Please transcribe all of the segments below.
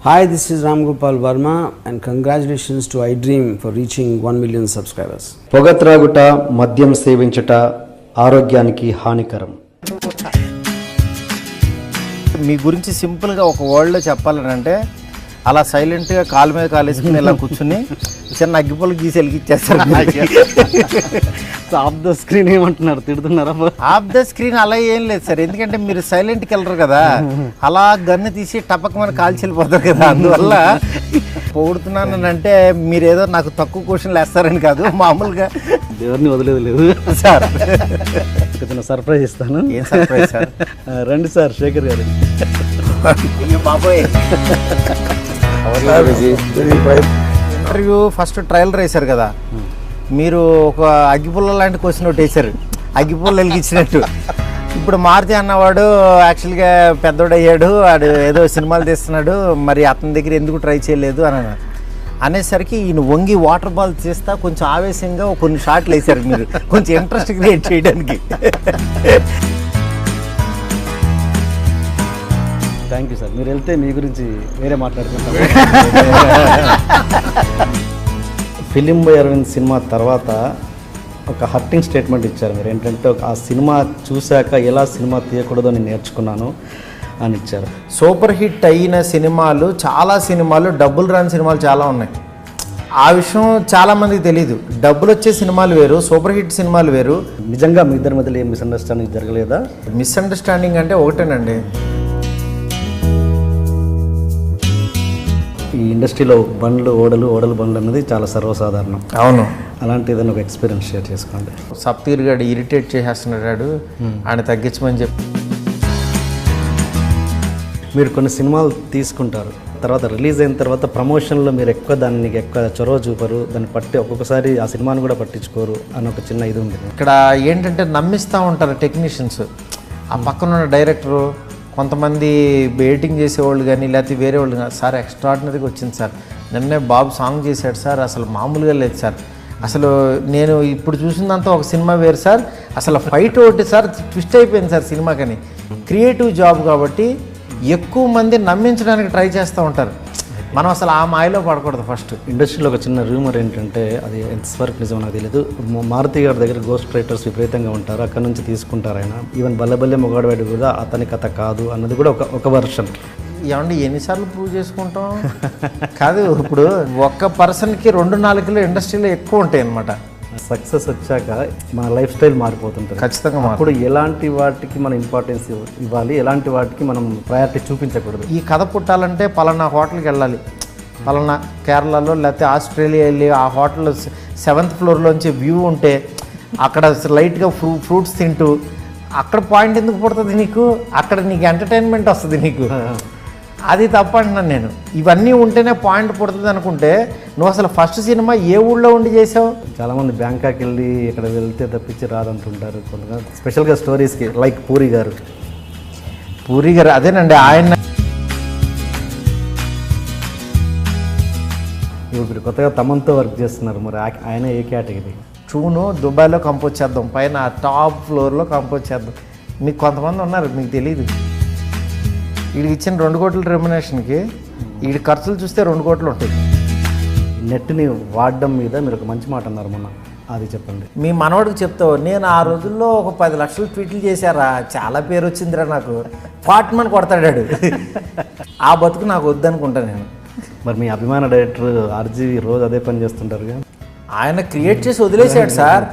Hi, this is Ram Gopal Verma and congratulations to iDream for reaching 1 million subscribers. పొగ త్రాగుట, మద్యం సేవించుట ఆరోగ్యానికి హానికరం. మీ గురించి సింపుల్గా ఒక వర్డ్లో చెప్పాలంటే అలా సైలెంట్గా కాలు మీద కాలు వేసుకుని ఇలా కూర్చుని చిన్న అగ్గిపుల్ల గీసి వెలిగిచ్చేస్తారు. ఆఫ్ ద స్క్రీన్ ఏమంటున్నారు, తిడుతున్నారా? ఆఫ్ ద స్క్రీన్ అలా ఏం లేదు సార్, ఎందుకంటే మీరు సైలెంట్కి వెళ్ళరు కదా, అలా గన్ను తీసి టపకమని కాల్చి వెళ్ళిపోతారు కదా, అందువల్ల పొగుడుతున్నాను అంటే మీరు ఏదో నాకు తక్కువ క్వశ్చన్లు వేస్తారని కాదు, మామూలుగా ఎవరిని వదిలేదు లేదు సార్. చిన్న సర్ప్రైజ్ ఇస్తాను. ఏం సర్ప్రైజ్ సార్? రండి సార్, శేఖర్ గారు. అయ్యో బాబోయ్. ఇంటర్వ్యూ ఫస్ట్ ట్రయల్ వేశారు కదా, మీరు ఒక అగ్గిపుల్ల లాంటి క్వశ్చన్ ఒకటి వేశారు, అగ్గిపుల్ల వెలిగించినట్టు. ఇప్పుడు మారుతి అన్నవాడు యాక్చువల్గా పెద్దోడయ్యాడు, వాడు ఏదో సినిమాలు తీస్తున్నాడు, మరి అతని దగ్గర ఎందుకు ట్రై చేయలేదు అని అనేసరికి ఈయన వంగి వాటర్ బాల్ చేస్తా కొంచెం ఆవేశంగా కొన్ని షాట్లు వేశారు, మీరు కొంచెం ఇంట్రెస్ట్ క్రియేట్ చేయడానికి. Thank you sir. మీరు వెళ్తే మీ గురించి వేరే మాట్లాడుకుంటాం. ఫిలిం బాయ్ అరవింద్ సినిమా తర్వాత ఒక హర్టింగ్ స్టేట్మెంట్ ఇచ్చారు మీరు. ఏంటంటే ఆ సినిమా చూశాక ఎలా సినిమా తీయకూడదో నేను నేర్చుకున్నాను అని ఇచ్చారు. సూపర్ హిట్ అయిన సినిమాలు, చాలా సినిమాలు డబ్బులు రాని సినిమాలు చాలా ఉన్నాయి. ఆ విషయం చాలామందికి తెలియదు. డబ్బులు వచ్చే సినిమాలు వేరు, సూపర్ హిట్ సినిమాలు వేరు. నిజంగా మీ ఇద్దరి మధ్యలో ఏం మిస్అండర్స్టాండింగ్ జరగలేదా? మిస్అండర్స్టాండింగ్ అంటే ఒకటేనండి, ఈ ఇండస్ట్రీలో బండ్లు ఓడలు బండ్లు అన్నది చాలా సర్వసాధారణం. అవును. అలాంటి ఏదైనా ఒక ఎక్స్పీరియన్స్ షేర్ చేసుకోండి. సప్తగిరి గారు ఇరిటేట్ చేసేస్తున్నాడు, ఆయన తగ్గించమని చెప్పి. మీరు కొన్ని సినిమాలు తీసుకుంటారు, తర్వాత రిలీజ్ అయిన తర్వాత ప్రమోషన్లో మీరు దాన్ని ఎక్కువ చొరవ చూపరు, దాన్ని ఒక్కొక్కసారి ఆ సినిమాని కూడా పట్టించుకోరు అని ఒక చిన్న ఇది ఉంది. ఇక్కడ ఏంటంటే నమ్మిస్తూ ఉంటారు టెక్నీషియన్స్, ఆ పక్కన ఉన్న డైరెక్టరు, కొంతమంది ఎడిటింగ్ చేసేవాళ్ళు కానీ లేకపోతే వేరే వాళ్ళు కానీ, సార్ ఎక్స్ట్రాడినరీగా వచ్చింది సార్, నిన్నే బాబు సాంగ్ చేశాడు సార్, అసలు మామూలుగా లేదు సార్, అసలు నేను ఇప్పుడు చూసిందంతా ఒక సినిమా వేరు సార్, అసలు ఫైట్ ఒకటి సార్ ట్విస్ట్ అయిపోయింది సార్ సినిమా. కానీ క్రియేటివ్ జాబ్ కాబట్టి ఎక్కువ మంది నమ్మించడానికి ట్రై చేస్తూ ఉంటారు. మనం అసలు ఆ మాయలో పడకూడదు. ఫస్ట్ ఇండస్ట్రీలో ఒక చిన్న రూమర్ ఏంటంటే, అది ఎంతవరకు నిజం నాకు తెలియదు, మారుతి గారి దగ్గర గోస్ట్ రైటర్స్ విపరీతంగా ఉంటారు, అక్కడ నుంచి తీసుకుంటారు ఆయన. ఈవెన్ బల్లెబల్లె మొగాడవాడి కూడా అతని కథ కాదు అన్నది కూడా ఒక వర్షన్. ఏమంటే ఎన్నిసార్లు ప్రూవ్ చేసుకుంటాం కాదు, ఇప్పుడు ఒక్క పర్సన్కి 2-4 కిలో ఇండస్ట్రీలో ఎక్కువ ఉంటాయి అన్నమాట. సక్సెస్ వచ్చాక మన లైఫ్ స్టైల్ మారిపోతుంటుంది ఖచ్చితంగా. అప్పుడు ఎలాంటి వాటికి మనం ఇంపార్టెన్స్ ఇవ్వాలి, ఎలాంటి వాటికి మనం ప్రయారిటీ చూపించకూడదు. ఈ కథ పుట్టాలంటే పలానా హోటల్కి వెళ్ళాలి, పలానా కేరళలో లేకపోతే ఆస్ట్రేలియా వెళ్ళి ఆ హోటల్ 7th ఫ్లోర్లోంచి వ్యూ ఉంటే అక్కడ లైట్గా ఫ్రూట్స్ తింటూ అక్కడ పాయింట్ ఎందుకు పుడుతుంది నీకు, అక్కడ నీకు ఎంటర్టైన్మెంట్ వస్తుంది నీకు, అది తప్ప అంటున్నాను నేను. ఇవన్నీ ఉంటేనే పాయింట్ పుడుతుంది అనుకుంటే నువ్వు అసలు ఫస్ట్ సినిమా ఏ ఊళ్ళో ఉండి చేసావు? చాలామంది బ్యాంకాక్ వెళ్ళి ఇక్కడ వెళ్తే తప్పించి రాదంటుంటారు కొంతగా, స్పెషల్గా స్టోరీస్కి. లైక్ పూరి గారు అదేనండి, ఆయన ఇప్పుడు కొత్తగా తమన్తో వర్క్ చేస్తున్నారు, మరి ఆయన ఏ కేటగిరీ? చూను దుబాయ్లో కంపోజ్ చేద్దాం, పైన టాప్ ఫ్లోర్లో కంపోజ్ చేద్దాం. మీకు కొంతమంది ఉన్నారు, మీకు తెలియదు. వీడికి ఇచ్చిన 2 కోట్ల రెమ్యునేషన్కి వీడి ఖర్చులు చూస్తే 2 కోట్లు ఉంటాయి. నెట్ని వాడడం మీద మీరు ఒక మంచి మాట అన్నారు మొన్న, అది చెప్పండి. మీ మనవాడికి చెప్తావు, నేను ఆ రోజుల్లో ఒక 10 లక్షలు ట్వీట్లు చేశారా, చాలా పేరు వచ్చిందిరా నాకు, పాట్మని కొడతాడాడు. ఆ బతుకు నాకు వద్దనుకుంటా నేను. మరి మీ అభిమాన డైరెక్టర్ ఆర్జీవి రోజు అదే పని చేస్తుంటారుగా. ఆయన క్రియేట్ చేసి వదిలేశాడు సార్.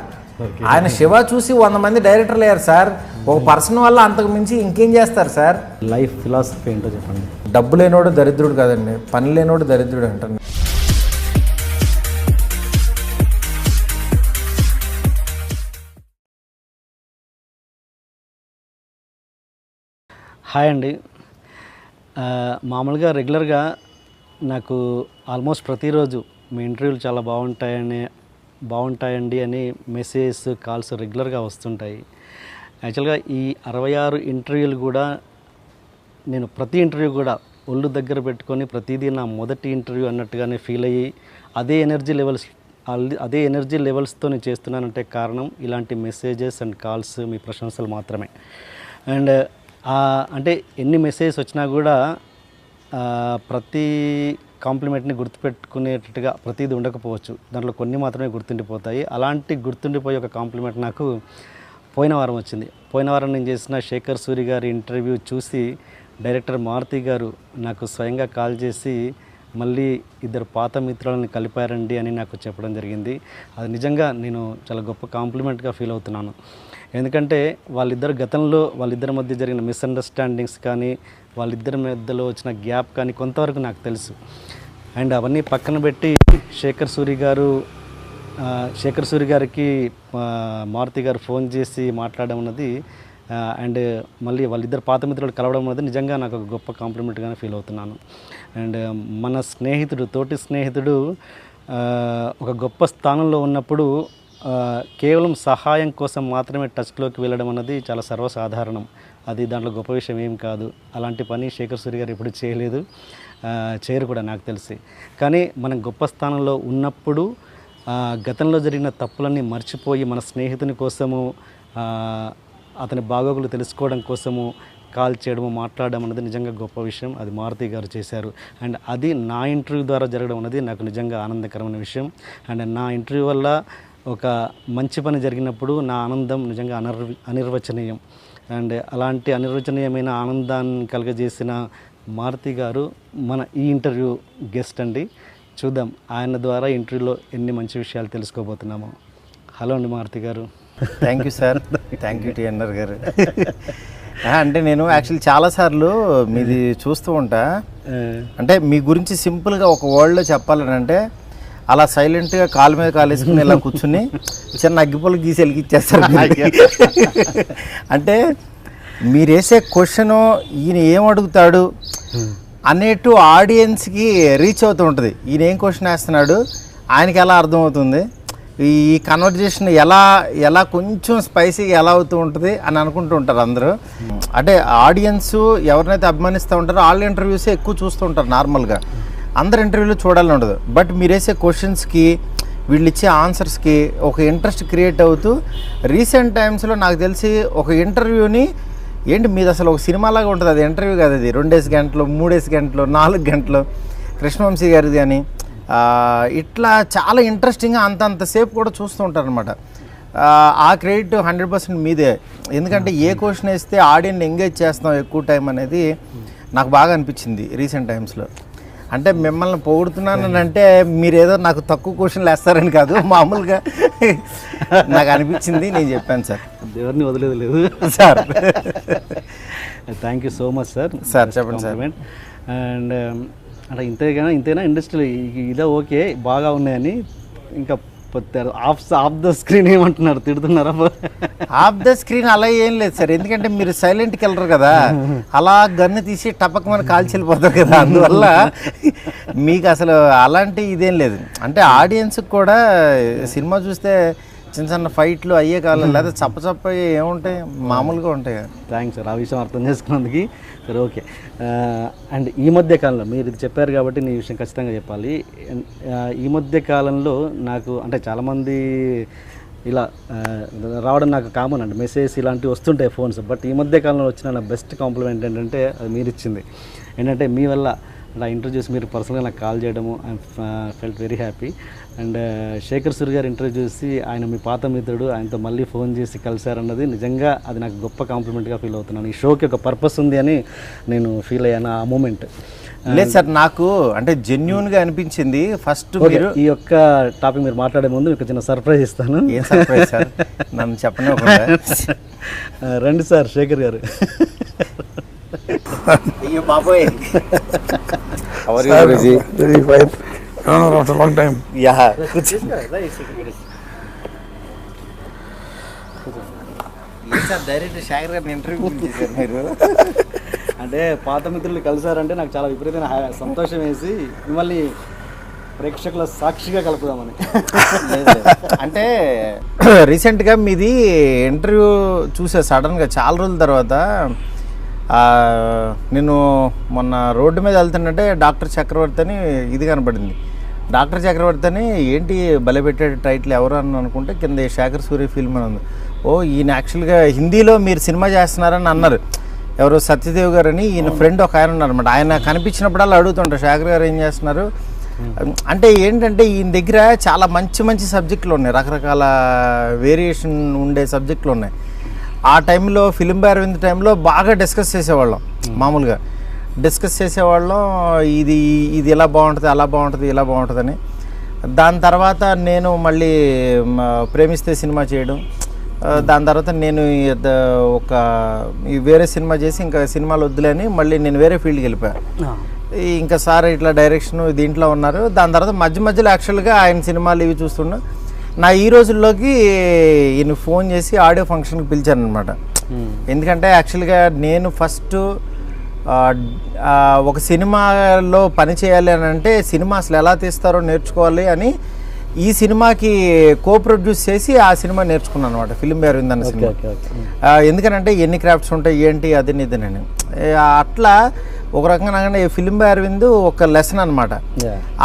ఆయన శివ చూసి 100 మంది డైరెక్టర్లు అయ్యారు సార్. ఒక పర్సన్ వల్ల అంతకు మించి ఇంకేం చేస్తారు సార్? లైఫ్ ఫిలాసఫీ ఏంటో చెప్పండి. డబ్బు లేనోడు దరిద్రుడు కాదండి, పని లేనోడు దరిద్రుడు అంటాను. హాయ్ అండి. మామూలుగా రెగ్యులర్గా నాకు ఆల్మోస్ట్ ప్రతిరోజు మీ ఇంటర్వ్యూలు చాలా బాగుంటాయండి అని మెసేజెస్, కాల్స్ రెగ్యులర్గా వస్తుంటాయి. యాక్చువల్గా ఈ 66 ఇంటర్వ్యూలు కూడా నేను ప్రతి ఇంటర్వ్యూ కూడా ఒళ్ళు దగ్గర పెట్టుకొని ప్రతిదీ నా మొదటి ఇంటర్వ్యూ అన్నట్టుగానే ఫీల్ అయ్యి అదే ఎనర్జీ లెవెల్స్తో నేను చేస్తున్నానంటే కారణం ఇలాంటి మెసేజెస్ అండ్ కాల్స్, మీ ప్రశంసలు మాత్రమే. అండ్ అంటే ఎన్ని మెసేజెస్ వచ్చినా కూడా ప్రతి కాంప్లిమెంట్ని గుర్తుపెట్టుకునేటట్టుగా ప్రతిదీ ఉండకపోవచ్చు, దాంట్లో కొన్ని మాత్రమే గుర్తుండిపోతాయి. అలాంటి గుర్తుండిపోయే ఒక కాంప్లిమెంట్ నాకు పోయిన వారం వచ్చింది. పోయిన వారం నేను చేసిన శేఖర్ సూరి గారి ఇంటర్వ్యూ చూసి డైరెక్టర్ మారుతి గారు నాకు స్వయంగా కాల్ చేసి మళ్ళీ ఇద్దరు పాత మిత్రులని కలిపారండి అని నాకు చెప్పడం జరిగింది. అది నిజంగా నేను చాలా గొప్ప కాంప్లిమెంట్గా ఫీల్ అవుతున్నాను. ఎందుకంటే వాళ్ళిద్దరి మధ్య జరిగిన మిస్అండర్స్టాండింగ్స్ కానీ, వాళ్ళిద్దరి మధ్యలో వచ్చిన గ్యాప్ కానీ కొంతవరకు నాకు తెలుసు. అండ్ అవన్నీ పక్కన పెట్టి శేఖర్ సూరి గారికి మారుతి గారు ఫోన్ చేసి మాట్లాడడం అన్నది అండ్ మళ్ళీ వాళ్ళిద్దరు పాత మిత్రులు కలవడం అనేది నిజంగా నాకు ఒక గొప్ప కాంప్లిమెంట్గానే ఫీల్ అవుతున్నాను. అండ్ మన తోటి స్నేహితుడు ఒక గొప్ప స్థానంలో ఉన్నప్పుడు కేవలం సహాయం కోసం మాత్రమే టచ్లోకి వెళ్ళడం అన్నది చాలా సర్వసాధారణం. అది దాంట్లో గొప్ప విషయం ఏం కాదు. అలాంటి పని శేఖర్ సూరి గారు ఎప్పుడు చేయరు కూడా నాకు తెలిసి. కానీ మనం గొప్ప స్థానంలో ఉన్నప్పుడు గతంలో జరిగిన తప్పులన్నీ మర్చిపోయి మన స్నేహితుని కోసము, అతని బాగోగులు తెలుసుకోవడం కోసము కాల్ చేయడము, మాట్లాడడం అనేది నిజంగా గొప్ప విషయం. అది మారుతి గారు చేశారు. అండ్ అది నా ఇంటర్వ్యూ ద్వారా జరగడం అనేది నాకు నిజంగా ఆనందకరమైన విషయం. అండ్ నా ఇంటర్వ్యూ వల్ల ఒక మంచి పని జరిగినప్పుడు నా ఆనందం నిజంగా అనిర్వచనీయం. అండ్ అలాంటి అనిర్వచనీయమైన ఆనందాన్ని కలుగజేసిన మారుతి గారు మన ఈ ఇంటర్వ్యూ గెస్ట్ అండి. చూద్దాం ఆయన ద్వారా ఇంటర్వ్యూలో ఎన్ని మంచి విషయాలు తెలుసుకోబోతున్నామో. హలో అండి మారుతి గారు. Thank you sir. Thank you TNR గారు. అంటే నేను యాక్చువల్లీ చాలాసార్లు మీది చూస్తూ ఉంటా. అంటే మీ గురించి సింపుల్గా ఒక వర్డ్లో చెప్పాలని అంటే అలా సైలెంట్గా కాలు మీద కాలు వేసుకుని ఇలా కూర్చుని చిన్న అగ్గిపుల్ల గీసి వెలిగిచ్చేస్తారు. అంటే మీరు వేసే క్వశ్చను ఈయన ఏం అడుగుతాడు అనేటు ఆడియన్స్కి రీచ్ అవుతూ ఉంటుంది. ఈయన ఏం క్వశ్చన్ వేస్తున్నాడు, ఆయనకి ఎలా అర్థమవుతుంది, ఈ కన్వర్జేషన్ ఎలా కొంచెం స్పైసీగా ఎలా అవుతూ ఉంటుంది అని అనుకుంటూ ఉంటారు అందరూ. అంటే ఆడియన్స్ ఎవరినైతే అభిమానిస్తూ ఉంటారో వాళ్ళ ఇంటర్వ్యూసే ఎక్కువ చూస్తూ ఉంటారు నార్మల్గా. అందరు ఇంటర్వ్యూలు చూడాలని ఉండదు. బట్ మీరు వేసే క్వశ్చన్స్కి వీళ్ళు ఇచ్చే ఆన్సర్స్కి ఒక ఇంట్రెస్ట్ క్రియేట్ అవుతూ రీసెంట్ టైమ్స్లో నాకు తెలిసి ఒక ఇంటర్వ్యూని ఏంటి మీది అసలు ఒక సినిమాలాగా ఉంటుంది. అది ఇంటర్వ్యూ కాదు, అది 2 గంటలు 3 గంటలు 4 గంటలు కృష్ణవంశీ గారిది అని ఇట్లా చాలా ఇంట్రెస్టింగ్గా అంతసేపు కూడా చూస్తూ ఉంటారు అనమాట. ఆ క్రెడిట్ 100% మీదే. ఎందుకంటే ఏ క్వశ్చన్ వేస్తే ఆడియన్స్ ఎంగేజ్ చేస్తాం ఎక్కువ టైం అనేది నాకు బాగా అనిపించింది రీసెంట్ టైమ్స్లో. అంటే మిమ్మల్ని పొగుడుతున్నాను అంటే మీరేదో నాకు తక్కువ క్వశ్చన్లు వేస్తారని కాదు, మామూలుగా నాకు అనిపించింది, నేను చెప్పాను సార్. ఎవరిని వదిలేదు లేదు sir. Thank you so much sir. Sir చెప్పండి సార్. అండ్ అంటే ఇంతేనా ఇండస్ట్రీలో ఇదే ఓకే బాగా ఉన్నాయని ఇంకా ఆఫ్ ద స్క్రీన్ ఏమంటున్నారు, తిడుతున్నారా? ఆఫ్ ద స్క్రీన్ అలా ఏం లేదు సార్. ఎందుకంటే మీరు సైలెంట్కి వెళ్ళరు కదా, అలా గన్ను తీసి టపకమని కాల్చి వెళ్ళిపోతారు కదా, అందువల్ల మీకు అసలు అలాంటి ఇదేం లేదు. అంటే ఆడియన్స్కి కూడా సినిమా చూస్తే చిన్న చిన్న ఫైట్లు అయ్యే కాలం లేదా చప్ప ఏముంటాయి, మామూలుగా ఉంటాయి. థ్యాంక్స్ సార్, ఆ విషయం అర్థం చేసుకున్నందుకు. సరే ఓకే. అండ్ ఈ మధ్య కాలంలో మీరు ఇది చెప్పారు కాబట్టి నేను ఈ విషయం ఖచ్చితంగా చెప్పాలి. ఈ మధ్య కాలంలో నాకు అంటే చాలామంది ఇలా రావడం నాకు కామన్ అండి, మెసేజ్ ఇలాంటివి వస్తుంటాయి ఫోన్స్. బట్ ఈ మధ్య కాలంలో వచ్చిన నా బెస్ట్ కాంప్లిమెంట్ ఏంటంటే అది మీరు ఇచ్చింది. ఏంటంటే మీ వల్ల నా ఇంటర్వ్యూస్ మీరు పర్సనల్గా నాకు కాల్ చేయడము, I felt very happy. And Shekhar Suri గారు ఇంటర్వ్యూ చూసి ఆయన మీ పాత మిత్రుడు, ఆయనతో మళ్ళీ ఫోన్ చేసి కలిశారన్నది నిజంగా అది నాకు గొప్ప కాంప్లిమెంట్గా ఫీల్ అవుతున్నాను. ఈ షోకి ఒక పర్పస్ ఉంది అని నేను ఫీల్ అయ్యాను ఆ మూమెంట్. లేదు సార్, నాకు అంటే జెన్యూన్గా అనిపించింది. ఫస్ట్ మీరు ఈ యొక్క టాపిక్ మీరు మాట్లాడే ముందు మీకు చిన్న సర్ప్రైజ్ ఇస్తాను. ఏం సర్ప్రైజ్ సార్? నన్ను చెప్పండి. రండి సార్ శేఖర్ గారు. అయ్యో బాబోయ్. Very fine. No, after a long time. Yeah. Sir direct Shekhar గారిని ఇంటర్వ్యూ చేశారు మీరు. అంటే పాత మిత్రులు కలిసారంటే నాకు చాలా విపరీతమైన సంతోషం వేసి మిమ్మల్ని ప్రేక్షకుల సాక్షిగా కలుపుదామని. అంటే రీసెంట్గా మీది ఇంటర్వ్యూ చూసే సడన్గా చాలా రోజుల తర్వాత నేను మొన్న రోడ్డు మీద వెళ్తున్నట్టే డాక్టర్ చక్రవర్తి అని ఇది కనపడింది. డాక్టర్ చక్రవర్తి అని ఏంటి భలే పెట్టాడు టైటిల్ ఎవరు అని అనుకుంటే కింద శేఖర్ సూరి ఫిల్మ్ అని ఉంది. ఓ ఈయన యాక్చువల్గా హిందీలో మీరు సినిమా చేస్తున్నారని అన్నారు. ఎవరో సత్యదేవ్ గారు అని ఈయన ఫ్రెండ్ ఒక ఆయన ఉన్నారనమాట. ఆయన కనిపించినప్పుడల్లా అడుగుతుంటారు శేఖర్ గారు ఏం చేస్తున్నారు అంటే. ఏంటంటే ఈయన దగ్గర చాలా మంచి మంచి సబ్జెక్టులు ఉన్నాయి, రకరకాల వేరియేషన్ ఉండే సబ్జెక్టులు ఉన్నాయి. ఆ టైంలో ఫిలిం అరవింద్ టైంలో బాగా డిస్కస్ చేసేవాళ్ళం, మామూలుగా డిస్కస్ చేసేవాళ్ళం. ఇది ఇలా బాగుంటుంది, అలా బాగుంటుంది, ఇలా బాగుంటుందని. దాని తర్వాత నేను మళ్ళీ ప్రేమిస్తే సినిమా చేయడం, దాని తర్వాత నేను వేరే సినిమా చేసి ఇంకా సినిమాలు వద్దులేని మళ్ళీ నేను వేరే ఫీల్డ్కి వెళ్ళిపోయాను. ఇంకా సార్ ఇట్లా డైరెక్షన్ దీంట్లో ఉన్నారు. దాని తర్వాత మధ్యలో యాక్చువల్గా ఆయన సినిమాలు ఇవి చూస్తున్నా. నా ఈ రోజుల్లోకి ఈయన ఫోన్ చేసి ఆడియో ఫంక్షన్కి పిలిచాను అనమాట. ఎందుకంటే యాక్చువల్గా నేను ఫస్ట్ ఒక సినిమాలో పని చేయాలి అని అంటే సినిమా అసలు ఎలా తీస్తారో నేర్చుకోవాలి అని ఈ సినిమాకి ప్రొడ్యూస్ చేసి ఆ సినిమా నేర్చుకున్నాను అనమాట, ఫిలిం అరవింద్ అన్న సినిమా. ఎందుకనంటే ఎన్ని క్రాఫ్ట్స్ ఉంటాయి ఏంటి అది ఇదేనని. అట్లా ఒక రకంగా ఫిలిం అరవింద్ ఒక లెసన్ అనమాట.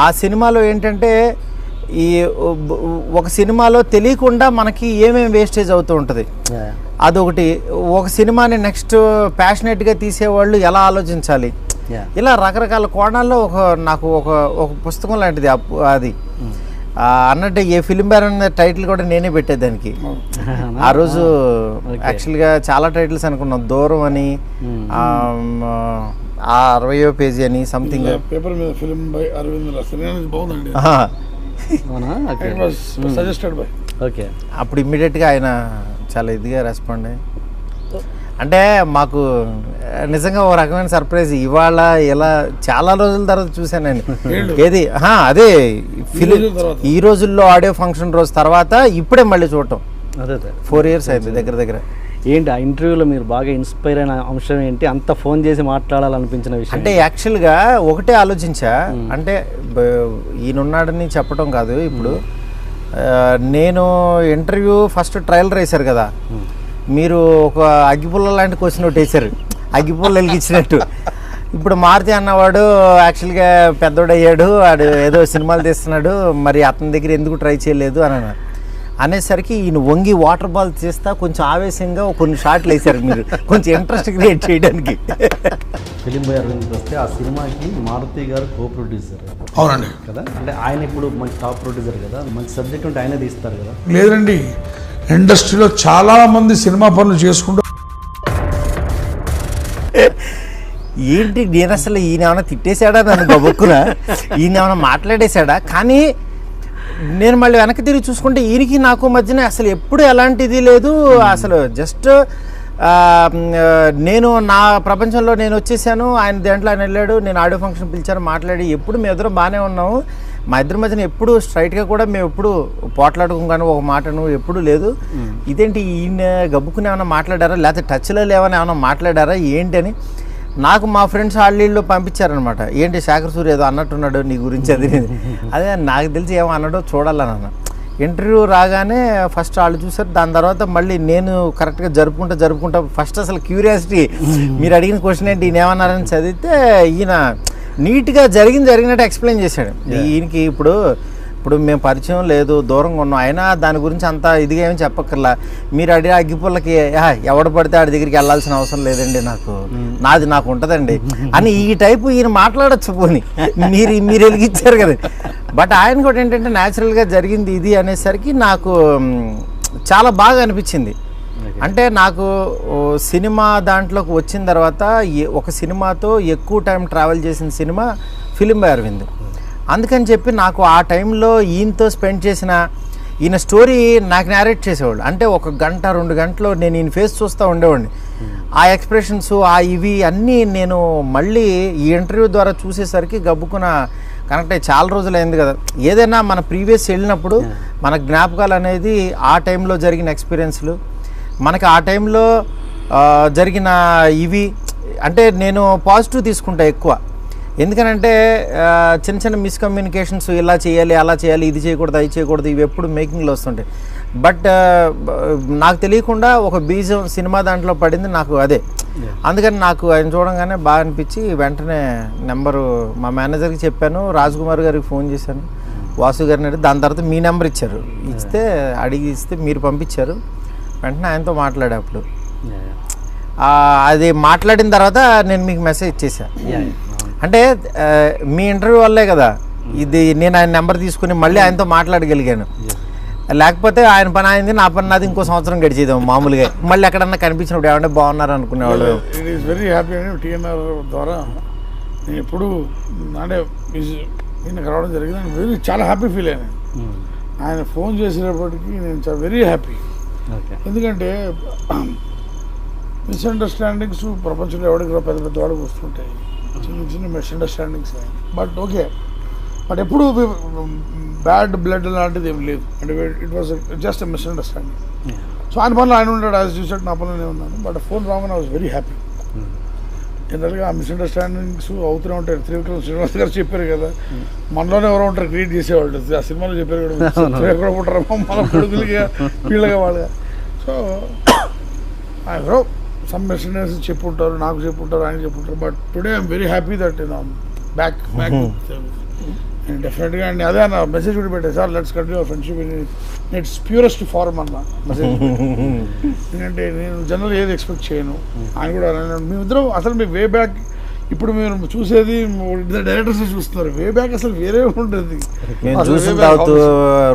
ఆ సినిమాలో ఏంటంటే ఈ ఒక సినిమాలో తెలియకుండా మనకి ఏమేమి వేస్టేజ్ అవుతూ ఉంటుంది అదొకటి. ఒక సినిమాని నెక్స్ట్ ప్యాషనేట్గా తీసేవాళ్ళు ఎలా ఆలోచించాలి, ఇలా రకరకాల కోణాల్లో నాకు ఒక పుస్తకం లాంటిది అది. అన్నట్టు ఏ ఫిలిం అరవింద్ టైటిల్ కూడా నేనే పెట్టేదానికి. ఆ రోజు యాక్చువల్గా చాలా టైటిల్స్ అనుకున్నాం, దూరం అని, 60వ పేజీ అని సంథింగ్. పేపర్ మీద ఫిలిం బై అరవింద్ బాగుందండి. అప్పుడు ఇమ్మీడియట్గా ఆయన చాలా ఇదిగా రెస్పాండ్ అయ్యి, అంటే మాకు నిజంగా ఒక రకమైన సర్ప్రైజ్. ఇవాళ ఇలా చాలా రోజుల తర్వాత చూశానండి. ఏది అదే ఫిలిం ఈ రోజుల్లో ఆడియో ఫంక్షన్ రోజు తర్వాత ఇప్పుడే మళ్ళీ చూడటం. 4 years అయింది దగ్గర. ఏంటి ఆ ఇంటర్వ్యూలో మీరు బాగా ఇన్స్పైర్ అయిన అంశం ఏంటి, అంత ఫోన్ చేసి మాట్లాడాలనిపించిన విషయం? అంటే యాక్చువల్గా ఒకటే ఆలోచించా, అంటే ఈయనున్నాడని చెప్పడం కాదు. ఇప్పుడు నేను ఇంటర్వ్యూ ఫస్ట్ ట్రయల్ వేశారు కదా, మీరు ఒక అగ్గిపుల్ల లాంటి క్వశ్చన్ ఒకటి వేశారు, అగ్గిపుల్ల వెలిగించినట్టు. ఇప్పుడు మారుతి అన్నవాడు యాక్చువల్గా పెద్దోడయ్యాడు, వాడు ఏదో సినిమాలు తీస్తున్నాడు, మరి అతని దగ్గర ఎందుకు ట్రై చేయలేదు అని అనేసరికి ఈయన వంగి వాటర్ బాల్ చేస్తా కొంచెం ఆవేశంగా కొన్ని షాట్లు వేశారు మీరు, కొంచెం ఇంట్రెస్ట్ క్రియేట్ చేయడానికి. ఫిలిం బై అరవింద్కి వస్తే ఆ సినిమాకి మారుతి గారు ప్రొడ్యూసర్. అవునండి కదా, అంటే ఆయన ఇప్పుడు మంచి టాప్ ప్రొడ్యూసర్ కదా, మంచి సబ్జెక్ట్ ఉంటే ఆయనే తీస్తారు కదా. లేదండి, ఇండస్ట్రీలో చాలా మంది సినిమా పనులు చేసుకుంటూ ఏంటి నేను అసలు ఈయన ఏమైనా తిట్టేశాడా నన్ను గబుక్కున, ఈయన ఏమైనా మాట్లాడేశాడా? కానీ నేను మళ్ళీ వెనక్కి తిరిగి చూసుకుంటే ఈయనకి నాకు మధ్యన అసలు ఎప్పుడు ఎలాంటిది లేదు. అసలు జస్ట్ నేను నా ప్రపంచంలో నేను వచ్చేసాను, ఆయన దేంట్లో ఆయన వెళ్ళాడు, నేను ఆడియో ఫంక్షన్ పిలిచాను, మాట్లాడి ఎప్పుడు మేము ఇద్దరం బాగానే ఉన్నాము. మా ఇద్దరి మధ్యన ఎప్పుడు స్ట్రైట్గా కూడా మేము ఎప్పుడు పోట్లాడుకోగానే ఒక మాటను ఎప్పుడు లేదు. ఇదేంటి ఈయన గబ్బుకుని ఏమైనా మాట్లాడారా, లేకపోతే టచ్లో లేవని ఏమైనా మాట్లాడారా ఏంటి అని నాకు మా ఫ్రెండ్స్ వాళ్ళు పంపించారనమాట. ఏంటి శేఖర్ సూర్య ఏదో అన్నట్టున్నాడు నీ గురించి, అదే నాకు తెలిసి ఏమో అన్నాడో చూడాలన్న. ఇంటర్వ్యూ రాగానే ఫస్ట్ వాళ్ళు చూసారు, దాని తర్వాత మళ్ళీ నేను కరెక్ట్గా జరుపుకుంటా ఫస్ట్ అసలు క్యూరియాసిటీ, మీరు అడిగిన క్వశ్చన్ ఏంటి ఈయన ఏమన్నారని చదివితే ఈయన నీట్గా జరిగినట్టు ఎక్స్ప్లెయిన్ చేశాడు. ఈయనకి ఇప్పుడు మేము పరిచయం లేదు, దూరంగా ఉన్నాం, అయినా దాని గురించి అంత ఇదిగా ఏమి చెప్పక్కర్లా. మీరు అడిగే అగ్గిపుల్లకి ఎవడు పడితే ఆడి దగ్గరికి వెళ్ళాల్సిన అవసరం లేదండి, నాకు ఉంటుందండి అని ఈ టైపు ఈయన మాట్లాడచ్చు. పోనీ మీరు వెలిగించారు కదా. బట్ ఆయన కూడా ఏంటంటే న్యాచురల్గా జరిగింది ఇది అనేసరికి నాకు చాలా బాగా అనిపించింది. అంటే నాకు సినిమా దాంట్లోకి వచ్చిన తర్వాత ఒక సినిమాతో ఎక్కువ టైం ట్రావెల్ చేసిన సినిమా ఫిలిం బై అరవింద్. అందుకని చెప్పి నాకు ఆ టైంలో ఈయనతో స్పెండ్ చేసిన ఈయన స్టోరీ నాకు నేరేట్ చేసేవాళ్ళు. అంటే 1 గంట 2 గంటలు నేను ఈయన ఫేస్ చూస్తూ ఉండేవాడిని. ఆ ఎక్స్ప్రెషన్స్ ఇవి అన్నీ నేను మళ్ళీ ఈ ఇంటర్వ్యూ ద్వారా చూసేసరికి గబ్బుకున్న కనెక్ట్ అయ్యి చాలా రోజులు అయింది కదా. ఏదైనా మన ప్రీవియస్ వెళ్ళినప్పుడు మన జ్ఞాపకాలు అనేది ఆ టైంలో జరిగిన ఎక్స్పీరియన్స్లు, మనకి ఆ టైంలో జరిగిన ఇవి, అంటే నేను పాజిటివ్ తీసుకుంటా ఎక్కువ. ఎందుకనంటే చిన్న మిస్కమ్యూనికేషన్స్, ఇలా చేయాలి అలా చేయాలి, ఇది చేయకూడదు అది చేయకూడదు, ఇవి ఎప్పుడు మేకింగ్లో వస్తుంటాయి. బట్ నాకు తెలియకుండా ఒక బీజం సినిమా దాంట్లో పడింది నాకు అదే. అందుకని నాకు ఆయన చూడంగానే బాగా అనిపించి వెంటనే నెంబరు మా మేనేజర్కి చెప్పాను, రాజ్కుమార్ గారికి ఫోన్ చేశాను, వాసు గారిని అడిగి, దాని తర్వాత మీ నెంబర్ ఇచ్చారు, ఇస్తే మీరు పంపించారు, వెంటనే ఆయనతో మాట్లాడే. అప్పుడు అది మాట్లాడిన తర్వాత నేను మీకు మెసేజ్ ఇచ్చేసాను. అంటే మీ ఇంటర్వ్యూ వల్లే కదా ఇది నేను ఆయన నెంబర్ తీసుకుని మళ్ళీ ఆయనతో మాట్లాడగలిగాను. లేకపోతే ఆయన పని అయింది, నా పని నాది, ఇంకో సంవత్సరం గడిచేద్దాం మామూలుగా. మళ్ళీ ఎక్కడన్నా కనిపించినప్పుడు ఏమంటే బాగున్నారు అనుకునేవాళ్ళు. ఇట్ ఈస్ వెరీ హ్యాపీ అండి. టీఎన్ఆర్ ద్వారా నేను ఎప్పుడు అంటే ఈయనకి రావడం జరిగింది. నేను చాలా హ్యాపీ ఫీల్ అయ్యాను. ఆయన ఫోన్ చేసేటప్పటికి నేను చాలా వెరీ హ్యాపీ. ఎందుకంటే మిస్అండర్స్టాండింగ్స్ ప్రపంచంలో ఎవరికి పెద్ద పెద్ద వాడికి వస్తుంటాయి, చిన్న చిన్న మిస్అండర్స్టాండింగ్స్. బట్ ఎప్పుడు బ్యాడ్ బ్లడ్ లాంటిది ఏం లేదు. అంటే it was just a misunderstanding. So ఆయన పనులు ఆయన ఉంటాడు, యాజ్ చూసాడు, నా పనులు నేను ఉన్నాను. బట్ ఫోన్ రాగానే ఐ వాజ్ వెరీ హ్యాపీ. జనరల్గా ఆ మిస్అండర్స్టాండింగ్స్ అవుతూనే ఉంటాయి. త్రివిక్రమ్ శ్రీనివాస్ గారు చెప్పారు కదా, మనలోనే ఎవరో ఉంటారు క్రియేట్ చేసేవాళ్ళు. ఆ సినిమాలో చెప్పారు కదా, ఎక్కడ ఉంటారు మన కొడుకులుగా వీళ్ళగా వాళ్ళగా. సో ఎవరో సమ్ మిస్అండర్స్టాండింగ్స్ చెప్పుంటారు, నాకు చెప్పుంటారు, ఆయన చెప్పుంటారు. But today I'm very happy that back and డెఫినెట్గా అండి అదే అన్న మెసేజ్ కూడా పెట్టారు, sir let's continue friendship in its purest form అన్న మెసేజ్. ఎందుకంటే నేను జనరల్ ఏది ఎక్స్పెక్ట్ చేయను. ఆయన కూడా మేమిద్దరం అసలు మీ వే బ్యాక్, ఇప్పుడు మీరు చూసేది డైరెక్టర్స్ చూస్తున్నారు, వే బ్యాక్ అసలు వేరే ఉంటుంది. నేను చూసిన తర్వాత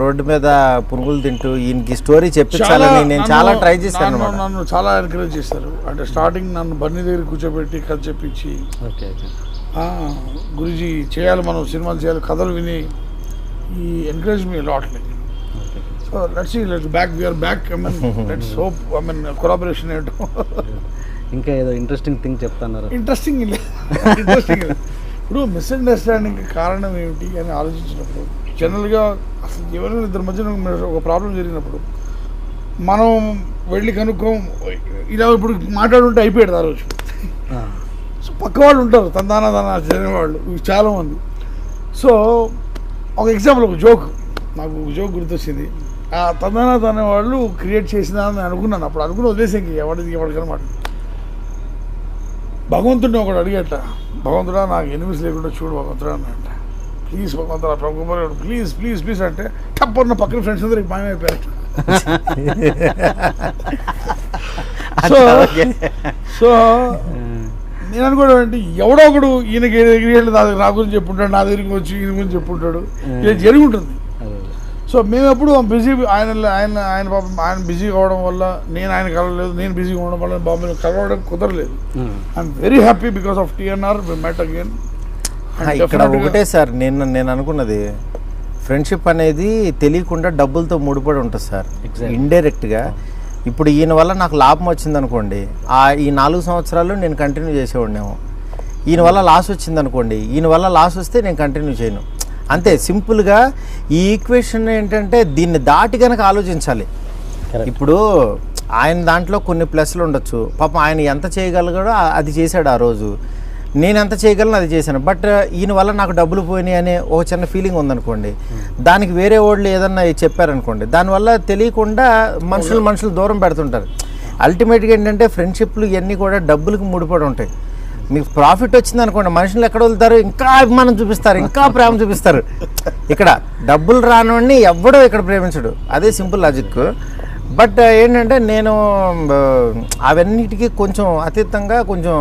రోడ్డు మీద పురుగులు తింటూ ఈయనకి స్టోరీ చెప్పించాలని నేను చాలా ట్రై చేశాను. నన్ను చాలా ఎంకరేజ్ చేశారు. అంటే స్టార్టింగ్ నన్ను బన్నీ దగ్గర కూర్చోబెట్టి కథ చెప్పించి, గురుజీ చేయాలి, మనం సినిమాలు చేయాలి, కథలు విని ఈ encourage me lot. So let's back we're back. I mean let's hope I mean collaboration ఏంటో. ఇంకా ఏదో ఇంట్రెస్టింగ్ థింగ్ చెప్తున్నారు. ఇంట్రెస్టింగ్ ఇప్పుడు మిస్అండర్స్టాండింగ్ కారణం ఏమిటి అని ఆలోచించినప్పుడు జనరల్గా అసలు ఎవరైనా ఇద్దరి మధ్యన ఒక ప్రాబ్లం జరిగినప్పుడు మనం వెళ్ళి కనుక్కోం, ఇలా ఇప్పుడు మాట్లాడుంటే అయిపోయాడు ఆ రోజు. సో పక్క వాళ్ళు ఉంటారు తందానా చదివేవాళ్ళు చాలామంది. సో ఒక ఎగ్జాంపుల్, ఒక జోక్, నాకు ఒక జోక్ గుర్తొచ్చింది. ఆ తందానా వాళ్ళు క్రియేట్ చేసిందా అని అనుకున్నాను. అప్పుడు అనుకున్న ఉద్దేశం ఎవరికనమాట. భగవంతుడిని ఒకడు అడిగేట, భగవంతుడా నాకు ఎనిమిస్ లేకుండా చూడు భగవంతుడా అన్నట్ట. ప్లీజ్ భగవంతుడా ప్రభుత్వం ప్లీజ్ ప్లీజ్ ప్లీజ్ అంటే టప్పన్న పక్కన ఫ్రెండ్స్ అందరికి మాయమైపోయారు. సో నేను అనుకోవడం ఏంటి, ఎవడో ఒకడు ఈయనకి నా గురించి చెప్పుంటాడు, నా దగ్గరికి వచ్చి ఈయన గురించి చెప్పుంటాడు, ఇది జరిగి ఉంటుంది. సో మేము ఎప్పుడు బిజీ, ఆయన బిజీ కావడం వల్ల నేను ఆయన కలవలేదు, నేను బిజీగా ఉండడం వల్ల బాంబేలో కలవడం కుదరలేదు. I'm very happy because of TNR we met again. ఇక్కడ ఒకటే సార్ నేను అనుకున్నది, ఫ్రెండ్షిప్ అనేది తెలియకుండా డబ్బులతో ముడిపడి ఉంటుంది సార్. ఇండైరెక్ట్గా ఇప్పుడు ఈయన వల్ల నాకు లాభం వచ్చింది అనుకోండి, ఈ 4 సంవత్సరాలు నేను కంటిన్యూ చేసేవాడినేమో. ఈయన వల్ల లాస్ వచ్చింది అనుకోండి, ఈయన వల్ల లాస్ వస్తే నేను కంటిన్యూ చేయను. అంతే సింపుల్గా. ఈ ఈక్వేషన్ ఏంటంటే దీన్ని దాటి కనుక ఆలోచించాలి. ఇప్పుడు ఆయన దాంట్లో కొన్ని ప్లస్లు ఉండొచ్చు, పాపం ఆయన ఎంత చేయగలగాడో అది చేశాడు ఆ రోజు, నేను ఎంత చేయగలను అది చేశాను. బట్ ఈయన వల్ల నాకు డబ్బులు పోయినాయి అనే ఒక చిన్న ఫీలింగ్ ఉందనుకోండి, దానికి వేరే వాళ్ళు ఏదన్నా చెప్పారనుకోండి, దానివల్ల తెలియకుండా మనుషులు దూరం పెడుతుంటారు. అల్టిమేట్గా ఏంటంటే ఫ్రెండ్షిప్లు ఇవన్నీ కూడా డబ్బులకు ముడిపడి ఉంటాయి. మీకు ప్రాఫిట్ వచ్చింది అనుకోండి, మనుషులు ఎక్కడ వెళ్తారు, ఇంకా అభిమానం చూపిస్తారు, ఇంకా ప్రేమ చూపిస్తారు. ఇక్కడ డబ్బులు రానివాడిని ఎవ్వడో ఇక్కడ ప్రేమించడు, అదే సింపుల్ లాజిక్. బట్ ఏంటంటే నేను అవన్నిటికీ కొంచెం అతీతంగా కొంచెం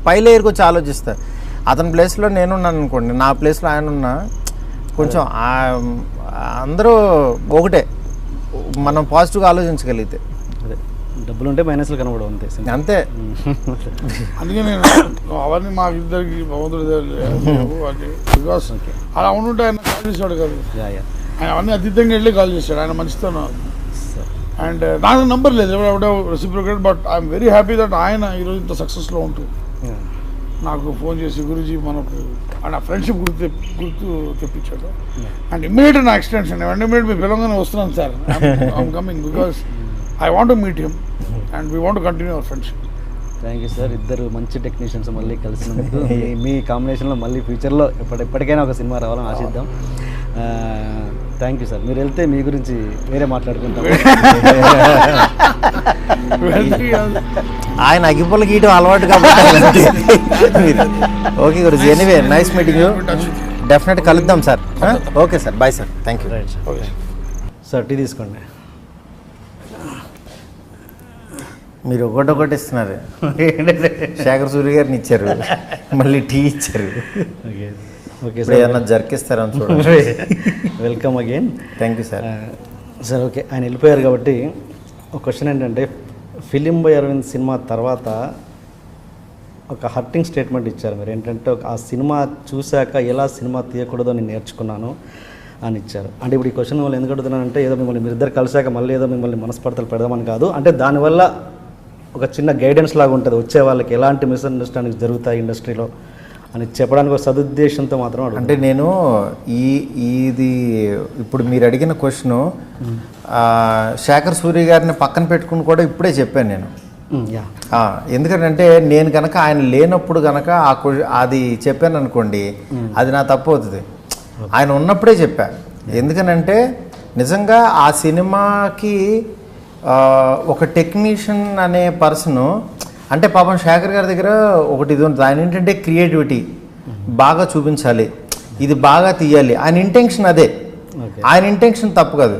పై లేయర్కి వచ్చి ఆలోచిస్తా. అతని ప్లేస్లో నేనున్నాను అనుకోండి, నా ప్లేస్లో ఆయన ఉన్నా, కొంచెం అందరూ ఒకటే, మనం పాజిటివ్గా ఆలోచించగలిగితే. అదే డబ్బులు ఉంటే మైనస్లు కనబడవు, అంతే అంతే. అందుకే నేను అవన్నీ మా ఇద్దరికి భగవంతుడి బికాస్ అలా ఉండుంటే ఆయన కాల్ చేశాడు కదా, ఆయన అవన్నీ అతీతంగా వెళ్ళి కాల్ చేశాడు. ఆయన మంచితనం. అండ్ నాకు నంబర్ లేదు ఎవడో reciprocate. But I'm very happy that ఆయన ఈరోజు ఇంత సక్సెస్లో ఉంటుంది. నాకు ఫోన్ చేసి గురూజీ మనకు ఆయన ఫ్రెండ్షిప్ గుర్తు తెప్పించాడు. అండ్ ఇమ్మీడియట్ నా ఎక్స్టెన్షన్ ఇమ్మీడియట్ మీ పిల్లగానే వస్తున్నాను sir, I'm coming because I want to meet him and we want to continue our friendship. Thank you sir. ఇద్దరు మంచి టెక్నీషియన్స్ మళ్ళీ కలిసినందుకు. మీ కాంబినేషన్లో మళ్ళీ ఫ్యూచర్లో ఎప్పటికైనా ఒక సినిమా రావాలని ఆశిద్దాం. Thank you sir. మీరు వెళ్తే మీ గురించి వేరే మాట్లాడుకుంటాం. ఆయన అగ్గిపుల్ల గీయడం అలవాటు కాబట్టి. Okay guruji, anyway nice meeting you. Definite కలుద్దాం sir. Okay sir, bye sir, thank you. Right sir. Sir tea తీసుకోండి. మీరు ఒకటి ఇస్తున్నారు. శేఖర్ సూర్య గారిని ఇచ్చారు, మళ్ళీ టీ ఇచ్చారు. ఓకే ఇప్పుడు ఏదన్నా జరికిస్తారని చూడండి. Welcome again. Thank you sir. Sir okay, ఆయన వెళ్ళిపోయారు కాబట్టి ఒక క్వశ్చన్ ఏంటంటే, ఫిలిం బాయ్ అరవింద్ సినిమా తర్వాత ఒక హర్టింగ్ స్టేట్మెంట్ ఇచ్చారు మీరు. ఏంటంటే ఆ సినిమా చూశాక ఎలా సినిమా తీయకూడదో నేను నేర్చుకున్నాను అని ఇచ్చారు. అంటే ఇప్పుడు ఈ క్వశ్చన్ వాళ్ళు ఎందుకు అడుగుతున్నానంటే, ఏదో మిమ్మల్ని మీరిద్దరు కలిసాక మళ్ళీ ఏదో మిమ్మల్ని మనస్పర్ధలు పెడదామని కాదు, అంటే దానివల్ల ఒక చిన్న గైడెన్స్ లాగా ఉంటుంది వచ్చే వాళ్ళకి, ఎలాంటి మిస్అండర్స్టాండింగ్స్ జరుగుతాయి ఇండస్ట్రీలో అని చెప్పడానికి ఒక సదుద్దేశంతో మాత్రం అడుగు. అంటే నేను ఇది ఇప్పుడు మీరు అడిగిన క్వశ్చను శేఖర్ సూర్య గారిని పక్కన పెట్టుకుని కూడా ఇప్పుడే చెప్పాను నేను. ఎందుకంటే నేను కనుక ఆయన లేనప్పుడు కనుక అది చెప్పాను అనుకోండి, అది నా తప్పు అవుతుంది. ఆయన ఉన్నప్పుడే చెప్పా. ఎందుకనంటే నిజంగా ఆ సినిమాకి ఒక టెక్నీషియన్ అనే పర్సను, అంటే పాపం శేఖర్ గారి దగ్గర ఒకటి ఇది ఉంటుంది. ఆయన ఏంటంటే క్రియేటివిటీ బాగా చూపించాలి, ఇది బాగా తీయాలి, ఆయన ఇంటెన్షన్ అదే. ఆయన ఇంటెన్షన్ తప్పు కాదు.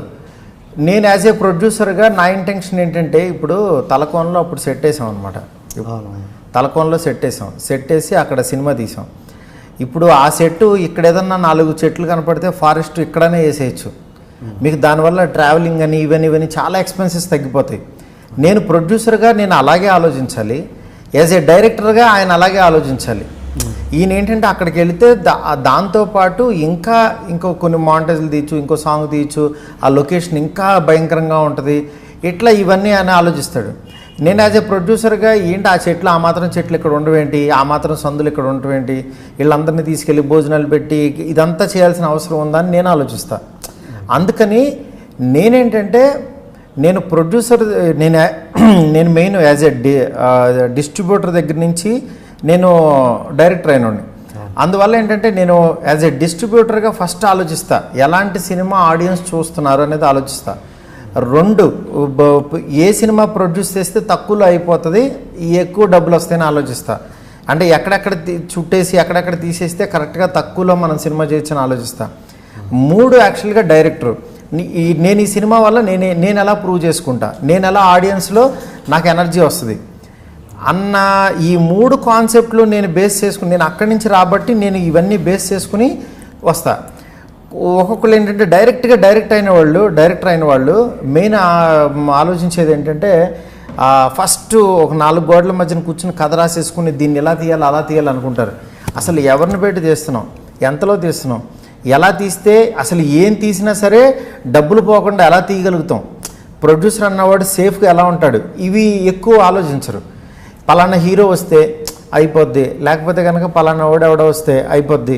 నేను యాజ్ ఏ ప్రొడ్యూసర్గా నా ఇంటెన్షన్ ఏంటంటే, ఇప్పుడు తలకోనలో అప్పుడు సెట్ వేసాం అనమాట. తలకోనలో సెట్ వేసి అక్కడ సినిమా తీసాం. ఇప్పుడు ఆ సెట్ ఇక్కడ ఏదన్నా 4 చెట్లు కనపడితే ఫారెస్ట్ ఇక్కడనే వేసేయచ్చు. మీకు దానివల్ల ట్రావెలింగ్ అని ఇవన్నీ చాలా ఎక్స్పెన్సెస్ తగ్గిపోతాయి. నేను ప్రొడ్యూసర్గా నేను అలాగే ఆలోచించాలి, యాజ్ ఏ డైరెక్టర్గా ఆయన అలాగే ఆలోచించాలి. ఈయన ఏంటంటే అక్కడికి వెళితే దాంతోపాటు ఇంకో కొన్ని మాంటేజ్లు తీయచ్చు, ఇంకో సాంగ్ తీయచ్చు, ఆ లొకేషన్ ఇంకా భయంకరంగా ఉంటుంది, ఇట్లా ఇవన్నీ ఆయన ఆలోచిస్తాడు. నేను యాజ్ ఏ ప్రొడ్యూసర్గా ఏంటి ఆ చెట్లు, ఆ మాత్రం చెట్లు ఇక్కడ ఉండవేంటి, ఆ మాత్రం సందులు ఇక్కడ ఉండవేంటి, వీళ్ళందరినీ తీసుకెళ్ళి భోజనాలు పెట్టి ఇదంతా చేయాల్సిన అవసరం ఉందని నేను ఆలోచిస్తాను. అందుకని నేనేంటంటే నేను ప్రొడ్యూసర్, నేను మెయిన్ యాజ్ ఏ డిస్ట్రిబ్యూటర్ దగ్గర నుంచి నేను డైరెక్టర్ అయినండి. అందువల్ల ఏంటంటే నేను యాజ్ ఏ డిస్ట్రిబ్యూటర్గా ఫస్ట్ ఆలోచిస్తా, ఎలాంటి సినిమా ఆడియన్స్ చూస్తున్నారు అనేది ఆలోచిస్తా. 2, ఏ సినిమా ప్రొడ్యూస్ చేస్తే తక్కువలో అయిపోతుంది, ఎక్కువ డబ్బులు వస్తాయని ఆలోచిస్తా. అంటే ఎక్కడెక్కడ చుట్టేసి ఎక్కడెక్కడ తీసేస్తే కరెక్ట్గా తక్కువలో మనం సినిమా చేయొచ్చని ఆలోచిస్తా. 3 యాక్చువల్గా డైరెక్టర్, నేను ఈ సినిమా వల్ల నేను ఎలా ప్రూవ్ చేసుకుంటా, నేను ఎలా ఆడియన్స్లో నాకు ఎనర్జీ వస్తుంది అన్న ఈ 3 కాన్సెప్ట్లు నేను బేస్ చేసుకుని, నేను అక్కడి నుంచి రాబట్టి నేను ఇవన్నీ బేస్ చేసుకుని వస్తా. ఒక్కొక్కరు ఏంటంటే డైరెక్టర్ అయిన వాళ్ళు మెయిన్ ఆలోచించేది ఏంటంటే, ఫస్ట్ ఒక 4 గోడల మధ్యన కూర్చుని కథ రాసేసుకుని దీన్ని ఎలా తీయాలి అలా తీయాలి అనుకుంటారు. అసలు ఎవరిని పెట్టి తీస్తున్నాం, ఎంతలో తీస్తున్నాం, ఎలా తీస్తే అసలు ఏం తీసినా సరే డబ్బులు పోకుండా ఎలా తీయగలుగుతాం, ప్రొడ్యూసర్ అన్నవాడు సేఫ్గా ఎలా ఉంటాడు, ఇవి ఎక్కువ ఆలోచించరు. పలానా హీరో వస్తే అయిపోద్ది, లేకపోతే కనుక పలానా ఎవడో వస్తే అయిపోద్ది,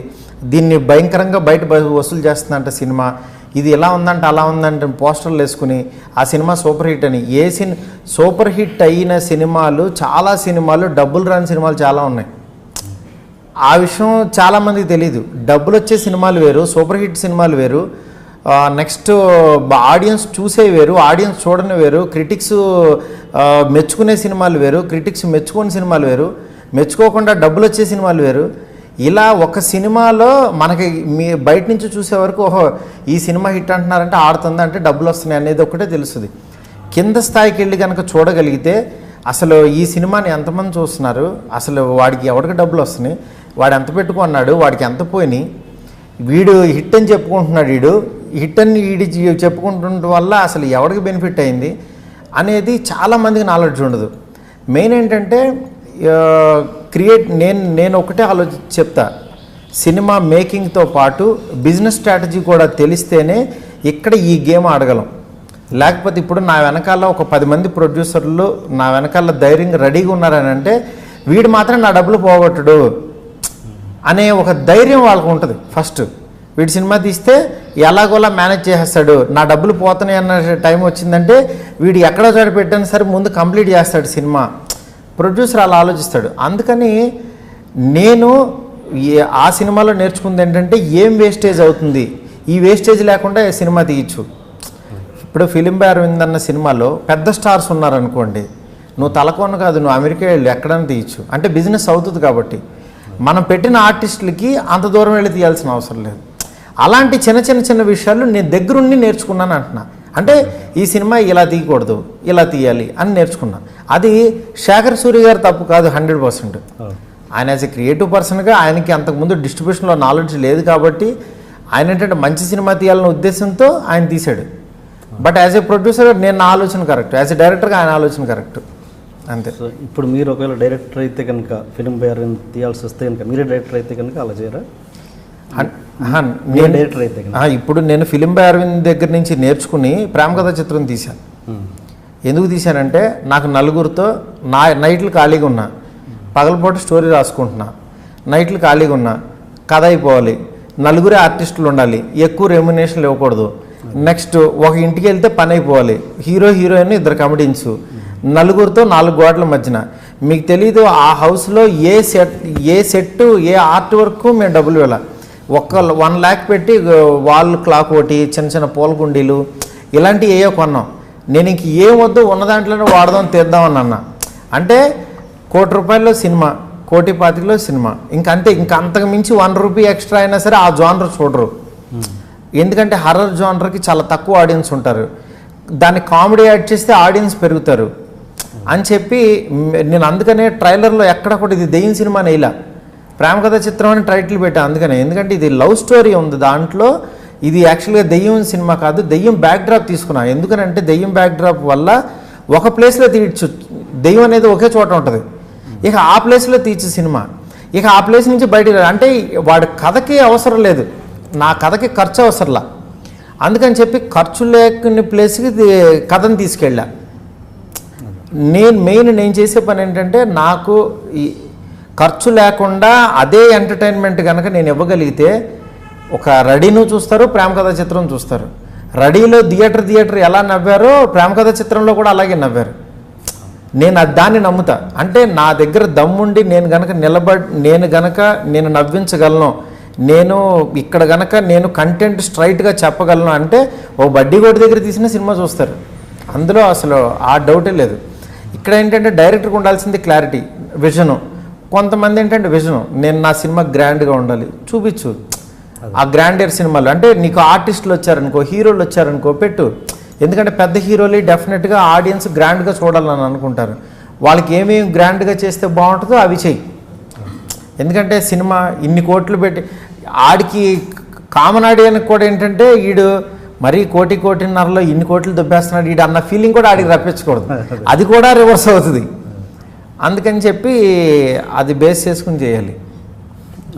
దీన్ని భయంకరంగా బయట వసూలు చేస్తుందంట సినిమా, ఇది ఎలా ఉందంటే అలా ఉందంటే పోస్టర్లు వేసుకుని ఆ సినిమా సూపర్ హిట్ అని. సూపర్ హిట్ అయిన సినిమాలు, చాలా సినిమాలు డబ్బులు రాని సినిమాలు చాలా ఉన్నాయి. ఆ విషయం చాలామందికి తెలీదు. డబ్బులు వచ్చే సినిమాలు వేరు, సూపర్ హిట్ సినిమాలు వేరు, నెక్స్ట్ ఆడియన్స్ చూసే వేరు, ఆడియన్స్ చూడని వేరు, క్రిటిక్స్ మెచ్చుకునే సినిమాలు వేరు, క్రిటిక్స్ మెచ్చుకోని సినిమాలు వేరు, మెచ్చుకోకుండా డబ్బులు వచ్చే సినిమాలు వేరు. ఇలా ఒక సినిమాలో మనకి బయట నుంచి చూసే వరకు ఓహో ఈ సినిమా హిట్ అంటున్నారంటే ఆడుతుంది అంటే డబ్బులు వస్తున్నాయి అనేది ఒకటే తెలుస్తుంది. కింద స్థాయికి వెళ్ళి కనుక చూడగలిగితే అసలు ఈ సినిమాని ఎంతమంది చూస్తున్నారు, అసలు వాడికి ఎవరికి డబ్బులు వస్తున్నాయి, వాడు ఎంత పెట్టుకున్నాడు, వాడికి ఎంత పోయినాయి, వీడు హిట్ అని చెప్పుకుంటున్నాడు, హిట్ అని చెప్పుకుంటుండటం వల్ల అసలు ఎవరికి బెనిఫిట్ అయింది అనేది చాలామందికి నాలెడ్జ్ ఉండదు. మెయిన్ ఏంటంటే నేను ఒకటే చెప్తా, సినిమా మేకింగ్తో పాటు బిజినెస్ స్ట్రాటజీ కూడా తెలిస్తేనే ఇక్కడ ఈ గేమ్ ఆడగలం. లేకపోతే ఇప్పుడు నా వెనకాల ఒక 10 మంది ప్రొడ్యూసర్లు నా వెనకాల ధైర్యంగా రెడీగా ఉన్నారని అంటే వీడు మాత్రం నా డబ్బులు పోగొట్టడు అనే ఒక ధైర్యం వాళ్ళకు ఉంటుంది. ఫస్ట్ వీడి సినిమా తీస్తే ఎలాగోలా మేనేజ్ చేసేస్తాడు, నా డబ్బులు పోతున్నాయి అన్న టైం వచ్చిందంటే వీడు ఎక్కడో చోట పెట్టినా సరే ముందు కంప్లీట్ చేస్తాడు సినిమా. ప్రొడ్యూసర్ అలా ఆలోచిస్తాడు. అందుకని నేను ఆ సినిమాలో నేర్చుకుంది ఏంటంటే ఏం వేస్టేజ్ అవుతుంది, ఈ వేస్టేజ్ లేకుండా సినిమా తీయచ్చు. ఇప్పుడు ఫిలిం బాయ్ అరవింద్ అన్న సినిమాలో పెద్ద స్టార్స్ ఉన్నారనుకోండి, నువ్వు తలకోన కాదు, నువ్వు అమెరికా వెళ్ళి ఎక్కడైనా తీయచ్చు, అంటే బిజినెస్ అవుతుంది. కాబట్టి మనం పెట్టిన ఆర్టిస్టులకి అంత దూరం వెళ్ళి తీయాల్సిన అవసరం లేదు. అలాంటి చిన్న విషయాలు నేను దగ్గరుండి నేర్చుకున్నాను అంటున్నా. అంటే ఈ సినిమా ఇలా తీయకూడదు, ఇలా తీయాలి అని నేర్చుకున్నా. అది శేఖర్ సూర్య గారు తప్పు కాదు 100%. ఆయన యాజ్ ఎ క్రియేటివ్ పర్సన్గా ఆయనకి అంతకుముందు డిస్ట్రిబ్యూషన్లో నాలెడ్జ్ లేదు కాబట్టి ఆయన ఏంటంటే మంచి సినిమా తీయాలనే ఉద్దేశంతో ఆయన తీశాడు. బట్ యాజ్ ఎ ప్రొడ్యూసర్ నేను నా ఆలోచన కరెక్ట్, యాజ్ ఎ డైరెక్టర్గా ఆయన ఆలోచన కరెక్ట్ అంతే. సో ఇప్పుడు మీరు ఒకవేళ డైరెక్టర్ అయితే కనుక ఫిల్మ్ బేర్ తీయాల్సి వస్తే కనుక మీరే డైరెక్టర్ అయితే కనుక అలా చేయరా? నేను డైరెక్టర్ అయితే కనుక ఇప్పుడు నేను ఫిలిం బై అరవింద్ దగ్గర నుంచి నేర్చుకుని ప్రేమ కథ చిత్రం తీశాను. ఎందుకు తీశానంటే నాకు నలుగురితో నైట్లు ఖాళీగా ఉన్నా, పగలపూట స్టోరీ రాసుకుంటున్నా, నైట్లు ఖాళీగా ఉన్నా, కథ అయిపోవాలి, నలుగురే ఆర్టిస్టులు ఉండాలి, ఎక్కువ రెమ్యునేషన్లు ఇవ్వకూడదు, నెక్స్ట్ ఒక ఇంటికి వెళ్తే పని అయిపోవాలి, హీరో హీరోయిన్ 2 కమెడియన్స్, నలుగురితో 4 గోడల మధ్యన. మీకు తెలీదు ఆ హౌస్లో ఏ సెట్ ఏ ఆర్ట్ వర్క్ మేము డబ్బులు వెళ్ళాలి. 1 lakh పెట్టి వాల్ క్లాక్ ఒకటి, చిన్న చిన్న పూలకుండీలు ఇలాంటివి ఏవో కొన్నాం. నేను ఇంక ఏం వద్దు ఉన్న దాంట్లోనే వాడదాం తీద్దామని అన్నా. అంటే ₹1 కోటి సినిమా, ₹1.25 సినిమా, ఇంకంతే. ఇంక అంతకు మించి ₹1 ఎక్స్ట్రా అయినా సరే ఆ జానర్ చూడరు. ఎందుకంటే హర్రర్ జానర్కి చాలా తక్కువ ఆడియన్స్ ఉంటారు, దాన్ని కామెడీ యాడ్ చేస్తే ఆడియన్స్ పెరుగుతారు అని చెప్పి నేను అందుకనే ట్రైలర్లో ఎక్కడ కూడా ఇది దెయ్యం సినిమా నెయ్యలా, ప్రేమ కథ చిత్రం అని టైటిల్ పెట్టాను. అందుకనే ఎందుకంటే ఇది లవ్ స్టోరీ ఉంది దాంట్లో, ఇది యాక్చువల్గా దెయ్యం సినిమా కాదు, దెయ్యం బ్యాక్డ్రాప్ తీసుకున్నాను. ఎందుకనంటే దెయ్యం బ్యాక్డ్రాప్ వల్ల ఒక ప్లేస్లో తీయచ్చు, దెయ్యం అనేది ఒకే చోట ఉంటుంది, ఇక ఆ ప్లేస్లో తీర్చు సినిమా, ఇక ఆ ప్లేస్ నుంచి బయటికి అంటే వాడి కథకి అవసరం లేదు, నా కథకి ఖర్చు అవసరంలా. అందుకని చెప్పి ఖర్చు లేని ప్లేస్కి కథను తీసుకెళ్ళా. నేను చేసే పని ఏంటంటే నాకు ఈ ఖర్చు లేకుండా అదే ఎంటర్టైన్మెంట్ కనుక నేను ఇవ్వగలిగితే ఒక రెడీను చూస్తారు, ప్రేమ కథ చిత్రం చూస్తారు. రెడీలో థియేటర్ ఎలా నవ్వారో ప్రేమ కథ చిత్రంలో కూడా అలాగే నవ్వారు. నేను దాన్ని నమ్ముతా. అంటే నా దగ్గర దమ్ముండి నేను గనక నేను నవ్వించగలను, నేను ఇక్కడ గనక నేను కంటెంట్ స్ట్రైట్గా చెప్పగలను అంటే ఓ బడ్డీ కొట్టి దగ్గర తీసిన సినిమా చూస్తారు, అందులో అసలు ఆ డౌటే లేదు. ఇక్కడ ఏంటంటే డైరెక్టర్కి ఉండాల్సింది క్లారిటీ, విజను. కొంతమంది ఏంటంటే విజను, నేను నా సినిమా గ్రాండ్గా ఉండాలి, చూపించు ఆ గ్రాండియర్ సినిమాలు. అంటే నీకు ఆర్టిస్టులు వచ్చారనుకో, హీరోలు వచ్చారనుకో పెట్టు. ఎందుకంటే పెద్ద హీరోలు డెఫినెట్గా ఆడియన్స్ గ్రాండ్గా చూడాలని అనుకుంటారు, వాళ్ళకి ఏమేమి గ్రాండ్గా చేస్తే బాగుంటుందో అవి చెయ్యి. ఎందుకంటే సినిమా ఇన్ని కోట్లు పెట్టి ఆడికి కామన్ ఆడియన్కి కూడా ఏంటంటే వీడు మరీ 1.5 కోట్లు ఇన్ని కోట్లు దొబ్బేస్తున్నాడు వీడు అన్న ఫీలింగ్ కూడా ఆడికి రప్పించకూడదు, అది కూడా రివర్స్ అవుతుంది. అందుకని చెప్పి అది బేస్ చేసుకుని చేయాలి.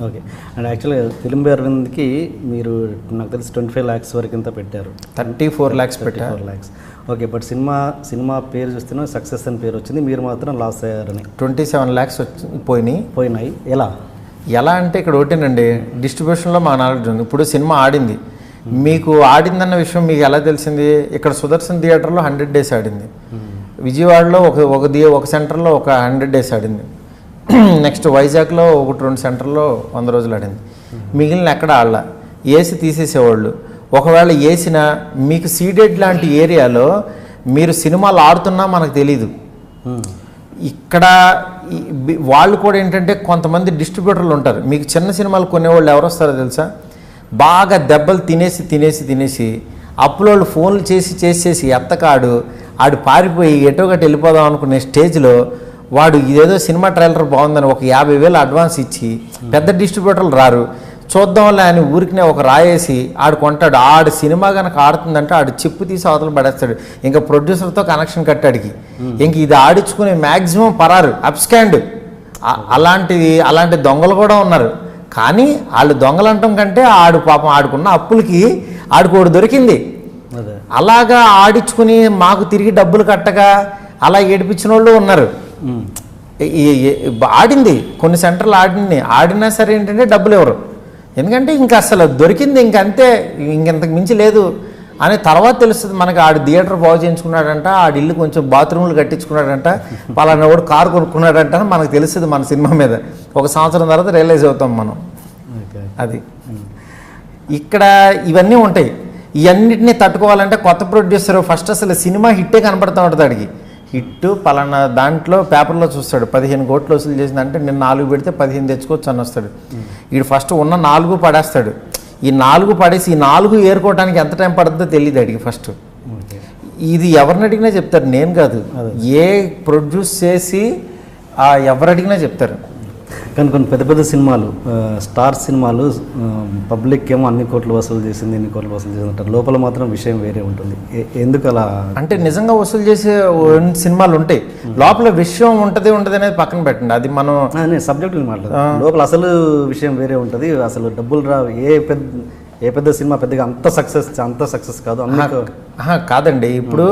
ఓకే. అండ్ యాక్చువల్గా ఫిల్మ్ బై అరవింద్కి మీరు నాకు తెలిసి 25 lakhs వరకు ఎంత పెట్టారు? 34 lakhs పెట్టారు. 34 lakhs. ఓకే. బట్ సినిమా పేరు చూస్తేనే సక్సెస్ అని పేరు వచ్చింది, మీరు మాత్రం లాస్ అయ్యారని. 27 lakhs పోయినాయి. ఎలా అంటే ఇక్కడ ఒకటేనండి, డిస్ట్రిబ్యూషన్లో మా నాలెడ్జ్ ఉంది. ఇప్పుడు సినిమా ఆడింది, మీకు ఆడిందన్న విషయం మీకు ఎలా తెలిసింది? ఇక్కడ సుదర్శన్ థియేటర్లో 100 days ఆడింది, విజయవాడలో ఒక సెంటర్లో ఒక 100 days ఆడింది, నెక్స్ట్ వైజాగ్లో 1-2 సెంటర్లో 100 రోజులు ఆడింది, మిగిలిన ఎక్కడ ఆడలా. ఏసీ తీసేసేవాళ్ళు. ఒకవేళ ఏసిన మీకు సీడెడ్ లాంటి ఏరియాలో మీరు సినిమాలు ఆడుతున్నా మనకు తెలీదు. ఇక్కడ వాళ్ళు కూడా ఏంటంటే కొంతమంది డిస్ట్రిబ్యూటర్లు ఉంటారు, మీకు చిన్న సినిమాలు కొనేవాళ్ళు ఎవరు వస్తారో తెలుసా? బాగా దెబ్బలు తినేసి అప్పులోళ్ళు ఫోన్లు చేసి ఎత్తకాడు ఆడు పారిపోయి ఎటో గట్టి వెళ్ళిపోదాం అనుకునే స్టేజ్లో వాడు ఇదేదో సినిమా ట్రైలర్ బాగుందని ఒక 50,000 అడ్వాన్స్ ఇచ్చి, పెద్ద డిస్ట్రిబ్యూటర్లు రారు, చూద్దాంలే అని ఊరికినే ఒక రాయేసి ఆడు కొంటాడు. ఆడు సినిమా కనుక ఆడుతుందంటే ఆడు చిప్పు తీసి అవతల పడేస్తాడు, ఇంకా ప్రొడ్యూసర్తో కనెక్షన్ కట్టాడికి, ఇంక ఇది ఆడించుకునే మ్యాక్సిమం పరారు అప్స్కాండ్. అలాంటి దొంగలు కూడా ఉన్నారు. కానీ వాళ్ళు దొంగలు అంటాం కంటే ఆడు పాపం ఆడుకున్న అప్పులకి ఆడుకోడు దొరికింది. అలాగా ఆడించుకుని మాకు తిరిగి డబ్బులు కట్టగా అలా ఏడిపించిన వాళ్ళు ఉన్నారు. ఆడింది కొన్ని సెంటర్లు ఆడినా సరే ఏంటంటే డబ్బులు ఎవరు, ఎందుకంటే ఇంకా అసలు దొరికింది ఇంకంతే, ఇంకెంతకు మించి లేదు అని తర్వాత తెలుస్తుంది మనకి. ఆడు థియేటర్ బాగు చేయించుకున్నాడంట, ఆడి ఇల్లు కొంచెం బాత్రూమ్లు కట్టించుకున్నాడంట, పలానా వాడు కారు కొనుక్కున్నాడంట మనకు తెలుస్తుంది మన సినిమా మీద. 1 సంవత్సరం తర్వాత రియలైజ్ అవుతాం మనం. అది ఇక్కడ ఇవన్నీ ఉంటాయి. ఇవన్నిటినీ తట్టుకోవాలంటే కొత్త ప్రొడ్యూసర్ ఫస్ట్ అసలు సినిమా హిట్టే కనపడుతూ ఉంటుంది. అడిగి హిట్ పలానా దాంట్లో పేపర్లో చూస్తాడు 15 కోట్లు వసూలు చేసిందంటే నేను 4 పెడితే 15 తెచ్చుకోవచ్చు అని వస్తాడు. వీడు ఫస్ట్ ఉన్న 4 పడేస్తాడు. ఈ 4 పడేసి ఈ 4 ఏరుకోవడానికి ఎంత టైం పడుతుందో తెలియదు అడిగి ఫస్ట్. ఇది ఎవరిని అడిగినా చెప్తారు, నేను కాదు, ఏ ప్రొడ్యూస్ చేసి ఎవరు అడిగినా చెప్తారు. కానీ కొన్ని పెద్ద పెద్ద సినిమాలు, స్టార్ సినిమాలు, పబ్లిక్ ఏమో అన్ని కోట్లు వసూలు చేసింది, ఇన్ని కోట్లు వసూలు చేసింది అంటారు, లోపల మాత్రం విషయం వేరే ఉంటుంది. ఎందుకు అలా? అంటే నిజంగా వసూలు చేసే సినిమాలు ఉంటాయి, లోపల విషయం ఉంటుంది అనేది పక్కన పెట్టండి, అది మనం సబ్జెక్ట్ మాట్లాడదు. లోపల అసలు విషయం వేరే ఉంటుంది. అసలు డబ్బులు రావు. ఏ పెద్ద సినిమా పెద్దగా అంత సక్సెస్ కాదు. కాదండి, ఇప్పుడు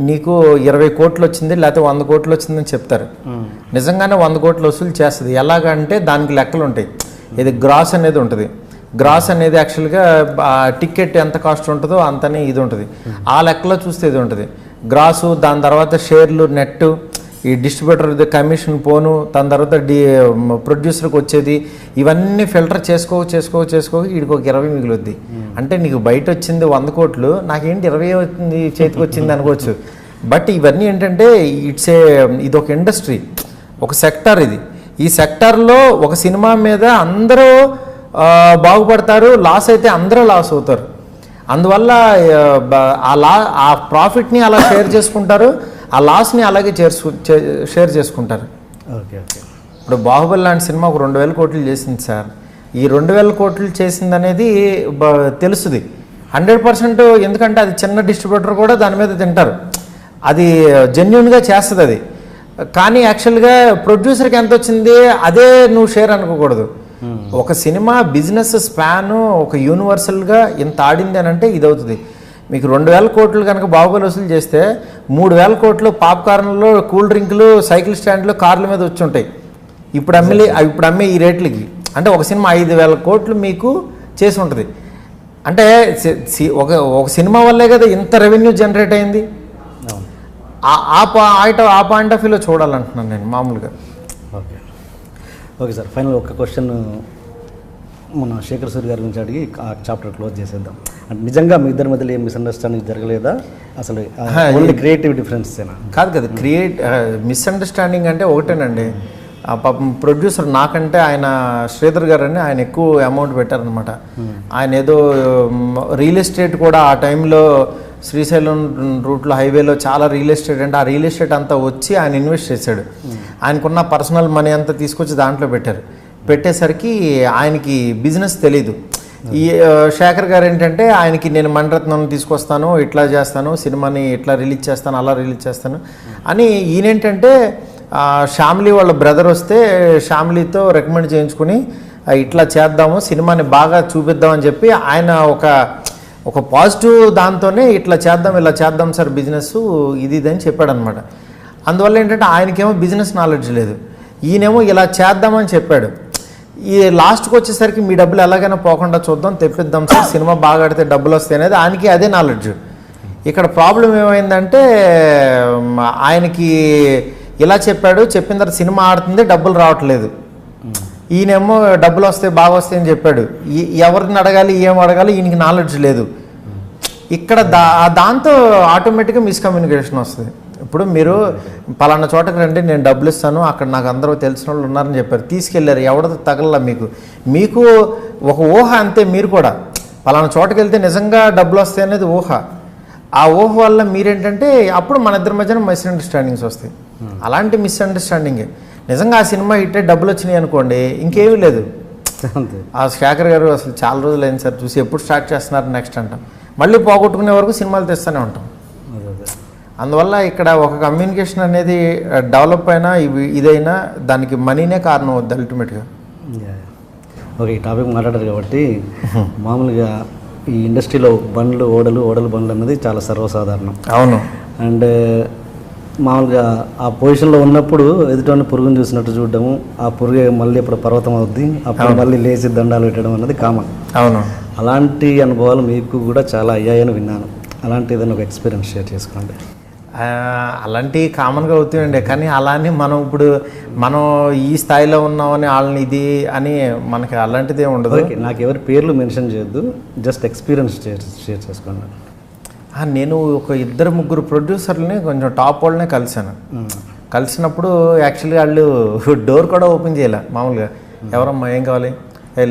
నీకు 20 కోట్లు వచ్చింది లేకపోతే 100 కోట్లు వచ్చిందని చెప్తారు. నిజంగానే 100 కోట్లు వసూలు చేస్తుంది. ఎలాగంటే దానికి లెక్కలు ఉంటాయి. ఇది గ్రాస్ అనేది ఉంటుంది. గ్రాస్ అనేది యాక్చువల్గా టికెట్ ఎంత కాస్ట్ ఉంటుందో అంతనే ఇది ఉంటుంది. ఆ లెక్కలో చూస్తే ఇది ఉంటుంది గ్రాసు. దాని తర్వాత షేర్లు, నెట్, ఈ డిస్ట్రిబ్యూటర్ కమిషన్ పోను, దాని తర్వాత ప్రొడ్యూసర్కి వచ్చేది, ఇవన్నీ ఫిల్టర్ చేసుకో వీడికి ఒక 20 మిగులుద్ది. అంటే నీకు బయట వచ్చింది 100 కోట్లు, నాకేంటి 20 వచ్చింది చేతికి వచ్చింది అనుకోవచ్చు. బట్ ఇవన్నీ ఏంటంటే ఇది ఒక ఇండస్ట్రీ, ఒక సెక్టార్. ఈ సెక్టార్లో ఒక సినిమా మీద అందరూ బాగుపడతారు, లాస్ అయితే అందరూ లాస్ అవుతారు. అందువల్ల ఆ ప్రాఫిట్ని అలా షేర్ చేసుకుంటారు, ఆ లాస్ని అలాగే షేర్ చేసుకుంటారు. ఓకే. ఇప్పుడు బాహుబలి లాంటి సినిమా ఒక 2000 కోట్లు చేసింది సార్. ఈ 2000 కోట్లు చేసింది అనేది తెలుస్తుంది 100%. ఎందుకంటే అది చిన్న డిస్ట్రిబ్యూటర్ కూడా దాని మీద తింటారు, అది జెన్యున్గా చేస్తుంది అది. కానీ యాక్చువల్గా ప్రొడ్యూసర్కి ఎంత వచ్చింది అదే నువ్వు షేర్ అనుకోకూడదు. ఒక సినిమా బిజినెస్ స్పాను ఒక యూనివర్సల్గా ఇంత ఆడింది అని అంటే ఇది అవుతుంది. మీకు 2000 కోట్లు కనుక బాహుబలి వసూలు చేస్తే 3000 కోట్లు పాప్కార్న్లు, కూల్ డ్రింకులు, సైకిల్ స్టాండ్లు, కార్ల మీద వచ్చి ఉంటాయి. ఇప్పుడు అమ్మే ఈ రేట్లకి. అంటే ఒక సినిమా 5000 కోట్లు మీకు చేసి ఉంటుంది. అంటే ఒక సినిమా వల్లే కదా ఇంత రెవెన్యూ జనరేట్ అయింది. ఆ పాయింట్ ఆఫ్ వ్యూలో చూడాలంటున్నాను నేను మామూలుగా. ఓకే సార్, ఫైనల్ ఒక క్వశ్చన్ మన శేఖర్ సూరి గారి గురించి అడిగి ఆ చాప్టర్ క్లోజ్ చేసేద్దాం. అంటే నిజంగా మీ ఇద్దరి మధ్యలో ఏం మిస్అండర్స్టాండింగ్ జరగలేదా? అసలు ఓన్లీ క్రియేటివ్ డిఫరెన్సేనా? కాదు మిస్అండర్స్టాండింగ్ అంటే ఒకటేనండి. పాపం ప్రొడ్యూసర్ నాకంటే ఆయన శ్రీధర్ గారు అని ఆయన ఎక్కువ అమౌంట్ పెట్టారనమాట. ఆయన ఏదో రియల్ ఎస్టేట్ కూడా ఆ టైంలో శ్రీశైలం రూట్లో హైవేలో చాలా రియల్ ఎస్టేట్, అంటే ఆ రియల్ ఎస్టేట్ అంతా వచ్చి ఆయన ఇన్వెస్ట్ చేశాడు. ఆయనకున్న పర్సనల్ మనీ అంతా తీసుకొచ్చి దాంట్లో పెట్టేసరికి ఆయనకి బిజినెస్ తెలీదు. ఈ శేఖర్ గారు ఏంటంటే ఆయనకి నేను మణిరత్నం తీసుకొస్తాను, ఇట్లా చేస్తాను, సినిమాని ఇట్లా రిలీజ్ చేస్తాను, అలా రిలీజ్ చేస్తాను అని. ఈయనేంటంటే శ్యామ్లీ వాళ్ళ బ్రదర్ వస్తే శ్యామ్లీతో రికమెండ్ చేయించుకుని ఇట్లా చేద్దాము, సినిమాని బాగా చూపిద్దామని చెప్పి ఆయన ఒక పాజిటివ్ దాంతోనే ఇట్లా చేద్దాం సార్ బిజినెస్ ఇది అని చెప్పాడనమాట. అందువల్ల ఏంటంటే ఆయనకేమో బిజినెస్ నాలెడ్జ్ లేదు, ఈయనేమో ఇలా చేద్దామని చెప్పాడు. ఈ లాస్ట్కి వచ్చేసరికి మీ డబ్బులు ఎలాగైనా పోకుండా చూద్దాం, తెప్పిద్దాం సార్, సినిమా బాగా ఆడితే డబ్బులు వస్తాయి అనేది ఆయనకి అదే నాలెడ్జ్. ఇక్కడ ప్రాబ్లం ఏమైందంటే ఆయనకి ఇలా చెప్పిన తర్వాత సినిమా ఆడుతుంది, డబ్బులు రావట్లేదు. ఈయనేమో డబ్బులు వస్తాయి, బాగా వస్తాయి అని చెప్పాడు. ఎవరిని అడగాలి, ఏం అడగాలి ఈయనకి నాలెడ్జ్ లేదు. ఇక్కడ దాంతో ఆటోమేటిక్గా మిస్కమ్యూనికేషన్ వస్తుంది. ఇప్పుడు మీరు పలానా చోటకి రండి, నేను డబ్బులు ఇస్తాను, అక్కడ నాకు అందరూ తెలిసిన వాళ్ళు ఉన్నారని చెప్పారు, తీసుకెళ్ళారు, ఎవడో తగలలా మీకు ఒక ఊహ అంతే. మీరు కూడా పలానా చోటకి వెళ్తే నిజంగా డబ్బులు వస్తాయి అనేది ఊహ. ఆ ఊహ వల్ల మీరేంటంటే అప్పుడు మన ఇద్దరి మధ్యన మిస్అండర్స్టాండింగ్స్ వస్తాయి. అలాంటి మిస్అండర్స్టాండింగే. నిజంగా ఆ సినిమా ఇట్టే డబ్బులు వచ్చినాయి అనుకోండి, ఇంకేమీ లేదు. ఆ శేఖర్ గారు అసలు చాలా రోజులు అయింది సార్ చూసి, ఎప్పుడు స్టార్ట్ చేస్తున్నారు నెక్స్ట్ అంటాం, మళ్ళీ పోగొట్టుకునే వరకు సినిమాలు తెస్తూనే ఉంటాం. అందువల్ల ఇక్కడ ఒక కమ్యూనికేషన్ అనేది డెవలప్ అయినా ఇదైనా దానికి మనీనే కారణం అవుద్ది అల్టిమేట్గా. ఓకే, ఈ టాపిక్ మాట్లాడారు కాబట్టి మామూలుగా ఈ ఇండస్ట్రీలో బండ్లు ఓడలు బండ్లు అన్నది చాలా సర్వసాధారణం. అవును. అండ్ మామూలుగా ఆ పొజిషన్లో ఉన్నప్పుడు ఎదుటి పురుగును చూసినట్టు చూడడము, ఆ పురుగు మళ్ళీ ఇప్పుడు పర్వతం అవుద్ది, అప్పుడు మళ్ళీ లేచి దండాలు పెట్టడం అన్నది కామన్. అవును. అలాంటి అనుభవాలు మీకు కూడా చాలా అయ్యాయని విన్నాను. అలాంటి ఏదైనా ఒక ఎక్స్పీరియన్స్ షేర్ చేసుకోండి. అలాంటివి కామన్గా అవుతాయండి, కానీ అలానే మనం ఈ స్థాయిలో ఉన్నామని వాళ్ళని ఇది అని మనకి అలాంటిది ఏమి ఉండదు. నాకు ఎవరి పేర్లు మెన్షన్ చేయొద్దు, జస్ట్ ఎక్స్పీరియన్స్ షేర్ చేసుకోండి. నేను ఒక 2-3 ప్రొడ్యూసర్లని కొంచెం టాప్ వాళ్ళనే కలిసినప్పుడు యాక్చువల్గా వాళ్ళు డోర్ కూడా ఓపెన్ చేయలే. మామూలుగా ఎవరమ్మా ఏం కావాలి,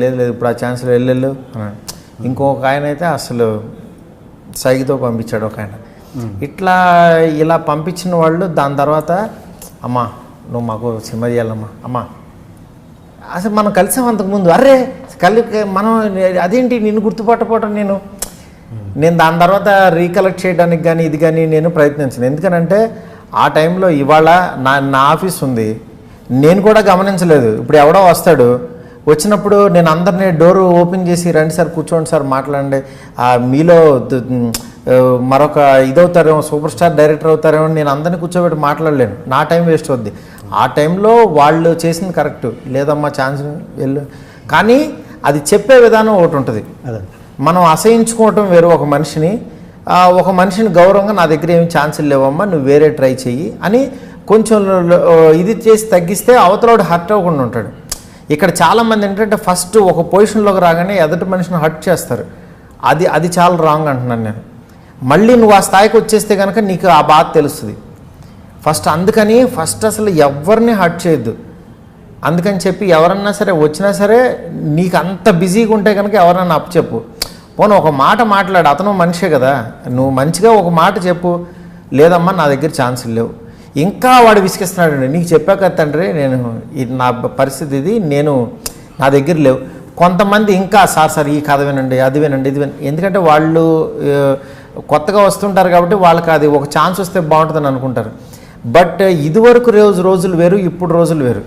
లేదు ఇప్పుడు ఆ ఛాన్స్లో వెళ్ళు అన్నాడు. ఇంకొక ఆయన అయితే అసలు సైగితో పంపించాడు ఒక ఆయన. ఇలా పంపించిన వాళ్ళు దాని తర్వాత అమ్మా నువ్వు మాకు సినిమా చేయాలమ్మా, అమ్మా అసలు మనం కలిసాం అంతకుముందు, అరే మనం అదేంటి నిన్ను గుర్తుపట్టపోవటం, నేను దాని తర్వాత రీకలెక్ట్ చేయడానికి కానీ ఇది కానీ నేను ప్రయత్నించాను. ఎందుకనంటే ఆ టైంలో ఇవాళ నా ఆఫీస్ ఉంది, నేను కూడా గమనించలేదు. ఇప్పుడు ఎవడో వస్తాడు, వచ్చినప్పుడు నేను అందరినీ డోరు ఓపెన్ చేసి రండి సార్ కూర్చోండి సార్ మాట్లాడండి, మీలో మరొక ఇదవుతారేమో సూపర్ స్టార్ డైరెక్టర్ అవుతారేమో నేను అందరినీ కూర్చోబెట్టి మాట్లాడలేను, నా టైం వేస్ట్ అవుద్ది. ఆ టైంలో వాళ్ళు చేసింది కరెక్ట్, లేదమ్మా ఛాన్స్ వెళ్ళు. కానీ అది చెప్పే విధానం ఒకటి ఉంటుంది. మనం అసహించుకోవటం వేరు, ఒక మనిషిని గౌరవంగా నా దగ్గర ఏమి ఛాన్సులు లేవమ్మా నువ్వు వేరే ట్రై చెయ్యి అని కొంచెం ఇది చేసి తగ్గిస్తే అవతలోడు హర్ట్ అవ్వకుండా ఉంటాడు. ఇక్కడ చాలామంది ఏంటంటే ఫస్ట్ ఒక పొజిషన్లోకి రాగానే ఎదుటి మనిషిని హర్ట్ చేస్తారు, అది చాలా రాంగ్ అంటున్నాను నేను. మళ్ళీ నువ్వు ఆ స్థాయికి వచ్చేస్తే కనుక నీకు ఆ బాధ తెలుస్తుంది. అందుకని అసలు ఎవరిని హర్ట్ చేయొద్దు. అందుకని చెప్పి ఎవరన్నా సరే వచ్చినా సరే నీకు అంత బిజీగా ఉంటే కనుక ఎవరన్నా అప్పచెప్పు, పోనీ ఒక మాట మాట్లాడు, అతను మనిషే కదా, నువ్వు మంచిగా ఒక మాట చెప్పు, లేదమ్మా నా దగ్గర ఛాన్సులు లేవు. ఇంకా వాడు విసిగిస్తున్నాడు, నీకు చెప్పాక తండ్రి ఇది నా పరిస్థితి, ఇది నా దగ్గర లేవు. కొంతమంది ఇంకా సార్ ఈ కథ వినండి, అది వినండి, ఇది వినండి, ఎందుకంటే వాళ్ళు కొత్తగా వస్తుంటారు కాబట్టి వాళ్ళకి అది ఒక ఛాన్స్ వస్తే బాగుంటుందని అనుకుంటారు. బట్ ఇదివరకు రోజులు వేరు, ఇప్పుడు రోజులు వేరు.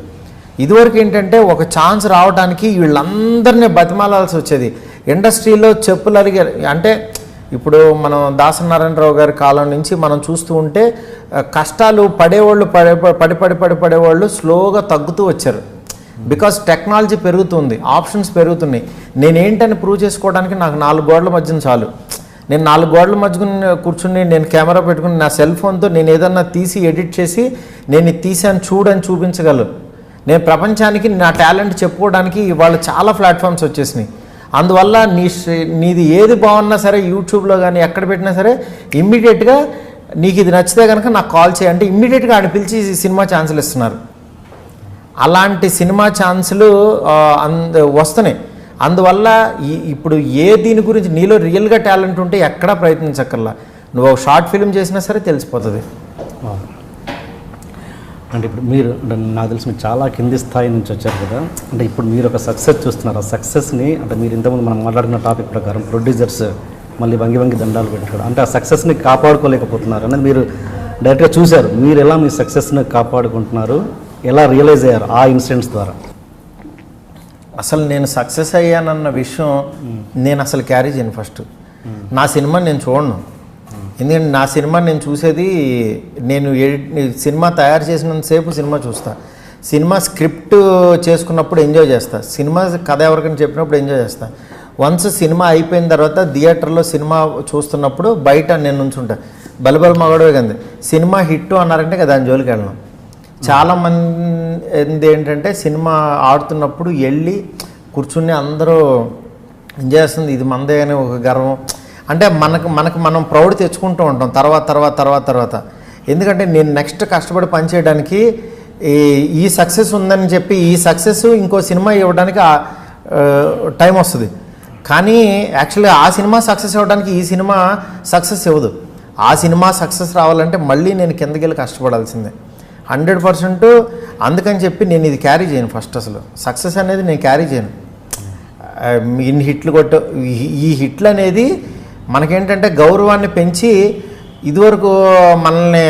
ఇదివరకు ఏంటంటే ఒక ఛాన్స్ రావడానికి వీళ్ళందరినీ బతిమాలాల్సి వచ్చేది. ఇండస్ట్రీలో చెప్పులు అరిగే, అంటే ఇప్పుడు మనం దాసనారాయణరావు గారి కాలం నుంచి మనం చూస్తూ ఉంటే కష్టాలు పడేవాళ్ళు పడేవాళ్ళు స్లోగా తగ్గుతూ వచ్చారు. బికాస్ టెక్నాలజీ పెరుగుతుంది, ఆప్షన్స్ పెరుగుతున్నాయి. నేనేంటని ప్రూవ్ చేసుకోవడానికి నాకు 4 గోడల మధ్యన చాలు. నేను 4 గోడల మధ్య కూర్చుని నేను కెమెరా పెట్టుకుని నా సెల్ ఫోన్తో నేను ఏదన్నా తీసి ఎడిట్ చేసి నేను ఇది తీసాను చూడని చూపించగలను. నేను ప్రపంచానికి నా టాలెంట్ చెప్పుకోవడానికి ఇవాళ చాలా ప్లాట్ఫామ్స్ వచ్చేసినాయి. అందువల్ల నీది ఏది బాగున్నా సరే యూట్యూబ్లో కానీ ఎక్కడ పెట్టినా సరే ఇమ్మీడియట్గా నీకు ఇది నచ్చితే కనుక నాకు కాల్ చేయంటే ఇమ్మీడియట్గా ఆయన పిలిచి సినిమా ఛాన్సులు ఇస్తున్నారు. అలాంటి సినిమా ఛాన్సులు వస్తున్నాయి. అందువల్ల ఇప్పుడు దీని గురించి నీలో రియల్గా టాలెంట్ ఉంటే ఎక్కడా ప్రయత్నించక్కర్లా, నువ్వు ఒక షార్ట్ ఫిల్మ్ చేసినా సరే తెలిసిపోతుంది. అంటే ఇప్పుడు మీరు నాకు తెలిసి మీరు చాలా కింది స్థాయి నుంచి వచ్చారు కదా, అంటే ఇప్పుడు మీరు ఒక సక్సెస్ చూస్తున్నారు. ఆ సక్సెస్ని అంటే మీరు ఇంతకుముందు మనం మాట్లాడుకున్న టాపిక్ ప్రకారం ప్రొడ్యూసర్స్ మళ్ళీ వంగి దండాలు పెట్టారు, అంటే ఆ సక్సెస్ని కాపాడుకోలేకపోతున్నారు అనేది మీరు డైరెక్ట్గా చూశారు. మీరు ఎలా మీ సక్సెస్ని కాపాడుకుంటున్నారు, ఎలా రియలైజ్ అయ్యారు ఆ ఇన్సిడెంట్స్ ద్వారా? అసలు నేను సక్సెస్ అయ్యానన్న విషయం నేను అసలు క్యారీ చేయను. ఫస్ట్ నా సినిమా నేను చూడను, ఎందుకంటే నా సినిమా నేను చూసేది నేను సినిమా తయారు చేసినంతసేపు సినిమా చూస్తా, సినిమా స్క్రిప్ట్ చేసుకున్నప్పుడు ఎంజాయ్ చేస్తా, సినిమా కథ ఎవరికైనా చెప్పినప్పుడు ఎంజాయ్ చేస్తా. వన్స్ సినిమా అయిపోయిన తర్వాత థియేటర్లో సినిమా చూస్తున్నప్పుడు బయట నేను నుంచుంటా, బలబల మగడవే కంది సినిమా హిట్ అన్నారంటే కదా దాని జోలికి వెళ్ళను. చాలామంది ఏంటంటే సినిమా ఆడుతున్నప్పుడు వెళ్ళి కూర్చుని అందరూ ఎంజాయ్ చేస్తుంది, ఇది మందే అనే ఒక గర్వం, అంటే మనం ప్రౌడ్ తెచ్చుకుంటూ ఉంటాం తర్వాత. ఎందుకంటే నేను నెక్స్ట్ కష్టపడి పనిచేయడానికి ఈ సక్సెస్ ఉందని చెప్పి ఈ సక్సెస్ ఇంకో సినిమా ఇవ్వడానికి టైం వస్తుంది. కానీ యాక్చువల్గా ఆ సినిమా సక్సెస్ అవ్వడానికి ఈ సినిమా సక్సెస్ ఇవ్వదు. ఆ సినిమా సక్సెస్ రావాలంటే మళ్ళీ నేను కిందకి వెళ్ళి కష్టపడాల్సిందే 100%. అందుకని చెప్పి నేను ఇది క్యారీ చేయను. ఫస్ట్ అసలు సక్సెస్ అనేది నేను క్యారీ చేయను. ఇన్ని హిట్లు ఈ హిట్లు అనేది మనకేంటంటే గౌరవాన్ని పెంచి, ఇదివరకు మనల్ని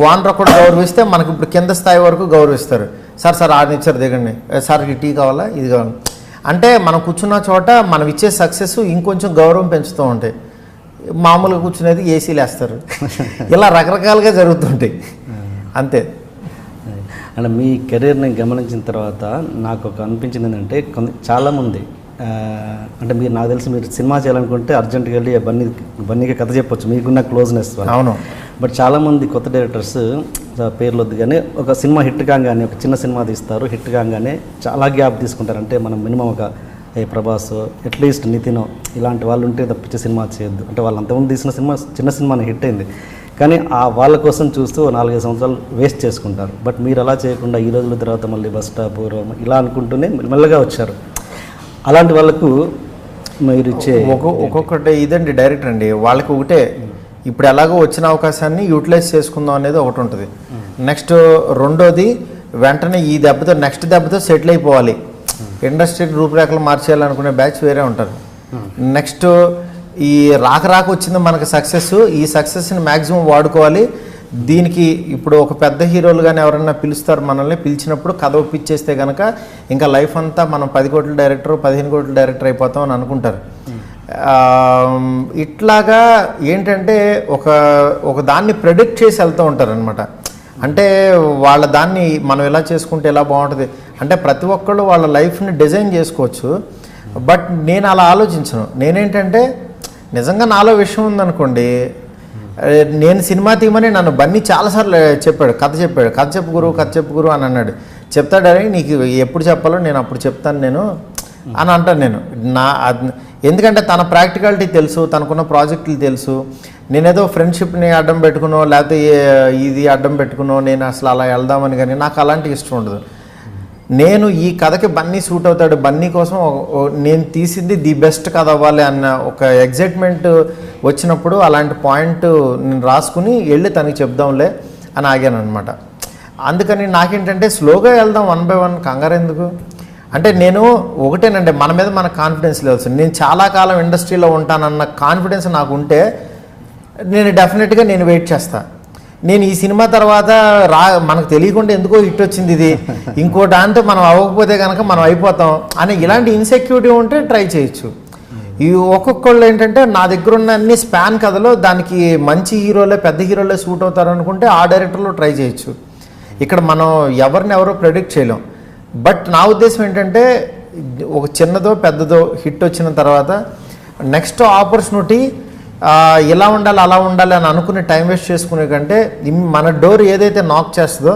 ఓనర్ కూడా గౌరవిస్తే మనకు ఇప్పుడు కింద స్థాయి వరకు గౌరవిస్తారు. సార్ ఆడినిచ్చారు దిగండి, సార్ టీ కావాలా ఇది కావాలి అంటే మనం కూర్చున్న చోట మనం ఇచ్చే సక్సెస్ ఇంకొంచెం గౌరవం పెంచుతూ ఉంటాయి. మామూలుగా కూర్చునేది ఏసీలు వేస్తారు, ఇలా రకరకాలుగా జరుగుతుంటాయి అంతే. అంటే మీ కెరీర్ని గమనించిన తర్వాత నాకు ఒక అనిపించింది ఏంటంటే చాలామంది అంటే మీరు నాకు తెలిసి మీరు సినిమా చేయాలనుకుంటే అర్జెంట్గా వెళ్ళి బన్నీకి కథ చెప్పొచ్చు, మీకున్న క్లోజ్నెస్. అవును. బట్ చాలామంది కొత్త డైరెక్టర్స్ పేర్లు వద్దు కానీ ఒక సినిమా హిట్ కాగానే ఒక చిన్న సినిమా తీస్తారు, హిట్ కాగానే చాలా గ్యాప్ తీసుకుంటారు. అంటే మనం మినిమం ఒక ప్రభాస్ అట్లీస్ట్ నితిన్ ఇలాంటి వాళ్ళు ఉంటే తప్పించే సినిమా చేయొద్దు, అంటే వాళ్ళు అంతకుముందు తీసిన సినిమా చిన్న సినిమాని హిట్ అయింది కానీ వాళ్ళ కోసం చూస్తూ 4-5 సంవత్సరాలు వేస్ట్ చేసుకుంటారు. బట్ మీరు అలా చేయకుండా ఈ రోజుల తర్వాత మళ్ళీ బస్ స్టాప్ ఇలా అనుకుంటూనే మెల్లగా వచ్చారు. అలాంటి వాళ్ళకు మీరు ఇచ్చే ఒక్కొక్కటి ఇదండి డైరెక్టర్ అండి, వాళ్ళకి ఒకటే ఇప్పుడు ఎలాగో వచ్చిన అవకాశాన్ని యూటిలైజ్ చేసుకుందాం అనేది ఒకటి ఉంటుంది. నెక్స్ట్ రెండోది వెంటనే ఈ దెబ్బతో నెక్స్ట్ దెబ్బతో సెటిల్ అయిపోవాలి, ఇండస్ట్రీ రూపురేఖలు మార్చేయాలనుకునే బ్యాచ్ వేరే ఉంటారు. నెక్స్ట్ ఈ రాక వచ్చింది మనకు సక్సెస్, ఈ సక్సెస్ని మ్యాక్సిమం వాడుకోవాలి. దీనికి ఇప్పుడు ఒక పెద్ద హీరోలు కానీ ఎవరైనా పిలుస్తారు మనల్ని, పిలిచినప్పుడు కథ ఒప్పించేస్తే కనుక ఇంకా లైఫ్ అంతా మనం 10 కోట్ల డైరెక్టర్ 15 కోట్ల డైరెక్టర్ అయిపోతాం అని అనుకుంటారు. ఇట్లాగా ఏంటంటే ఒక దాన్ని ప్రెడిక్ట్ చేసి వెళ్తూ ఉంటారు అనమాట. అంటే వాళ్ళ దాన్ని మనం ఎలా చేసుకుంటే ఎలా బాగుంటుంది అంటే ప్రతి ఒక్కళ్ళు వాళ్ళ లైఫ్ని డిజైన్ చేసుకోవచ్చు. బట్ నేను అలా ఆలోచించను. నేనేంటంటే నిజంగా నాలో విషయం ఉందనుకోండి, నేను సినిమా తీయమని నన్ను బన్నీ చాలాసార్లు చెప్పాడు, కథ చెప్పు గురు అని అన్నాడు. చెప్తాడని నీకు ఎప్పుడు చెప్పాలో నేను అప్పుడు చెప్తాను నేను అని అంటాను నేను. ఎందుకంటే తన ప్రాక్టికాలిటీ తెలుసు, తనకున్న ప్రాజెక్టులు తెలుసు. నేనేదో ఫ్రెండ్షిప్ని అడ్డం పెట్టుకునో లేకపోతే ఇది అడ్డం పెట్టుకునో నేను అసలు అలా వెళ్దామని, కానీ నాకు అలాంటి ఇష్టం ఉండదు. నేను ఈ కథకి బన్నీ సూట్ అవుతాడు, బన్నీ కోసం నేను తీసింది ది బెస్ట్ కథ అవ్వాలి అన్న ఒక ఎగ్జైట్మెంట్ వచ్చినప్పుడు అలాంటి పాయింట్ నేను రాసుకుని వెళ్ళి తనకి చెప్దాంలే అని ఆగాను అనమాట. అందుకని నాకేంటంటే స్లోగా వెళ్దాం 1 by 1, కంగారు ఎందుకు అంటే నేను ఒకటేనండి, మన మీద మన కాన్ఫిడెన్స్ లెవెల్స్. నేను చాలా కాలం ఇండస్ట్రీలో ఉంటానన్న కాన్ఫిడెన్స్ నాకు ఉంటే నేను డెఫినెట్గా నేను వెయిట్ చేస్తాను. నేను ఈ సినిమా తర్వాత మనకు తెలియకుండా ఎందుకో హిట్ వచ్చింది ఇది, ఇంకో దాంతో మనం అవ్వకపోతే కనుక మనం అయిపోతాం అని ఇలాంటి ఇన్సెక్యూరిటీ ఉంటే ట్రై చేయొచ్చు. ఈ ఒక్కొక్కళ్ళు ఏంటంటే నా దగ్గర ఉన్న అన్ని స్పాన్ కథలో దానికి మంచి హీరోలే పెద్ద హీరోలే సూట్ అవుతారు అనుకుంటే ఆ డైరెక్టర్లో ట్రై చేయొచ్చు. ఇక్కడ మనం ఎవరో ప్రెడిక్ట్ చేయలేం. బట్ నా ఉద్దేశం ఏంటంటే ఒక చిన్నదో పెద్దదో హిట్ వచ్చిన తర్వాత నెక్స్ట్ ఆపర్చునిటీ ఇలా ఉండాలి అలా ఉండాలి అని అనుకుని టైం వేస్ట్ చేసుకునే కంటే మన డోర్ ఏదైతే నాక్ చేస్తుందో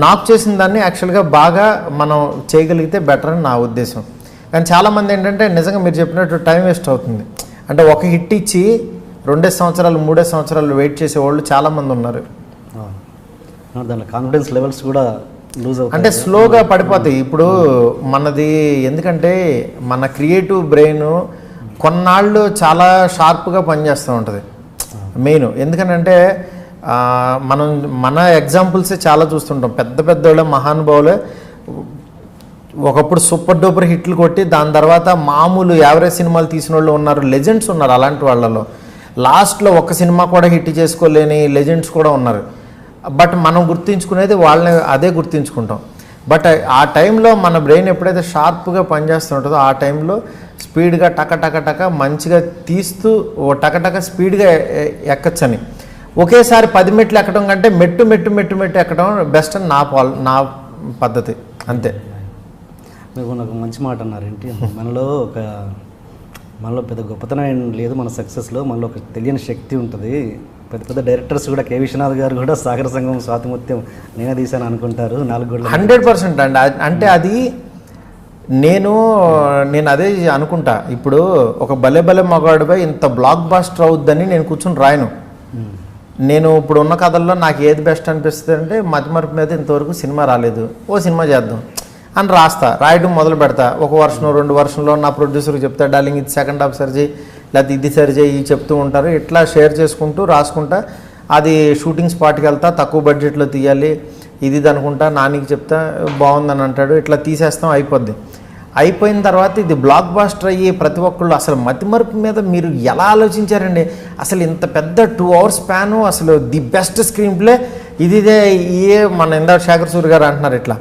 నాక్ చేసిన దాన్ని యాక్చువల్గా బాగా మనం చేయగలిగితే బెటర్ అని నా ఉద్దేశం. కానీ చాలామంది ఏంటంటే నిజంగా మీరు చెప్పినట్టు టైం వేస్ట్ అవుతుంది. అంటే ఒక హిట్ ఇచ్చి 2 సంవత్సరాలు 3 సంవత్సరాలు వెయిట్ చేసేవాళ్ళు చాలామంది ఉన్నారు. దాని కాన్ఫిడెన్స్ లెవెల్స్ కూడా లూజ్ అవుతాయి, అంటే స్లోగా పడిపోతాయి. ఇప్పుడు మనది ఎందుకంటే మన క్రియేటివ్ బ్రెయిన్ కొన్నాళ్ళు చాలా షార్ప్గా పనిచేస్తూ ఉంటుంది మెయిన్. ఎందుకంటే మన ఎగ్జాంపుల్సే చాలా చూస్తుంటాం. పెద్ద వాళ్ళే మహానుభావులే ఒకప్పుడు సూపర్ డూపర్ హిట్లు కొట్టి దాని తర్వాత మామూలు యావరేజ్ సినిమాలు తీసిన వాళ్ళు ఉన్నారు, లెజెండ్స్ ఉన్నారు. అలాంటి వాళ్ళలో లాస్ట్లో ఒక సినిమా కూడా హిట్ చేసుకోలేని లెజెండ్స్ కూడా ఉన్నారు. బట్ మనం గుర్తించుకునేది వాళ్ళని అదే గుర్తించుకుంటాం. బట్ ఆ టైంలో మన బ్రెయిన్ ఎప్పుడైతే షార్ప్గా పనిచేస్తుంటుందో ఆ టైంలో స్పీడ్గా టక మంచిగా తీస్తూ టక స్పీడ్గా ఎక్కచ్చని. ఒకేసారి 10 మెట్లు ఎక్కడం కంటే మెట్టు ఎక్కడం బెస్ట్ అని నా పద్ధతి అంతే. మీరు నాకు మంచి మాట అన్నారేంటి, మనలో పెద్ద గొప్పతనం ఏం లేదు, మన సక్సెస్లో మనలో ఒక తెలియని శక్తి ఉంటుంది. పెద్ద డైరెక్టర్స్ కూడా కే విశ్వనాథ్ గారు కూడా సాగర సంగం స్వాతిముత్యం నేనే తీశాను అనుకుంటారు 4 గోళ్ళ 100% అండి. అంటే అది నేను అదే అనుకుంటా. ఇప్పుడు ఒక భలే మగాడిపై ఇంత బ్లాక్ బాస్టర్ అవుద్దని నేను కూర్చొని రాయను. నేను ఇప్పుడు ఉన్న కథల్లో నాకు ఏది బెస్ట్ అనిపిస్తుంది అంటే మతిమరుపు మీద ఇంతవరకు సినిమా రాలేదు, ఓ సినిమా చేద్దాం అని రాయడం మొదలు పెడతా. 1 వర్షం 2 వర్షంలో నా ప్రొడ్యూసర్కి చెప్తా, డార్లింగ్ ఇది సెకండ్ హాఫ్ సర్జీ లేకపోతే ఇది సర్జీ చెప్తూ ఉంటారు. ఇట్లా షేర్ చేసుకుంటూ రాసుకుంటా. అది షూటింగ్ స్పాట్కి వెళ్తా, తక్కువ బడ్జెట్లో తీయాలి ఇది అనుకుంటా, నానికి చెప్తా బాగుందని అంటాడు, ఇట్లా తీసేస్తాం అయిపోద్ది. అయిపోయిన తర్వాత ఇది బ్లాక్ బాస్టర్ అయ్యి ప్రతి ఒక్కళ్ళు అసలు మతిమరుపు మీద మీరు ఎలా ఆలోచించారండి, అసలు ఇంత పెద్ద 2 hours స్పాను, అసలు ది బెస్ట్ స్క్రీన్ ప్లే ఇదే మన ఇందాక శేఖర్ సూర్య గారు అంటున్నారు ఇట్లా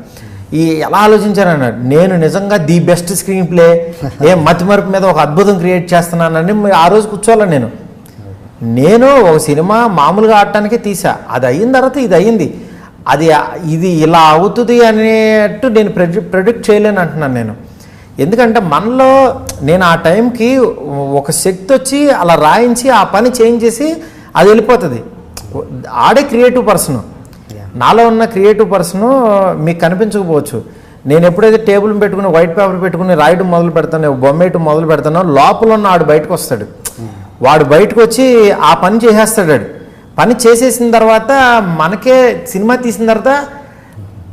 ఎలా ఆలోచించారన్నాడు. నేను నిజంగా ది బెస్ట్ స్క్రీన్ ప్లే మతిమరుపు మీద ఒక అద్భుతం క్రియేట్ చేస్తున్నానని ఆ రోజు కూర్చోవాలి. నేను ఒక సినిమా మామూలుగా ఆడటానికే తీసా, అది అయిన తర్వాత ఇది అయ్యింది, ఇది ఇలా అవుతుంది అనేట్టు నేను ప్రెడిక్ట్ చేయలేను అంటున్నాను నేను. ఎందుకంటే మనలో నేను ఆ టైంకి ఒక శక్తి వచ్చి అలా రాయించి ఆ పని చేంజ్ చేసి అది వెళ్ళిపోతుంది. ఆడే క్రియేటివ్ పర్సన్. నాలో ఉన్న క్రియేటివ్ పర్సన్ మీకు కనిపించకపోవచ్చు. నేను ఎప్పుడైతే టేబుల్ పెట్టుకుని వైట్ పేపర్ పెట్టుకుని రాయడం మొదలు పెడతానో, బొమ్మ వేయటం మొదలు పెడతానో, లోపల ఉన్న ఆడు బయటకు వస్తాడు. వాడు బయటకు వచ్చి ఆ పని చేసేస్తాడు. పని చేసేసిన తర్వాత మనకే సినిమా తీసిన తర్వాత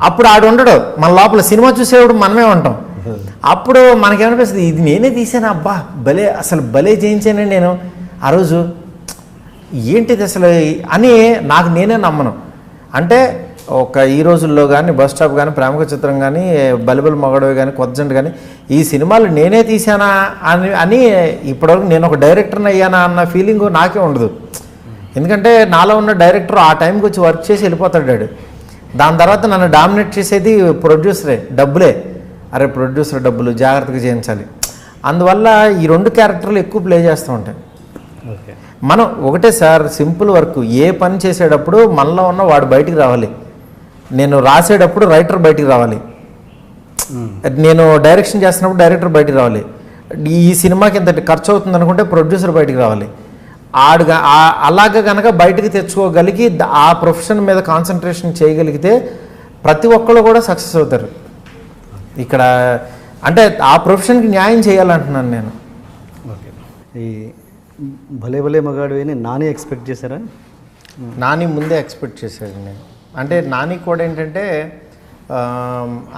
అప్పుడు ఆడు ఉండడు, మన లోపల సినిమా చూసేవాడు మనమే ఉంటాం. అప్పుడు మనకేమనిపిస్తుంది, ఇది నేనే తీసాను, అబ్బా భలే, అసలు భలే చేయించానండి నేను ఆ రోజు, ఏంటిది అసలు అని నాకు నేనే నమ్మను. అంటే ఒక ఈ రోజుల్లో కానీ బస్ స్టాప్ కానీ ప్రేమక చిత్రం కానీ బలిబలి మొగడవి కానీ కొత్తజంట కానీ ఈ సినిమాలు నేనే తీసానా అని ఇప్పటివరకు నేను ఒక డైరెక్టర్ని అయ్యానా అన్న ఫీలింగ్ నాకే ఉండదు. ఎందుకంటే నాలో ఉన్న డైరెక్టర్ ఆ టైంకి వచ్చి వర్క్ చేసి వెళ్ళిపోతాడు. దాని తర్వాత నన్ను డామినేట్ చేసేది ప్రొడ్యూసరే, డబ్బులే. అరే ప్రొడ్యూసర్ డబ్బులు జాగ్రత్తగా చేయించాలి. అందువల్ల ఈ 2 క్యారెక్టర్లు ఎక్కువ ప్లే చేస్తూ ఉంటాయి. మనం ఒకటే సార్, సింపుల్ వర్క్. ఏ పని చేసేటప్పుడు మనలో ఉన్న వాడు బయటికి రావాలి. నేను రాసేటప్పుడు రైటర్ బయటికి రావాలి, నేను డైరెక్షన్ చేస్తున్నప్పుడు డైరెక్టర్ బయటికి రావాలి, ఈ సినిమాకి ఇంత ఖర్చు అవుతుంది అనుకుంటే ప్రొడ్యూసర్ బయటికి రావాలి. అలాగ కనుక బయటికి తెచ్చుకోగలిగి ఆ ప్రొఫెషన్ మీద కాన్సన్ట్రేషన్ చేయగలిగితే ప్రతి ఒక్కళ్ళు కూడా సక్సెస్ అవుతారు. ఇక్కడ అంటే ఆ ప్రొఫెషన్కి న్యాయం చేయాలంటున్నాను నేను. ఓకే, ఈ భలే భలే మగాడు అని నాని ఎక్స్పెక్ట్ చేశారా? నాని ముందే ఎక్స్పెక్ట్ చేశాడు నేను. అంటే నాని కూడా ఏంటంటే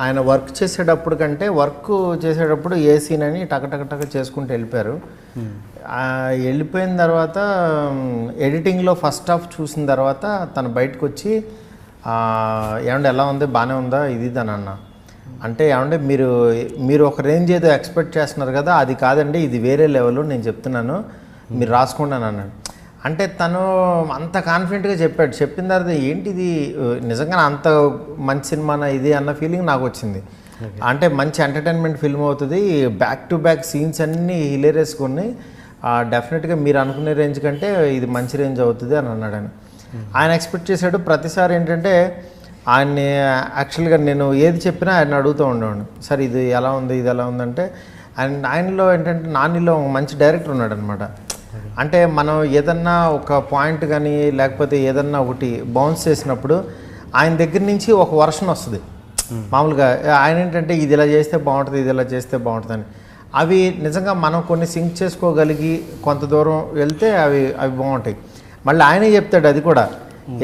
ఆయన వర్క్ చేసేటప్పుడు కంటే వర్క్ చేసేటప్పుడు ఏ సీన్ అని టక చేసుకుంటూ వెళ్ళిపోయారు. వెళ్ళిపోయిన తర్వాత ఎడిటింగ్లో ఫస్ట్ హాఫ్ చూసిన తర్వాత తను బయటకు వచ్చి ఏమంటే ఎలా ఉంది, బాగానే ఉందా, ఇది అని అన్న. అంటే ఏమంటే మీరు ఒక రేంజ్ ఏదో ఎక్స్పెక్ట్ చేస్తున్నారు కదా, అది కాదండి, ఇది వేరే లెవెల్, నేను చెప్తున్నాను, మీరు రాసుకుంటాను అన్నాడు. అంటే తను అంత కాన్ఫిడెంట్గా చెప్పాడు. చెప్పిన తర్వాత ఏంటిది నిజంగా అంత మంచి సినిమానా ఇది అన్న ఫీలింగ్ నాకు వచ్చింది. అంటే మంచి ఎంటర్టైన్మెంట్ ఫిల్మ్ అవుతుంది, బ్యాక్ టు బ్యాక్ సీన్స్ అన్నీ హిలేరియస్గా ఉన్నాయి, డెఫినెట్గా మీరు అనుకునే రేంజ్ కంటే ఇది మంచి రేంజ్ అవుతుంది అని అన్నాడు. ఆయన ఎక్స్పెక్ట్ చేశాడు. ప్రతిసారి ఏంటంటే ఆయన్ని యాక్చువల్గా నేను ఏది చెప్పినా ఆయన అడుగుతూ ఉండేవాడు, సార్ ఇది ఎలా ఉంది, ఇది ఎలా ఉందంటే ఆయనలో ఏంటంటే నానిలో మంచి డైరెక్టర్ ఉన్నాడు అనమాట. అంటే మనం ఏదన్నా ఒక పాయింట్ కానీ లేకపోతే ఏదన్నా ఒకటి బౌన్స్ చేసినప్పుడు ఆయన దగ్గర నుంచి ఒక వర్షన్ వస్తుంది. మామూలుగా ఆయన ఏంటంటే ఇది ఇలా చేస్తే బాగుంటుంది, ఇది ఇలా చేస్తే బాగుంటుందని, అవి నిజంగా మనం కొన్ని సింక్ చేసుకోగలిగి కొంత దూరం వెళ్తే అవి బాగుంటాయి. మళ్ళీ ఆయనే చెప్తాడు అది కూడా,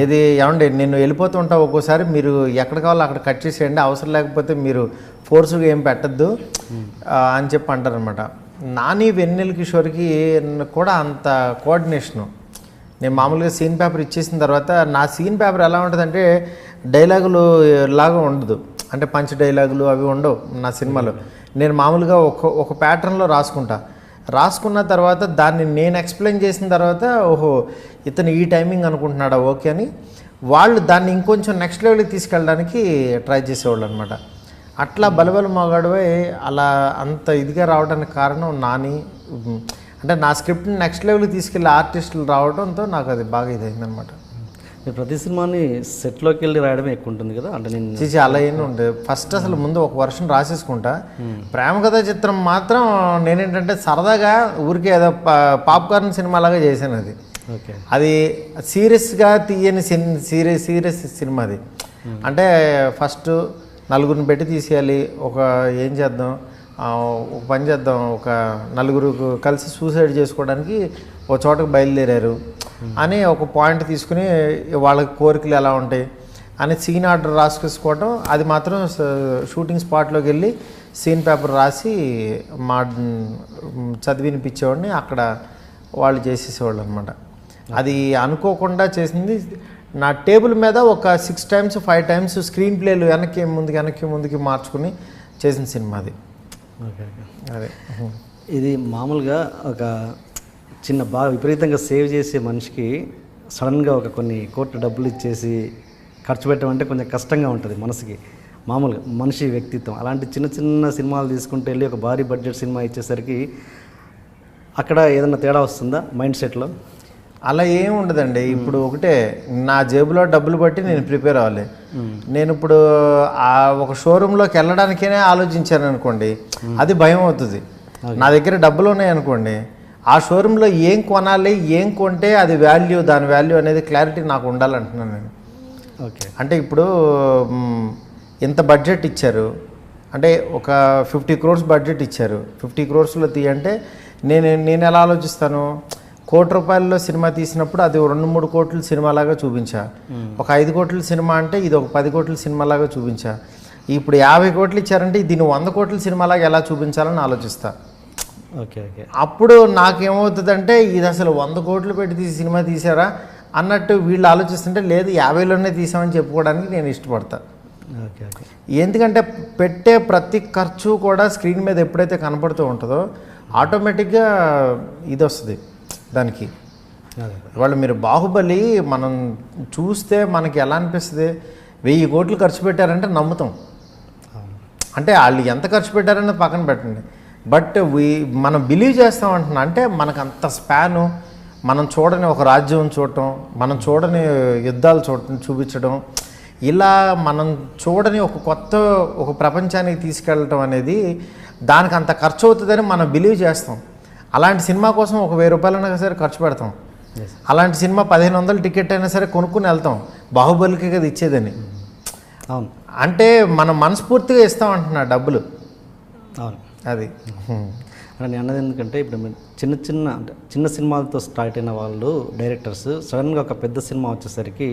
ఇది ఏమండి నేను వెళ్ళిపోతూ ఉంటా, ఒక్కోసారి మీరు ఎక్కడ కావాలో అక్కడ కట్ చేసేయండి, అవసరం లేకపోతే మీరు ఫోర్స్గా ఏం పెట్టద్దు అని చెప్పి అంటారనమాట. నాని వెన్నెల కిషోర్కి కూడా అంత కోఆర్డినేషను. నేను మామూలుగా సీన్ పేపర్ ఇచ్చేసిన తర్వాత నా సీన్ పేపర్ ఎలా ఉంటుందంటే డైలాగులు లాగా ఉండదు, అంటే పంచ్ డైలాగులు అవి ఉండవు నా సినిమాలో. నేను మామూలుగా ఒక ప్యాటర్న్లో రాసుకున్న తర్వాత దాన్ని నేను ఎక్స్ప్లెయిన్ చేసిన తర్వాత ఓహో ఇతను ఈ టైమింగ్ అనుకుంటున్నాడా ఓకే అని వాళ్ళు దాన్ని ఇంకొంచెం నెక్స్ట్ లెవెల్కి తీసుకెళ్ళడానికి ట్రై చేసేవాళ్ళు అనమాట. అట్లా బలబల మగాడివే అలా అంత ఇదిగా రావడానికి కారణం నాని. అంటే నా స్క్రిప్ట్ని నెక్స్ట్ లెవెల్కి తీసుకెళ్ళి ఆర్టిస్టులు రావడంతో నాకు అది బాగా ఇదైందనమాట. మీరు ప్రతి సినిమాని సెట్లోకి వెళ్ళి రాయడమే ఎక్కువ ఉంటుంది కదా? అంటే నేను చేసి అలా ఏమి ఉంటుంది. ఫస్ట్ అసలు ముందు ఒక వర్షన్ రాసేసుకుంటా. ప్రేమ కథా చిత్రం మాత్రం నేనేంటంటే సరదాగా ఊరికే ఏదో పాప్కార్న్ సినిమాలాగా చేశాను. అది ఓకే, అది సీరియస్గా తీయని సీరియస్ సినిమా అది. అంటే ఫస్ట్ నలుగురిని పెట్టి తీసేయాలి, ఏం చేద్దాం, ఒక పని చేద్దాం, ఒక నలుగురు కలిసి సూసైడ్ చేసుకోవడానికి ఒక చోటకు బయలుదేరారు అని ఒక పాయింట్ తీసుకుని వాళ్ళకి కోరికలు ఎలా ఉంటాయి అని సీన్ ఆర్డర్ రాసుకేసుకోవడం. అది మాత్రం షూటింగ్ స్పాట్లోకి వెళ్ళి సీన్ పేపర్ రాసి చదివినిపించేవాడిని, అక్కడ వాళ్ళు చేసేసేవాళ్ళు అనమాట. అది అనుకోకుండా చేసింది. నా టేబుల్ మీద ఒక 6 times 5 times స్క్రీన్ ప్లేలు వెనక్కి ముందుకి మార్చుకుని చేసిన సినిమా అది. ఓకే, అదే ఇది మామూలుగా ఒక చిన్న బాగా విపరీతంగా సేవ్ చేసే మనిషికి సడన్గా ఒక కొన్ని కోట్ల డబ్బులు ఇచ్చేసి ఖర్చు పెట్టడం అంటే కొంచెం కష్టంగా ఉంటుంది మనసుకి, మామూలుగా మనిషి వ్యక్తిత్వం. అలాంటి చిన్న చిన్న సినిమాలు తీసుకుంటూ వెళ్ళి ఒక భారీ బడ్జెట్ సినిమా ఇచ్చేసరికి అక్కడ ఏదైనా తేడా వస్తుందా మైండ్ సెట్లో? అలా ఏం ఉండదండి. ఇప్పుడు ఒకటే, నా జేబులో డబ్బులు బట్టి నేను ప్రిపేర్ అవ్వాలి. నేను ఇప్పుడు ఒక షోరూంలోకి వెళ్ళడానికే ఆలోచించాను అనుకోండి, అది భయం అవుతుంది. నా దగ్గర డబ్బులు ఉన్నాయి అనుకోండి, ఆ షోరూంలో ఏం కొనాలి, ఏం కొంటే అది దాని వాల్యూ అనేది క్లారిటీ నాకు ఉండాలంటున్నాను నేను. ఓకే, అంటే ఇప్పుడు ఇంత బడ్జెట్ ఇచ్చారు అంటే ఒక 50 crores బడ్జెట్ ఇచ్చారు, 50 crores తీయంటే నేను ఎలా ఆలోచిస్తాను, ₹1 సినిమా తీసినప్పుడు అది 2-3 కోట్ల సినిమాలాగా చూపించా. ఒక 5 కోట్ల సినిమా అంటే ఇది ఒక 10 కోట్ల సినిమాలాగా చూపించా. ఇప్పుడు 50 కోట్లు ఇచ్చారంటే దీన్ని 100 కోట్ల సినిమాలాగా ఎలా చూపించాలని ఆలోచిస్తా. Okay okay. అప్పుడు నాకేమవుతుందంటే ఇది అసలు 100 కోట్లు పెట్టి తీసి సినిమా తీసారా అన్నట్టు వీళ్ళు ఆలోచిస్తుంటే లేదు 50లోనే తీసామని చెప్పుకోవడానికి నేను ఇష్టపడతా. Okay okay. ఎందుకంటే పెట్టే ప్రతి ఖర్చు కూడా స్క్రీన్ మీద ఎప్పుడైతే కనపడుతూ ఉంటుందో ఆటోమేటిక్గా ఇది వస్తుంది దానికి. ఇవాళ మీరు బాహుబలి మనం చూస్తే మనకి ఎలా అనిపిస్తుంది, 1000 కోట్లు ఖర్చు పెట్టారంటే నమ్ముతాం. అంటే వాళ్ళు ఎంత ఖర్చు పెట్టారన్నది పక్కన పెట్టండి, బట్ మనం బిలీవ్ చేస్తాం అంటున్నా. అంటే మనకు అంత స్పాను, మనం చూడని ఒక రాజ్యం చూడటం, మనం చూడని యుద్ధాలు చూపించడం, ఇలా మనం చూడని ఒక ప్రపంచానికి తీసుకెళ్ళటం అనేది దానికి అంత ఖర్చు అవుతుందని మనం బిలీవ్ చేస్తాం. అలాంటి సినిమా కోసం ఒక 1000 రూపాయలైనా సరే ఖర్చు పెడతాం. అలాంటి సినిమా 1500 టికెట్ అయినా సరే కొనుక్కుని వెళ్తాం, బాహుబలికి కదా ఇచ్చేదని. అవును, అంటే మనం మనస్ఫూర్తిగా ఇస్తాం అంటున్నా డబ్బులు. అవును, అది అంటే నేను అన్నది ఎందుకంటే ఇప్పుడు చిన్న సినిమాలతో స్టార్ట్ అయిన వాళ్ళు డైరెక్టర్స్ సడన్గా ఒక పెద్ద సినిమా వచ్చేసరికి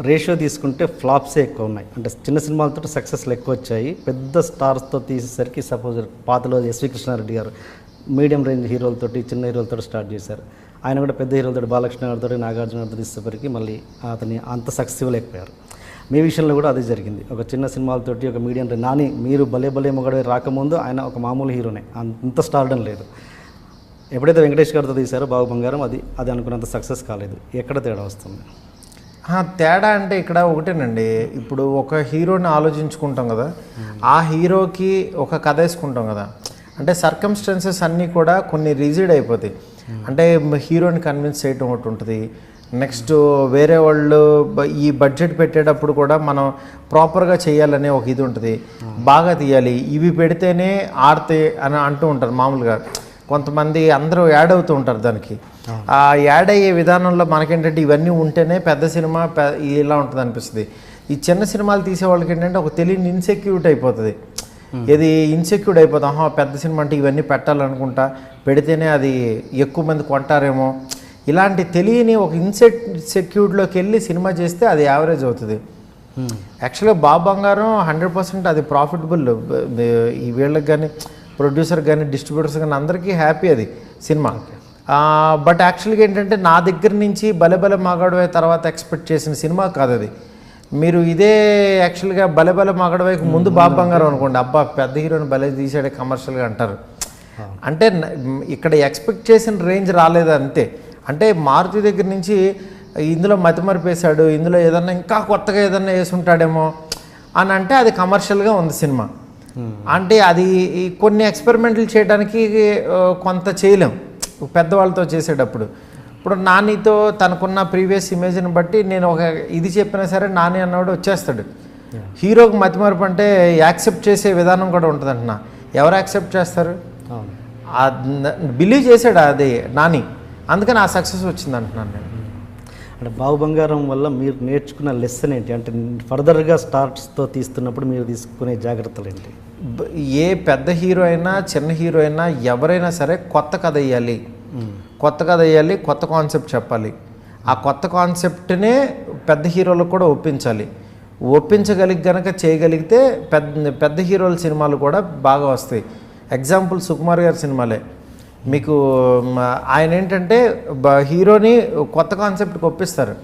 రేషియో తీసుకుంటే ఫ్లాప్సే ఎక్కువ ఉన్నాయి. అంటే చిన్న సినిమాలతో సక్సెస్లు ఎక్కువ వచ్చాయి, పెద్ద స్టార్స్తో తీసేసరికి సపోజ్ పాతలో ఎస్వి కృష్ణారెడ్డి గారు మీడియం రేంజ్ హీరోలతోటి చిన్న హీరోలతో స్టార్ట్ చేశారు. ఆయన కూడా పెద్ద హీరోలతో బాలకృష్ణ గారితో నాగార్జున గారితో తీసేసరికి మళ్ళీ అతని అంత సక్సెస్ఫుల్ అయిపోయారు. మీ విషయంలో కూడా అదే జరిగింది. ఒక చిన్న సినిమాలతోటి ఒక మీడియం నాని మీరు భలే భలే మొగడే రాకముందు ఆయన ఒక మామూలు హీరోనే, అంత స్టార్డం లేదు. ఎప్పుడైతే వెంకటేష్ గారితో తీశారో బాబు బంగారం అది అనుకున్నంత సక్సెస్ కాలేదు. ఎక్కడ తేడా వస్తుంది? తేడా అంటే ఇక్కడ ఒకటేనండి, ఇప్పుడు ఒక హీరోని ఆలోచించుకుంటాం కదా, ఆ హీరోకి ఒక కథ వేసుకుంటాం కదా. అంటే సర్కమ్స్టెన్సెస్ అన్నీ కూడా కొన్ని రిజిడ్ అయిపోతాయి. అంటే హీరోని కన్విన్స్ చేయటం ఒకటి ఉంటుంది, నెక్స్ట్ వేరే వాళ్ళు ఈ బడ్జెట్ పెట్టేటప్పుడు కూడా మనం ప్రాపర్గా చేయాలనే ఒక ఇది ఉంటుంది, బాగా తీయాలి, ఇవి పెడితేనే ఆడితే అని అంటూ ఉంటారు మామూలుగా కొంతమంది. అందరూ యాడ్ అవుతూ ఉంటారు దానికి. ఆ యాడ్ అయ్యే విధానంలో మనకేంటంటే ఇవన్నీ ఉంటేనే పెద్ద సినిమా ఇలా ఉంటుంది అనిపిస్తుంది. ఈ చిన్న సినిమాలు తీసే వాళ్ళకి ఏంటంటే ఒక తెలియని ఇన్సెక్యూర్ అయిపోతుంది. ఇది ఇన్సెక్యూర్ అయిపోతాం, పెద్ద సినిమా అంటే ఇవన్నీ పెట్టాలనుకుంటా, పెడితేనే అది ఎక్కువ మంది కొంటారేమో, ఇలాంటి తెలియని ఒక ఇన్సెక్యూర్డ్లోకి వెళ్ళి సినిమా చేస్తే అది యావరేజ్ అవుతుంది. యాక్చువల్గా బాబు బంగారం 100% అది ప్రాఫిటబుల్. ఈ వీళ్ళకి కానీ ప్రొడ్యూసర్ కానీ డిస్ట్రిబ్యూటర్స్ కానీ అందరికీ హ్యాపీ అది సినిమా. బట్ యాక్చువల్గా ఏంటంటే నా దగ్గర నుంచి భలే భలే మగాడవై తర్వాత ఎక్స్పెక్ట్ చేసిన సినిమా కాదు అది. మీరు ఇదే యాక్చువల్గా భలే భలే మగాడవైకి ముందు బాబు బంగారం అనుకోండి, అబ్బా పెద్ద హీరోని భలే తీసాడే కమర్షియల్గా అంటారు. అంటే ఇక్కడ ఎక్స్పెక్ట్ చేసిన రేంజ్ రాలేదు అంతే. అంటే మారుతి దగ్గర నుంచి ఇందులో మతిమరిపేశాడు, ఇందులో ఏదన్నా ఇంకా కొత్తగా ఏదన్నా వేసుంటాడేమో అని అంటే అది కమర్షియల్గా ఉంది సినిమా. అంటే అది కొన్ని ఎక్స్పెరిమెంట్లు చేయడానికి కొంత చేయలేం పెద్దవాళ్ళతో చేసేటప్పుడు. ఇప్పుడు నానితో తనకున్న ప్రీవియస్ ఇమేజ్ని బట్టి నేను ఒక ఇది చెప్పినా సరే నాని అన్నవాడు వచ్చేస్తాడు. హీరోకి మతిమరుపు అంటే యాక్సెప్ట్ చేసే విధానం కూడా ఉంటుంది అంటున్నా. ఎవరు యాక్సెప్ట్ చేస్తారు? బిలీవ్ చేశాడు అది నాని, అందుకని ఆ సక్సెస్ వచ్చింది అంటున్నాను నేను. అంటే బాబు బంగారం వల్ల మీరు నేర్చుకున్న లెసన్ ఏంటి? అంటే ఫర్దర్గా స్టార్ట్స్తో తీస్తున్నప్పుడు మీరు తీసుకునే జాగ్రత్తలు ఏంటి? ఏ పెద్ద హీరో అయినా చిన్న హీరో అయినా ఎవరైనా సరే కొత్త కథ వేయాలి, కొత్త కథ వేయాలి, కొత్త కాన్సెప్ట్ చెప్పాలి. ఆ కొత్త కాన్సెప్ట్నే పెద్ద హీరోలకు కూడా ఒప్పించాలి. గనక చేయగలిగితే పెద్ద హీరోల సినిమాలు కూడా బాగా వస్తాయి. ఎగ్జాంపుల్ సుకుమార్ గారి సినిమాలే. మీకు ఆయన ఏంటంటే హీరోని కొత్త కాన్సెప్ట్కి ఒప్పిస్తారు.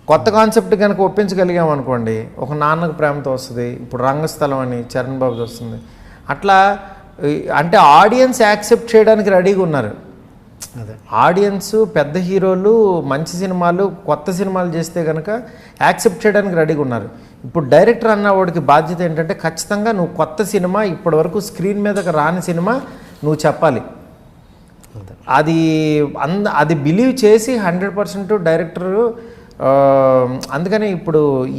కొత్త కాన్సెప్ట్ కనుక ఒప్పించగలిగామనుకోండి, ఒక నాన్నకు ప్రేమతో వస్తుంది, ఇప్పుడు రంగస్థలం అని చరణ్ బాబుతో వస్తుంది. అట్లా అంటే ఆడియన్స్ యాక్సెప్ట్ చేయడానికి రెడీగా ఉన్నారు. అదే ఆడియన్స్ పెద్ద హీరోలు మంచి సినిమాలు కొత్త సినిమాలు చేస్తే కనుక యాక్సెప్ట్ చేయడానికి రెడీగా ఉన్నారు. ఇప్పుడు డైరెక్టర్ అన్న వాడికి బాధ్యత ఏంటంటే ఖచ్చితంగా నువ్వు కొత్త సినిమా, ఇప్పటివరకు స్క్రీన్ మీదకి రాని సినిమా నువ్వు చెప్పాలి. అది బిలీవ్ చేసి 100% డైరెక్టరు. అందుకని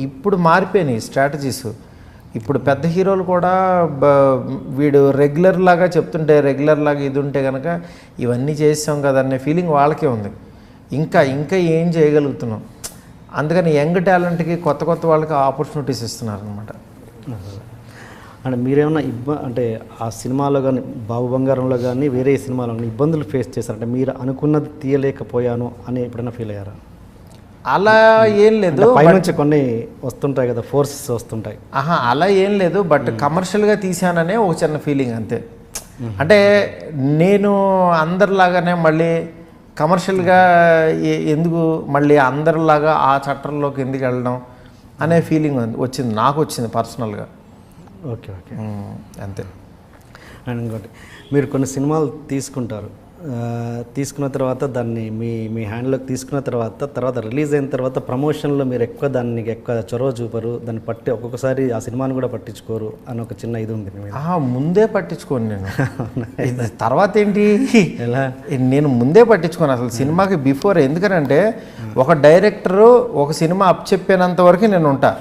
ఇప్పుడు మారిపోయినాయి స్ట్రాటజీస్. ఇప్పుడు పెద్ద హీరోలు కూడా వీడు రెగ్యులర్ లాగా చెప్తుంటే రెగ్యులర్ లాగా ఇది ఉంటే కనుక ఇవన్నీ చేసాం కదా అనే ఫీలింగ్ వాళ్ళకే ఉంది. ఇంకా ఏం చేయగలుగుతున్నాం. అందుకని యంగ్ టాలెంట్కి కొత్త వాళ్ళకి ఆపర్చునిటీస్ ఇస్తున్నారు అనమాట. అంటే మీరేమన్నా అంటే ఆ సినిమాలో కానీ బాబు బంగారంలో కానీ వేరే సినిమాలో కానీ ఇబ్బందులు ఫేస్ చేశారంటే మీరు అనుకున్నది తీయలేకపోయాను అని ఎప్పుడైనా ఫీల్ అయ్యారా? అలా ఏం లేదు, పైనుంచి కొన్ని వస్తుంటాయి కదా, ఫోర్సెస్ వస్తుంటాయి. అలా ఏం లేదు. బట్ కమర్షియల్గా తీసాననే ఒక చిన్న ఫీలింగ్ అంతే. అంటే నేను అందరిలాగానే మళ్ళీ కమర్షియల్గా ఎందుకు మళ్ళీ అందరిలాగా ఆ చట్టంలోకి ఎందుకు వెళ్ళడం అనే ఫీలింగ్ వచ్చింది, నాకు వచ్చింది పర్సనల్గా. ఓకే ఓకే అంతే. అండ్ ఇంకోటి, మీరు కొన్ని సినిమాలు తీసుకుంటారు, తీసుకున్న తర్వాత దాన్ని మీ హ్యాండ్లోకి తీసుకున్న తర్వాత రిలీజ్ అయిన తర్వాత ప్రమోషన్లో మీరు దానికి ఎక్కువ చొరవ చూపరు, దాన్ని ఒక్కొక్కసారి ఆ సినిమాని కూడా పట్టించుకోరు అని ఒక చిన్న ఇది ఉంది. ముందే పట్టించుకోను నేను. తర్వాత ఏంటి, ఎలా నేను ముందే పట్టించుకోను అసలు సినిమాకి బిఫోర్. ఎందుకంటే ఒక డైరెక్టరు ఒక సినిమా అప్ చెప్పేంత వరకు నేను ఉంటా.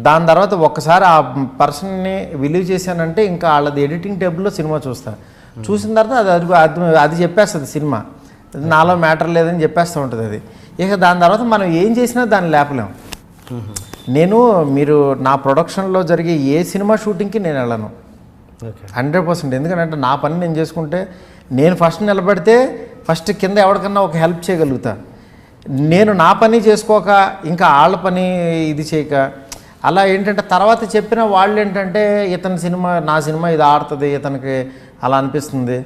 దాని తర్వాత ఒక్కసారి ఆ పర్సన్ని విలీవ్ చేశానంటే ఇంకా వాళ్ళది ఎడిటింగ్ టేబుల్లో సినిమా చూస్తాను. చూసిన తర్వాత అది చెప్పేస్తుంది సినిమా, నాలో మ్యాటర్ లేదని చెప్పేస్తూ ఉంటుంది అది. ఇక దాని తర్వాత మనం ఏం చేసినా దాన్ని లేపలేం. మీరు నా ప్రొడక్షన్లో జరిగే ఏ సినిమా షూటింగ్కి నేను వెళ్ళను 100%. ఎందుకంటే నా పని నేను చేసుకుంటే, నేను ఫస్ట్ నిలబడితే ఫస్ట్ కింద ఎవరికన్నా ఒక హెల్ప్ చేయగలుగుతా. నేను నా పని చేసుకోక ఇంకా వాళ్ళ పని ఇది చేయక అలా ఏంటంటే తర్వాత చెప్పిన వాళ్ళు ఏంటంటే ఇతని సినిమా నా సినిమా ఇది ఆడుతుంది, ఇతనికి అలా అనిపిస్తుంది,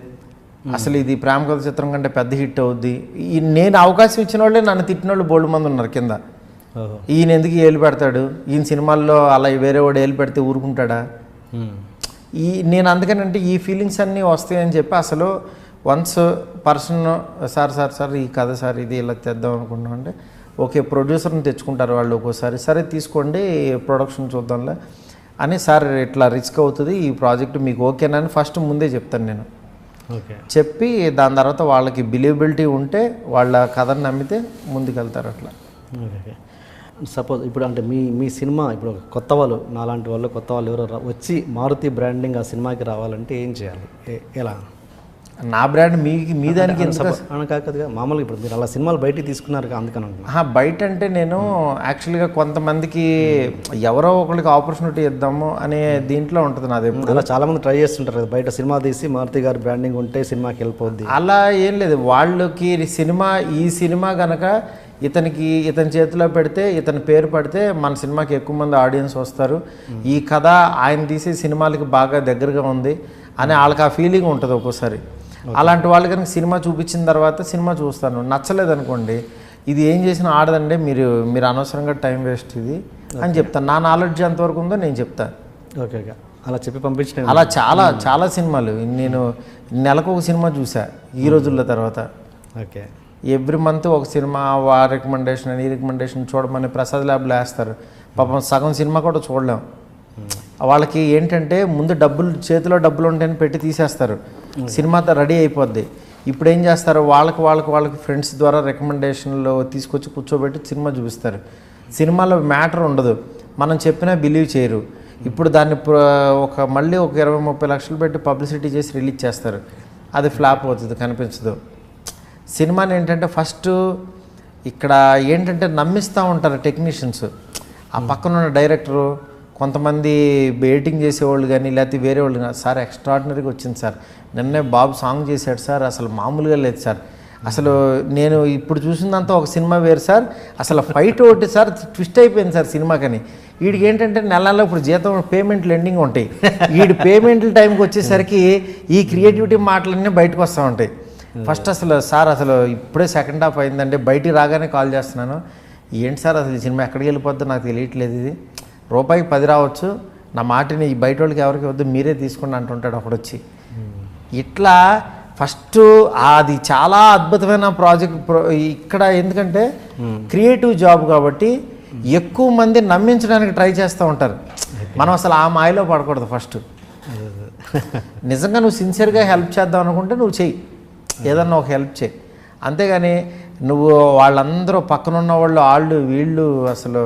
అసలు ఇది ప్రేమ కథ చిత్రం కంటే పెద్ద హిట్ అవుద్ది. నేను అవకాశం ఇచ్చిన వాళ్ళే నన్ను తిట్టిన వాళ్ళు బోల్డ్ మంది ఉన్నారు కింద. ఈయన ఎందుకు ఏలు పెడతాడు, ఈయన సినిమాల్లో అలా వేరే వాడు ఏలు పెడితే ఊరుకుంటాడా. నేను అందుకనంటే ఈ ఫీలింగ్స్ అన్నీ వస్తాయని చెప్పి అసలు వన్స్ పర్సన్ సార్ ఈ కథ సార్ ఇది ఇలా తెద్దాం అనుకున్నాం అంటే ఓకే, ప్రొడ్యూసర్ని తెచ్చుకుంటారు వాళ్ళు ఒక్కోసారి, సరే తీసుకోండి ప్రొడక్షన్ చూద్దాంలే అని, సార్ ఇట్లా రిస్క్ అవుతుంది ఈ ప్రాజెక్ట్ మీకు ఓకేనా అని ఫస్ట్ ముందే చెప్తాను నేను. చెప్పి దాని తర్వాత వాళ్ళకి బిలీవబిలిటీ ఉంటే వాళ్ళ కథను నమ్మితే ముందుకెళ్తారు అట్లా. సపోజ్ ఇప్పుడు అంటే మీ సినిమా ఇప్పుడు కొత్త వాళ్ళు నాలాంటి వాళ్ళు కొత్త వాళ్ళు ఎవరో వచ్చి మారుతి బ్రాండింగ్ ఆ సినిమాకి రావాలంటే ఏం చేయాలి, ఎలా? నా బ్రాండ్ మీ దానికి కాకదుగా మామూలుగా ఇప్పుడు మీరు అలా సినిమాలు బయటికి తీసుకున్నారు అందుకని బయట అంటే నేను యాక్చువల్గా కొంతమందికి ఎవరో ఒకరికి ఆపర్చునిటీ ఇద్దాము అనే దీంట్లో ఉంటుంది నాది. అలా చాలామంది ట్రై చేస్తుంటారు కదా, బయట సినిమా తీసి మారుతి గారి బ్రాండింగ్ ఉంటే సినిమాకి వెళ్ళిపోద్ది. అలా ఏం లేదు, వాళ్ళకి ఈ సినిమా కనుక ఇతని చేతిలో పెడితే, ఇతని పేరు పడితే మన సినిమాకి ఎక్కువ మంది ఆడియన్స్ వస్తారు, ఈ కథ ఆయన తీసే సినిమాలకి బాగా దగ్గరగా ఉంది అని వాళ్ళకి ఆ ఫీలింగ్ ఉంటుంది ఒక్కోసారి. అలాంటి వాళ్ళు కనుక సినిమా చూపించిన తర్వాత సినిమా చూస్తాను, నచ్చలేదనుకోండి ఇది ఏం చేసినా ఆడదండి, మీరు అనవసరంగా టైం వేస్ట్ ఇది అని చెప్తాను. నా నాలెడ్జ్ ఎంతవరకు ఉందో నేను చెప్తాను. ఓకే అలా చెప్పి పంపించిన అలా చాలా సినిమాలు నేను నెలకు ఒక సినిమా చూసా ఈ రోజుల్లో. తర్వాత ఓకే ఎవ్రీ మంత్ ఒక సినిమా ఆ రికమెండేషన్ అని ఈ రికమెండేషన్ చూడమని ప్రసాద్ ల్యాబ్లో వేస్తారు. పాపం సగం సినిమా కూడా చూడలేం. వాళ్ళకి ఏంటంటే ముందు చేతిలో డబ్బులు ఉంటాయని పెట్టి తీసేస్తారు, సినిమా రెడీ అయిపోద్ది. ఇప్పుడు ఏం చేస్తారు, వాళ్ళకి ఫ్రెండ్స్ ద్వారా రికమెండేషన్లో తీసుకొచ్చి కూర్చోబెట్టి సినిమా చూపిస్తారు. సినిమాలో మ్యాటర్ ఉండదు, మనం చెప్పినా బిలీవ్ చేయరు. ఇప్పుడు దాన్ని మళ్ళీ ఒక 20-30 లక్షలు పెట్టి పబ్లిసిటీ చేసి రిలీజ్ చేస్తారు, అది ఫ్లాప్ అవుతుంది, కనిపించదు. సినిమాని ఏంటంటే ఫస్ట్ ఇక్కడ ఏంటంటే నమ్మిస్తూ ఉంటారు టెక్నీషియన్స్. ఆ పక్కనున్న డైరెక్టరు, కొంతమంది ఎడిటింగ్ చేసేవాళ్ళు కానీ లేకపోతే వేరే వాళ్ళు కానీ, సార్ ఎక్స్ట్రాడినరీగా వచ్చింది సార్, నిన్నే బాబు సాంగ్ చేశాడు సార్, అసలు మామూలుగా లేదు సార్, అసలు నేను ఇప్పుడు చూసిందంతా ఒక సినిమా వేరు సార్, అసలు ఫైట్ ఒకటి సార్ ట్విస్ట్ అయిపోయింది సార్ సినిమాకని. వీడికి ఏంటంటే నెలలో ఇప్పుడు జీతం పేమెంట్లు ఎండింగ్ ఉంటాయి, వీడి పేమెంట్ల టైంకి వచ్చేసరికి ఈ క్రియేటివిటీ మాటలన్నీ బయటకు వస్తూ ఉంటాయి. ఫస్ట్ సార్ అసలు ఇప్పుడే సెకండ్ హాఫ్ అయిందంటే బయటికి రాగానే కాల్ చేస్తున్నాను, ఏంటి సార్ అసలు ఈ సినిమా ఎక్కడికి వెళ్ళిపోద్దో నాకు తెలియట్లేదు, ఇది రూపాయికి 10 రావచ్చు, నా మాటని ఈ బయట వాళ్ళకి ఎవరికి వద్దు మీరే తీసుకోండి అంటుంటాడు ఒకడు వచ్చి. ఇట్లా ఫస్ట్ అది చాలా అద్భుతమైన ప్రాజెక్ట్ ఇక్కడ. ఎందుకంటే క్రియేటివ్ జాబ్ కాబట్టి ఎక్కువ మంది నమ్మించడానికి ట్రై చేస్తూ ఉంటారు. మనం అసలు ఆ మాయలో పడకూడదు. ఫస్ట్ నిజంగా నువ్వు సిన్సియర్గా హెల్ప్ చేద్దాం అనుకుంటే నువ్వు చెయ్యి, ఏదన్నా ఒక హెల్ప్ చేయి. అంతేగాని నువ్వు వాళ్ళందరూ పక్కనున్న వాళ్ళు వీళ్ళు అసలు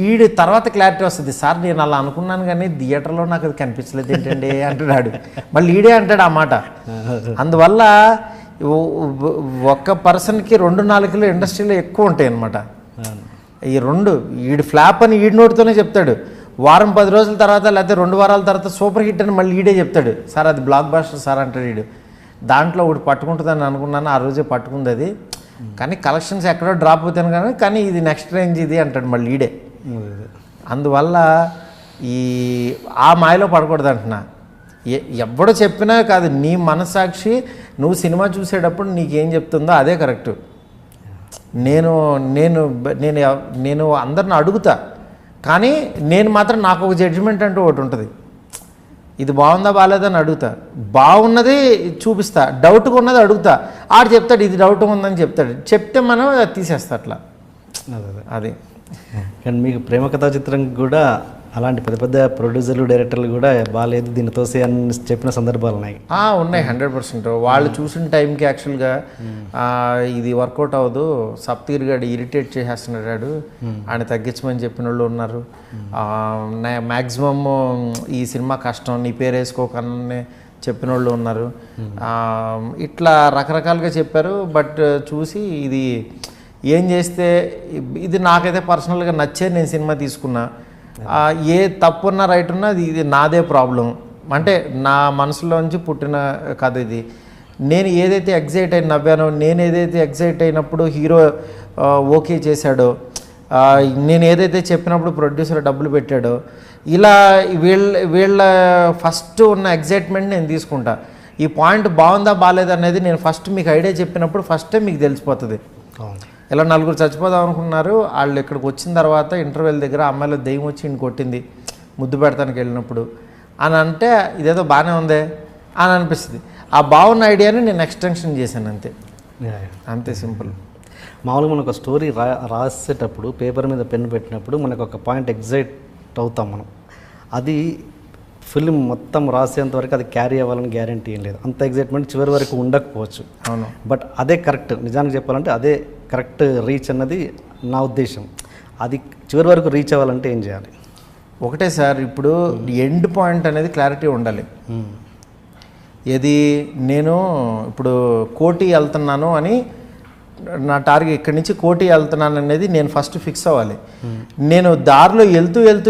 ఈడు తర్వాత క్లారిటీ వస్తుంది, సార్ నేను అలా అనుకున్నాను కానీ థియేటర్లో నాకు అది కనిపించలేదు ఏంటండి అంటున్నాడు. మళ్ళీ ఈడే అంటాడు ఆ మాట. అందువల్ల ఒక్క పర్సన్కి 2 నాలుకలు ఇండస్ట్రీలో ఎక్కువ ఉంటాయి అన్నమాట. ఈ ఈడు ఫ్లాప్ అని ఈడి నోటితోనే చెప్తాడు, వారం 10 రోజుల తర్వాత లేకపోతే 2 వారాల తర్వాత సూపర్ హిట్ అని మళ్ళీ ఈడే చెప్తాడు, సార్ అది బ్లాక్ బాస్టర్ సార్ అంటాడు ఈడు. దాంట్లో ఒకటి పట్టుకుంటుందని అనుకున్నాను, ఆ రోజే పట్టుకుంది అది. కానీ కలెక్షన్స్ ఎక్కడో డ్రాప్ అవుతాను కానీ ఇది నెక్స్ట్ రేంజ్ ఇది అంటాడు మళ్ళీ ఈడే. అందువల్ల ఆ మాయలో పడకూడదు అంటున్నా. ఎవడో చెప్పినా కాదు, నీ మనస్సాక్షి నువ్వు సినిమా చూసేటప్పుడు నీకేం చెప్తుందో అదే కరెక్టు. నేను నేను నేను నేను అందరిని అడుగుతా, కానీ నేను మాత్రం నాకు ఒక జడ్జిమెంట్ అంటూ ఒకటి ఉంటుంది. ఇది బాగుందా బాగాలేదని అడుగుతా, బాగున్నది చూపిస్తా, డౌట్గా ఉన్నది అడుగుతా. ఆడు చెప్తాడు ఇది డౌట్గా ఉందని చెప్తే మనం అది తీసేస్తా అట్లా. అది కానీ మీకు ప్రేమ కథా చిత్రం కూడా అలాంటి పెద్ద పెద్ద ప్రొడ్యూసర్లు డైరెక్టర్లు కూడా బాగాలేదు దీన్ని తోసే అని చెప్పిన సందర్భాలు ఉన్నాయి. ఉన్నాయి 100%. వాళ్ళు చూసిన టైంకి యాక్చువల్గా ఇది వర్కౌట్ అవ్వదు, సప్తగిరి గారు ఇరిటేట్ చేసేస్తున్నాడు, ఆయన తగ్గించమని చెప్పిన వాళ్ళు ఉన్నారు. మ్యాక్సిమమ్ ఈ సినిమా కష్టం, నీ పేరు వేసుకోకనే చెప్పిన వాళ్ళు ఉన్నారు. ఇట్లా రకరకాలుగా చెప్పారు. బట్ చూసి ఇది ఏం చేస్తే ఇది నాకైతే పర్సనల్గా నచ్చే నేను సినిమా తీసుకున్నా. ఏ తప్పున్నా రైట్ ఉన్నా ఇది నాదే ప్రాబ్లం. అంటే నా మనసులోంచి పుట్టిన కథ ఇది. నేను ఏదైతే ఎగ్జైట్ అయి నవ్వానో, నేను ఏదైతే ఎగ్జైట్ అయినప్పుడు హీరో ఓకే చేశాడో, నేను ఏదైతే చెప్పినప్పుడు ప్రొడ్యూసర్ డబ్బులు పెట్టాడో, ఇలా వీళ్ళ ఫస్ట్ ఉన్న ఎగ్జైట్మెంట్ నేను తీసుకుంటా. ఈ పాయింట్ బాగుందా బాగాలేదా అనేది నేను ఫస్ట్ మీకు ఐడియా చెప్పినప్పుడు ఫస్టే మీకు తెలిసిపోతుంది. ఇలా నలుగురు చచ్చిపోదాం అనుకున్నారు, వాళ్ళు ఇక్కడికి వచ్చిన తర్వాత ఇంటర్వెల్ దగ్గర అమ్మాయిలో దెయ్యం వచ్చి ఈయన కొట్టింది ముద్దు పెడతానికి వెళ్ళినప్పుడు అని అంటే ఇదేదో బాగానే ఉందే అని అనిపిస్తుంది. ఆ బాగున్న ఐడియాని నేను ఎక్స్టెన్షన్ చేశాను, అంతే సింపుల్. మామూలుగా మనకు ఒక స్టోరీ రాసేటప్పుడు పేపర్ మీద పెన్ పెట్టినప్పుడు మనకు ఒక పాయింట్ ఎగ్జైట్ అవుతాం మనం. అది ఫిల్మ్ మొత్తం రాసేంత వరకు అది క్యారీ అవ్వాలని గ్యారంటీ ఏం లేదు. అంత ఎగ్జైట్మెంట్ చివరి వరకు ఉండకపోవచ్చు. అవును, బట్ అదే కరెక్ట్. నిజానికి చెప్పాలంటే అదే కరెక్ట్ రీచ్ అన్నది నా ఉద్దేశం. అది చివరి వరకు రీచ్ అవ్వాలంటే ఏం చేయాలి? ఒకటే సార్, ఇప్పుడు ఎండ్ పాయింట్ అనేది క్లారిటీ ఉండాలి. ఏది నేను ఇప్పుడు కోటి వెళ్తున్నాను అని నా టార్గెట్, ఇక్కడి నుంచి కోటి వెళ్తున్నాను అనేది నేను ఫస్ట్ ఫిక్స్ అవ్వాలి. నేను దారిలో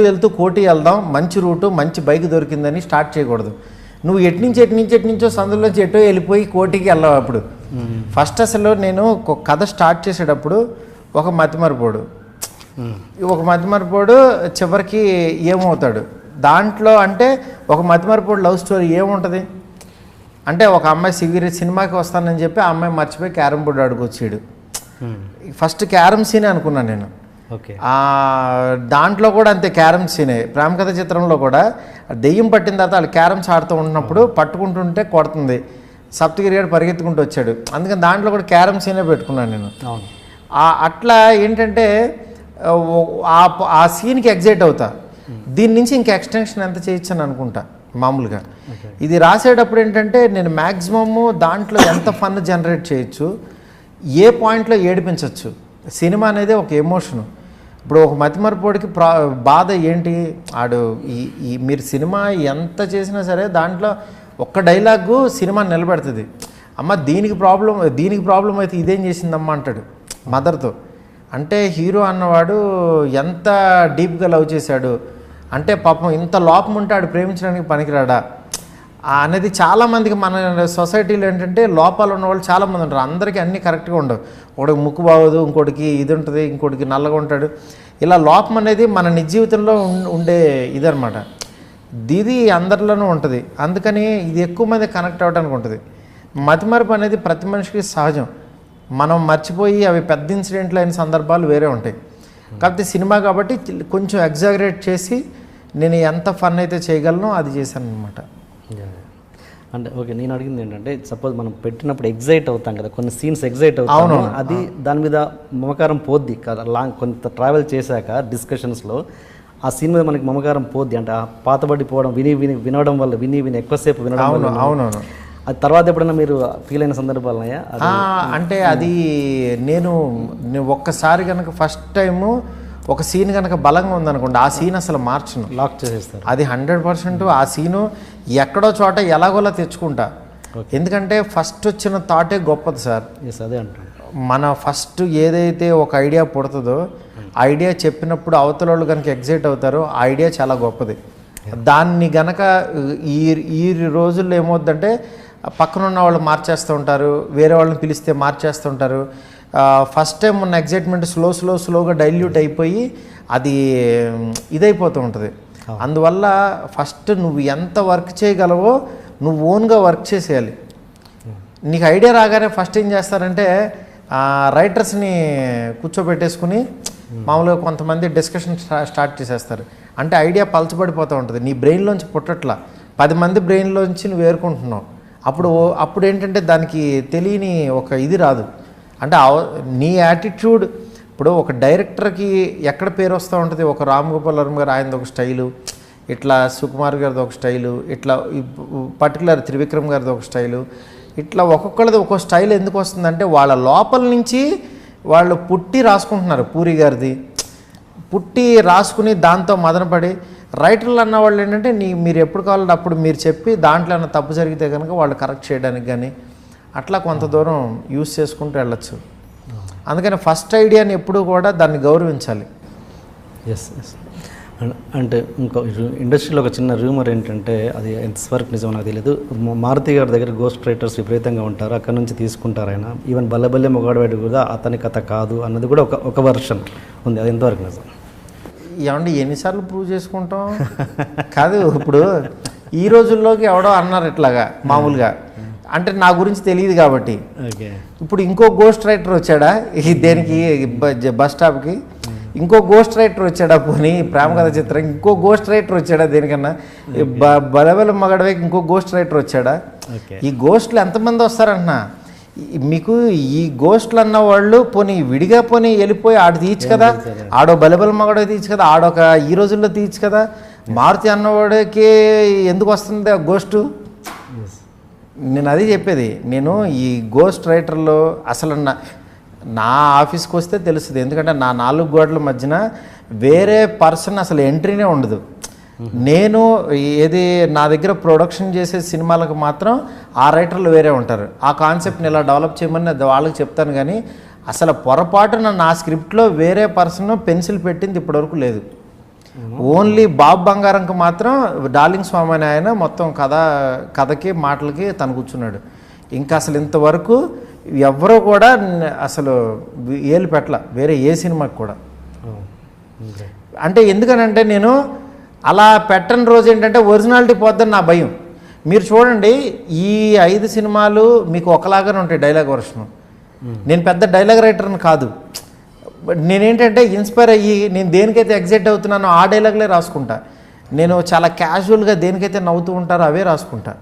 వెళ్తూ కోటి వెళ్దాం, మంచి రూటు మంచి బైక్ దొరికిందని స్టార్ట్ చేయకూడదు. నువ్వు ఎట్నుంచో సందులోంచి ఎటో వెళ్ళిపోయి కోటికి వెళ్ళావు. అప్పుడు ఫస్ట్ అసలు నేను ఒక కథ స్టార్ట్ చేసేటప్పుడు ఒక మతిమరుపోడు చివరికి ఏమవుతాడు దాంట్లో అంటే ఒక మతిమరుపోడు లవ్ స్టోరీ ఏముంటుంది అంటే ఒక అమ్మాయి సినిమాకి వస్తానని చెప్పి ఆ అమ్మాయి మర్చిపోయి క్యారమ్ బోర్డు ఆడుకొచ్చాడు. ఫస్ట్ క్యారమ్ సీనే అనుకున్నాను నేను. ఓకే, దాంట్లో కూడా అంతే క్యారమ్ సీనే. ప్రేమ కథ చిత్రంలో కూడా దెయ్యం పట్టిన తర్వాత వాళ్ళు క్యారమ్స్ ఆడుతూ ఉన్నప్పుడు పట్టుకుంటుంటే కొడుతుంది, సప్తగిరి గారు పరిగెత్తుకుంటూ వచ్చాడు. అందుకని దాంట్లో కూడా క్యారమ్ సీనే పెట్టుకున్నాను నేను. అట్లా ఏంటంటే ఆ సీన్కి ఎగ్జైట్ అవుతా. దీని నుంచి ఇంక ఎక్స్టెన్షన్ ఎంత చేయొచ్చు అని అనుకుంటా మామూలుగా. ఇది రాసేటప్పుడు ఏంటంటే నేను మ్యాక్సిమము దాంట్లో ఎంత ఫన్ జనరేట్ చేయొచ్చు, ఏ పాయింట్లో ఏడిపించవచ్చు. సినిమా అనేది ఒక ఎమోషను. ఇప్పుడు ఒక మతిమరుపోడికి బాధ ఏంటి, ఆడు మీరు సినిమా ఎంత చేసినా సరే దాంట్లో ఒక్క డైలాగు సినిమా నిలబెడుతుంది. అమ్మ దీనికి ప్రాబ్లం అయితే ఇదేం చేసిందమ్మా అంటాడు మదర్తో. అంటే హీరో అన్నవాడు ఎంత డీప్గా లవ్ చేశాడు అంటే పాపం ఇంత లోపం ఉంటే ఆడు ప్రేమించడానికి పనికిరాడా అనేది చాలామందికి మన సొసైటీలో ఏంటంటే లోపాలు ఉన్నవాళ్ళు చాలామంది ఉంటారు. అందరికీ అన్నీ కరెక్ట్గా ఉండవు. ఒకటికి ముక్కు బాగోదు, ఇంకోటికి ఇది ఉంటుంది, ఇంకోటికి నల్లగా ఉంటాడు. ఇలా లోపం అనేది మన నిజ జీవితంలో ఉండే ఇదనమాట. ఇది అందరిలోనూ ఉంటుంది. అందుకని ఇది ఎక్కువ మంది కనెక్ట్ అవ్వడానికి ఉంటుంది. మతిమరుపు అనేది ప్రతి మనిషికి సహజం. మనం మర్చిపోయి అవి పెద్ద ఇన్సిడెంట్లు అయిన సందర్భాలు వేరే ఉంటాయి. కాకపోతే సినిమా కాబట్టి కొంచెం ఎగ్జాగరేట్ చేసి నేను ఎంత ఫన్ అయితే చేయగలను అది చేశాను అనమాట. అంటే ఓకే, నేను అడిగింది ఏంటంటే సపోజ్ మనం పెట్టినప్పుడు ఎగ్జైట్ అవుతాం కదా, కొన్ని సీన్స్ ఎగ్జైట్ అవుతాము, అది దాని మీద మమకారం పోద్ది కదా. కొంత ట్రావెల్ చేశాక డిస్కషన్స్లో ఆ సీన్ మీద మనకి మమకారం పోద్ది. అంటే ఆ పాతబడిపోవడం వినడం వల్ల విని ఎక్కువసేపు వినడం వల్ల. అవునవును. అది తర్వాత ఎప్పుడైనా మీరు ఫీల్ అయిన సందర్భాలు ఉన్నాయా? అంటే అది నేను ఒక్కసారి కనుక ఫస్ట్ టైము ఒక సీన్ కనుక బలంగా ఉందనుకోండి, ఆ సీన్ అసలు మార్చను, లాక్ చేసేస్తారు. అది 100% ఆ సీను ఎక్కడో చోట ఎలాగోలా తెచ్చుకుంటా. ఎందుకంటే ఫస్ట్ వచ్చిన థాటే గొప్పది సార్. అదే అంటారు. మన ఫస్ట్ ఏదైతే ఒక ఐడియా పుడుతుందో ఐడియా చెప్పినప్పుడు అవతల వాళ్ళు కనుక ఎగ్జైట్ అవుతారో ఆ ఐడియా చాలా గొప్పది. దాన్ని గనక ఈ రోజుల్లో ఏమవుద్దంటే పక్కన ఉన్న వాళ్ళు మార్చేస్తూ ఉంటారు, వేరే వాళ్ళని పిలిస్తే మార్చేస్తూ ఉంటారు. ఫస్ట్ టైం ఉన్న ఎగ్జైట్మెంట్ స్లోగా డైల్యూట్ అయిపోయి అది ఇదైపోతూ ఉంటుంది. అందువల్ల ఫస్ట్ నువ్వు ఎంత వర్క్ చేయగలవో నువ్వు ఓన్గా వర్క్ చేసేయాలి. నీకు ఐడియా రాగానే ఫస్ట్ ఏం చేస్తారంటే రైటర్స్ని కూర్చోబెట్టేసుకుని మామూలుగా కొంతమంది డిస్కషన్ స్టార్ట్ చేసేస్తారు. అంటే ఐడియా పలచబడిపోతూ ఉంటుంది, నీ బ్రెయిన్లోంచి పుట్టట్లా, 10 మంది బ్రెయిన్లోంచి నువ్వు వేరుకుంటున్నావు. అప్పుడు ఏంటంటే దానికి తెలియని ఒక ఇది రాదు. అంటే నీ యాటిట్యూడ్, ఇప్పుడు ఒక డైరెక్టర్కి ఎక్కడ పేరు వస్తూ ఉంటుంది, ఒక రామ్ గోపాల్ వర్మ గారు ఆయనది ఒక స్టైలు, ఇట్లా సుకుమార్ గారిది ఒక స్టైలు, ఇట్లా పర్టికులర్ త్రివిక్రమ్ గారిది ఒక స్టైలు, ఇట్లా ఒక్కొక్కరిది ఒక్కో స్టైల్ ఎందుకు వస్తుందంటే వాళ్ళ లోపల నుంచి వాళ్ళు పుట్టి రాసుకుంటున్నారు. పూరి గారిది పుట్టి రాసుకుని దాంతో మదనపడి, రైటర్లు అన్న వాళ్ళు ఏంటంటే మీరు ఎప్పుడు కావాలంటే అప్పుడు మీరు చెప్పి దాంట్లో ఏమైనా తప్పు జరిగితే కనుక వాళ్ళు కరెక్ట్ చేయడానికి కానీ అట్లా కొంత దూరం యూస్ చేసుకుంటూ వెళ్ళచ్చు. అందుకని ఫస్ట్ ఐడియాని ఎప్పుడు కూడా దాన్ని గౌరవించాలి. ఎస్ అంటే ఇంకో ఇండస్ట్రీలో ఒక చిన్న రూమర్ ఏంటంటే, అది ఎంతవరకు నిజమో నాకు తెలియదు, మారుతి గారి దగ్గర గోస్ట్ రైటర్స్ విపరీతంగా ఉంటారు, అక్కడ నుంచి తీసుకుంటారు ఆయన. ఈవెన్ బల్లబల్లె మొగాడవాడు కూడా అతని కథ కాదు అన్నది కూడా ఒక వర్షన్ ఉంది. అది ఎంతవరకు నిజం? ఏమంటే ఎన్నిసార్లు ప్రూవ్ చేసుకుంటాం కాదు. ఇప్పుడు ఈ రోజుల్లోకి ఎవడో అన్నారు ఇట్లాగా మామూలుగా, అంటే నా గురించి తెలియదు కాబట్టి. ఇప్పుడు ఇంకో గోస్ట్ రైటర్ వచ్చాడా దేనికి, బస్ స్టాప్కి ఇంకో గోస్ట్ రైటర్ వచ్చాడా, పోనీ ప్రేమ కథ చిత్రం ఇంకో గోస్ట్ రైటర్ వచ్చాడా, దేనికన్నా బలబల మగడవేకి ఇంకో గోస్ట్ రైటర్ వచ్చాడా? ఈ గోస్ట్లు ఎంతమంది వస్తారంటున్నా మీకు. ఈ గోస్ట్లు అన్న వాళ్ళు పోనీ విడిగా పోనీ వెళ్ళిపోయి ఆడు తీయచ్చు కదా, ఆడో బలబల మగడో తీయచ్చు కదా, ఆడొక ఈ రోజుల్లో తీయచ్చు కదా. మారుతి అన్నవాడికి ఎందుకు వస్తుంది ఆ గోస్టు? నేను అది చెప్పేది. నేను ఈ గోస్ట్ రైటర్లో అసలు నా ఆఫీస్కి వస్తే తెలుస్తుంది, ఎందుకంటే నా 4 గోడల మధ్యన వేరే పర్సన్ అసలు ఎంట్రీనే ఉండదు. నేను ఏది నా దగ్గర ప్రొడక్షన్ చేసే సినిమాలకు మాత్రం ఆ రైటర్లు వేరే ఉంటారు. ఆ కాన్సెప్ట్ని ఇలా డెవలప్ చేయమని వాళ్ళకి చెప్తాను, కానీ అసలు పొరపాటున నా స్క్రిప్ట్లో వేరే పర్సన్ పెన్సిల్ పెట్టింది ఇప్పటివరకు లేదు. ఓన్లీ బాబు బంగారంకి మాత్రం డార్లింగ్ స్వామి అని ఆయన మొత్తం కథకి మాటలకి తను కూర్చున్నాడు. ఇంకా అసలు ఇంతవరకు ఎవరో కూడా అసలు ఏలు పెట్టల వేరే ఏ సినిమాకి కూడా. అంటే ఎందుకనంటే నేను అలా పెట్టని రోజు ఏంటంటే ఒరిజినాలిటీ పోద్దని నా భయం. మీరు చూడండి, ఈ 5 సినిమాలు మీకు ఒకలాగానే ఉంటాయి డైలాగ్ వర్షను. నేను పెద్ద డైలాగ్ రైటర్ని కాదు, నేనేంటంటే ఇన్స్పైర్ అయ్యి నేను దేనికైతే ఎగ్జైట్ అవుతున్నానో ఆ డైలాగ్లే రాసుకుంటా. నేను చాలా క్యాజువల్గా దేనికైతే నవ్వుతూ ఉంటారో అవే రాసుకుంటా.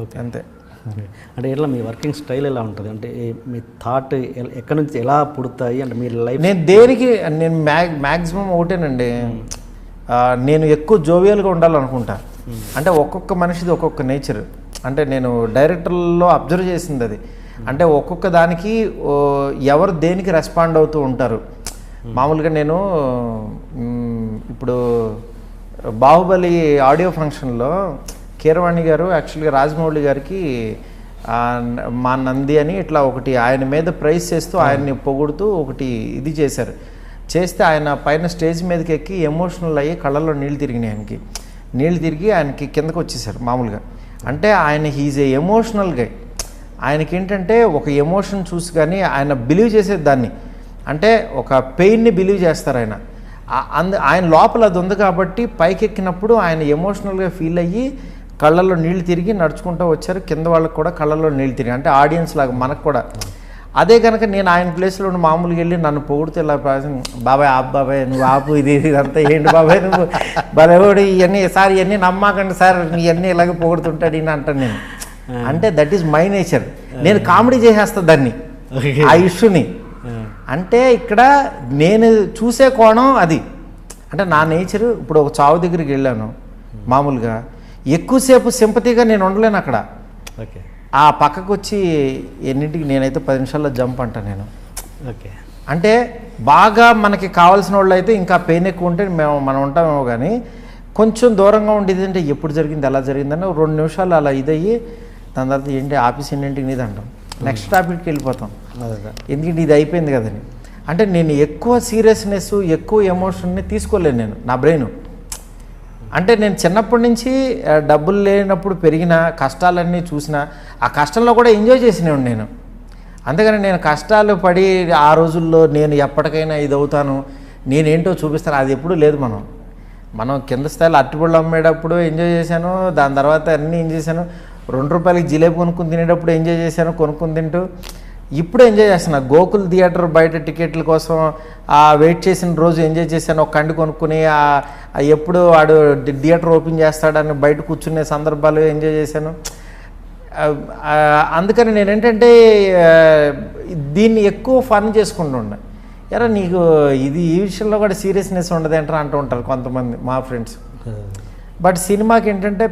ఓకే, అంతే. అంటే ఎట్లా మీ వర్కింగ్ స్టైల్ ఎలా ఉంటుంది, అంటే మీ థాట్ ఎక్కడి నుంచి ఎలా పుడతాయి, అంటే మీ లైఫ్? నేను మ్యాక్సిమం ఒకటేనండి, నేను ఎక్కువ జోవియల్గా ఉండాలనుకుంటా. అంటే ఒక్కొక్క మనిషిది ఒక్కొక్క నేచర్. అంటే నేను డైరెక్టర్లో అబ్జర్వ్ చేసింది అది. అంటే ఒక్కొక్క దానికి ఎవరు దేనికి రెస్పాండ్ అవుతూ ఉంటారు. మామూలుగా నేను ఇప్పుడు బాహుబలి ఆడియో ఫంక్షన్లో కీరవాణి గారు యాక్చువల్గా రాజమౌళి గారికి మా నంది అని ఇట్లా ఒకటి ఆయన మీద ప్రైజ్ చేస్తూ ఆయన్ని పొగుడుతూ ఒకటి ఇది చేశారు. చేస్తే ఆయన పైన స్టేజ్ మీదకి ఎక్కి ఎమోషనల్ అయ్యి కళ్ళల్లో నీళ్ళు తిరిగినాయి. నీళ్ళు తిరిగి ఆయనకి కిందకు వచ్చేసారు మామూలుగా. అంటే ఆయన హీజ్ ఏ ఎమోషనల్ గై. ఆయనకి ఏంటంటే ఒక ఎమోషన్ చూసి కానీ ఆయన బిలీవ్ చేసేది దాన్ని, అంటే ఒక పెయిన్ని బిలీవ్ చేస్తారు ఆయన. ఆయన లోపల అది ఉంది కాబట్టి పైకి ఎక్కినప్పుడు ఆయన ఎమోషనల్గా ఫీల్ అయ్యి కళ్ళల్లో నీళ్ళు తిరిగి నడుచుకుంటూ వచ్చారు. కింద వాళ్ళకి కూడా కళ్ళల్లో నీళ్ళు తిరిగి, అంటే ఆడియన్స్ లాగా మనకు కూడా. అదే కనుక నేను ఆయన ప్లేస్లో మామూలుగా వెళ్ళి నన్ను పొగుడితే ఇలా బాబాయ్ బాబాయ్ నువ్వు ఆపు, ఇది ఇదంతా ఏంటి బాబాయ్ నువ్వు బలవాడు ఇవన్నీ సార్ ఇవన్నీ నమ్మకండి సార్ ఇవన్నీ ఇలాగే పొగుడుతుంటాడు ఈయన అంటాను నేను. అంటే దట్ ఈజ్ మై నేచర్. నేను కామెడీ చేసేస్తాను దాన్ని, ఆ ఇష్యూని. అంటే ఇక్కడ నేను చూసే కోణం అది. అంటే నా నేచరు. ఇప్పుడు ఒక చావు దగ్గరికి వెళ్ళాను, మామూలుగా ఎక్కువసేపు సింపతిగా నేను ఉండలేను అక్కడ. ఓకే, ఆ పక్కకు వచ్చి ఎన్నింటికి నేనైతే 10 నిమిషాల్లో జంప్ అంటా నేను. ఓకే, అంటే బాగా మనకి కావాల్సిన వాళ్ళు అయితే ఇంకా పెయిన్ ఎక్కువ ఉంటే మనం ఉంటామేమో, కానీ కొంచెం దూరంగా ఉండేది అంటే ఎప్పుడు జరిగింది ఎలా జరిగిందని 2 నిమిషాలు అలా ఇదయ్యి దాని తర్వాత ఏంటి ఆఫీస్ ఎన్నింటికి నీది అంటాం, నెక్స్ట్ టాపిక్కి వెళ్ళిపోతాం. ఎందుకంటే ఇది అయిపోయింది కదని. అంటే నేను ఎక్కువ సీరియస్నెస్ ఎక్కువ ఎమోషన్ని తీసుకోలేను నేను, నా బ్రెయిన్. అంటే నేను చిన్నప్పటి నుంచి డబ్బులు లేనప్పుడు పెరిగిన కష్టాలన్నీ చూసిన, ఆ కష్టంలో కూడా ఎంజాయ్ చేసినాను నేను. అందుకని నేను కష్టాలు పడి ఆ రోజుల్లో నేను ఎప్పటికైనా ఇది అవుతాను, నేనేంటో చూపిస్తాను, అది ఎప్పుడూ లేదు. మనం కింద స్థాయిలో అరటిపళ్ళు అమ్మేటప్పుడు ఎంజాయ్ చేశాను, దాని తర్వాత అన్నీ ఏం చేశాను, 2 రూపాయలకి జిలేబీ కొనుక్కుని తినేటప్పుడు ఎంజాయ్ చేశాను, కొనుక్కుని తింటూ ఇప్పుడు ఎంజాయ్ చేస్తున్నా. గోకుల్ థియేటర్ బయట టికెట్ల కోసం వెయిట్ చేసిన రోజు ఎంజాయ్ చేశాను. ఒక కండి కొనుక్కుని ఎప్పుడు వాడు థియేటర్ ఓపెన్ చేస్తాడని బయట కూర్చునే సందర్భాలు ఎంజాయ్ చేశాను. అందుకని నేనేంటంటే దీన్ని ఎక్కువ ఫన్ చేసుకుంటూ ఉండే. ఎరా నీకు ఇది ఈ విషయంలో కూడా సీరియస్నెస్ ఉండదు ఏంట్రా అంటూ ఉంటారు కొంతమంది మా ఫ్రెండ్స్. బట్ సినిమాకి ఏంటంటే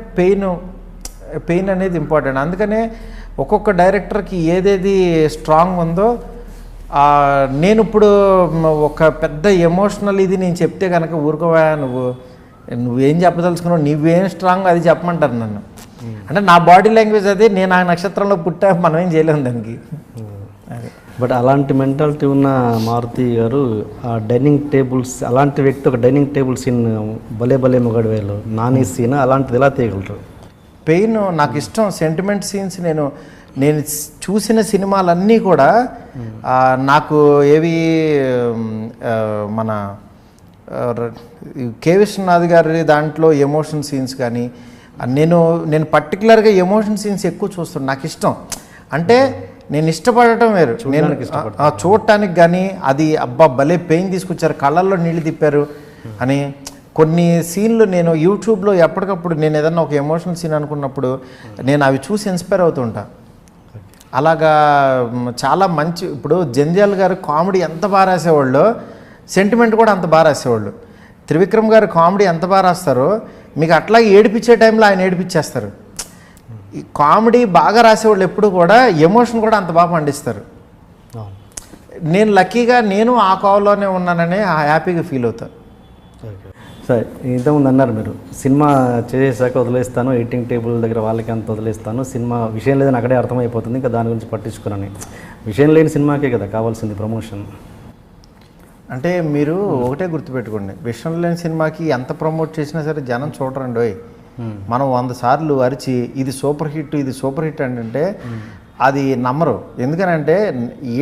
పెయిన్ అనేది ఇంపార్టెంట్. అందుకనే ఒక్కొక్క డైరెక్టర్కి ఏదేది స్ట్రాంగ్ ఉందో నేను ఇప్పుడు ఒక పెద్ద ఎమోషనల్ ఇది నేను చెప్తే కనుక ఊరుకోవా, నువ్వేం చెప్పదలుచుకున్నావు, నువ్వేం స్ట్రాంగ్ అది చెప్పమంటారు నన్ను. అంటే నా బాడీ లాంగ్వేజ్ అది, నేను ఆ నక్షత్రంలో పుట్టా, మనం ఏం చేయలేము దానికి. బట్ అలాంటి మెంటాలిటీ ఉన్న మారుతి గారు ఆ డైనింగ్ టేబుల్స్, అలాంటి వ్యక్తి ఒక డైనింగ్ టేబుల్ సీన్ భలే భలే మొగడవేలు నాని సీన్ అలాంటిది ఎలా తీయగలరు? పెయిన్ నాకు ఇష్టం, సెంటిమెంట్ సీన్స్. నేను చూసిన సినిమాలన్నీ కూడా నాకు ఏవి మన కె విశ్వనాథ్ గారి దాంట్లో ఎమోషన్ సీన్స్ కానీ నేను పర్టికులర్గా ఎమోషన్ సీన్స్ ఎక్కువ చూస్తాను, నాకు ఇష్టం. అంటే నేను ఇష్టపడటం వేరు, నేను చూడటానికి కానీ అది అబ్బా భలే పెయిన్ తీసుకొచ్చారు, కళ్ళల్లో నీళ్ళు తిప్పారు అని కొన్ని సీన్లు నేను యూట్యూబ్లో ఎప్పటికప్పుడు నేను ఏదన్నా ఒక ఎమోషనల్ సీన్ అనుకున్నప్పుడు నేను అవి చూసి ఇన్స్పైర్ అవుతుంటా. అలాగా చాలా మంచి. ఇప్పుడు జంధ్యాల గారు కామెడీ ఎంత బాగా రాసేవాళ్ళు, సెంటిమెంట్ కూడా అంత బాగా రాసేవాళ్ళు. త్రివిక్రమ్ గారు కామెడీ ఎంత బాగా రాస్తారో మీకు అట్లాగే ఏడిపించే టైంలో ఆయన ఏడిపించేస్తారు. ఈ కామెడీ బాగా రాసేవాళ్ళు ఎప్పుడు కూడా ఎమోషన్ కూడా అంత బాగా పండిస్తారు. నేను లక్కీగా నేను ఆ కోవలోనే ఉన్నానని హ్యాపీగా ఫీల్ అవుతాను. సరే, ఇంతకుముందు అన్నారు మీరు సినిమా చేసాక వదిలేస్తాను, ఎడిటింగ్ టేబుల్ దగ్గర వాళ్ళకి అంత వదిలేస్తాను, సినిమా విషయం లేదని అక్కడే అర్థమైపోతుంది, ఇంకా దాని గురించి పట్టించుకున్నాను. విషయం లేని సినిమాకే కదా కావాల్సింది ప్రమోషన్. అంటే మీరు ఒకటే గుర్తుపెట్టుకోండి, విషయం లేని సినిమాకి ఎంత ప్రమోట్ చేసినా సరే జనం చూడరండి. మనం 100 సార్లు అరిచి ఇది సూపర్ హిట్ అంటే అది నమ్మరు. ఎందుకనంటే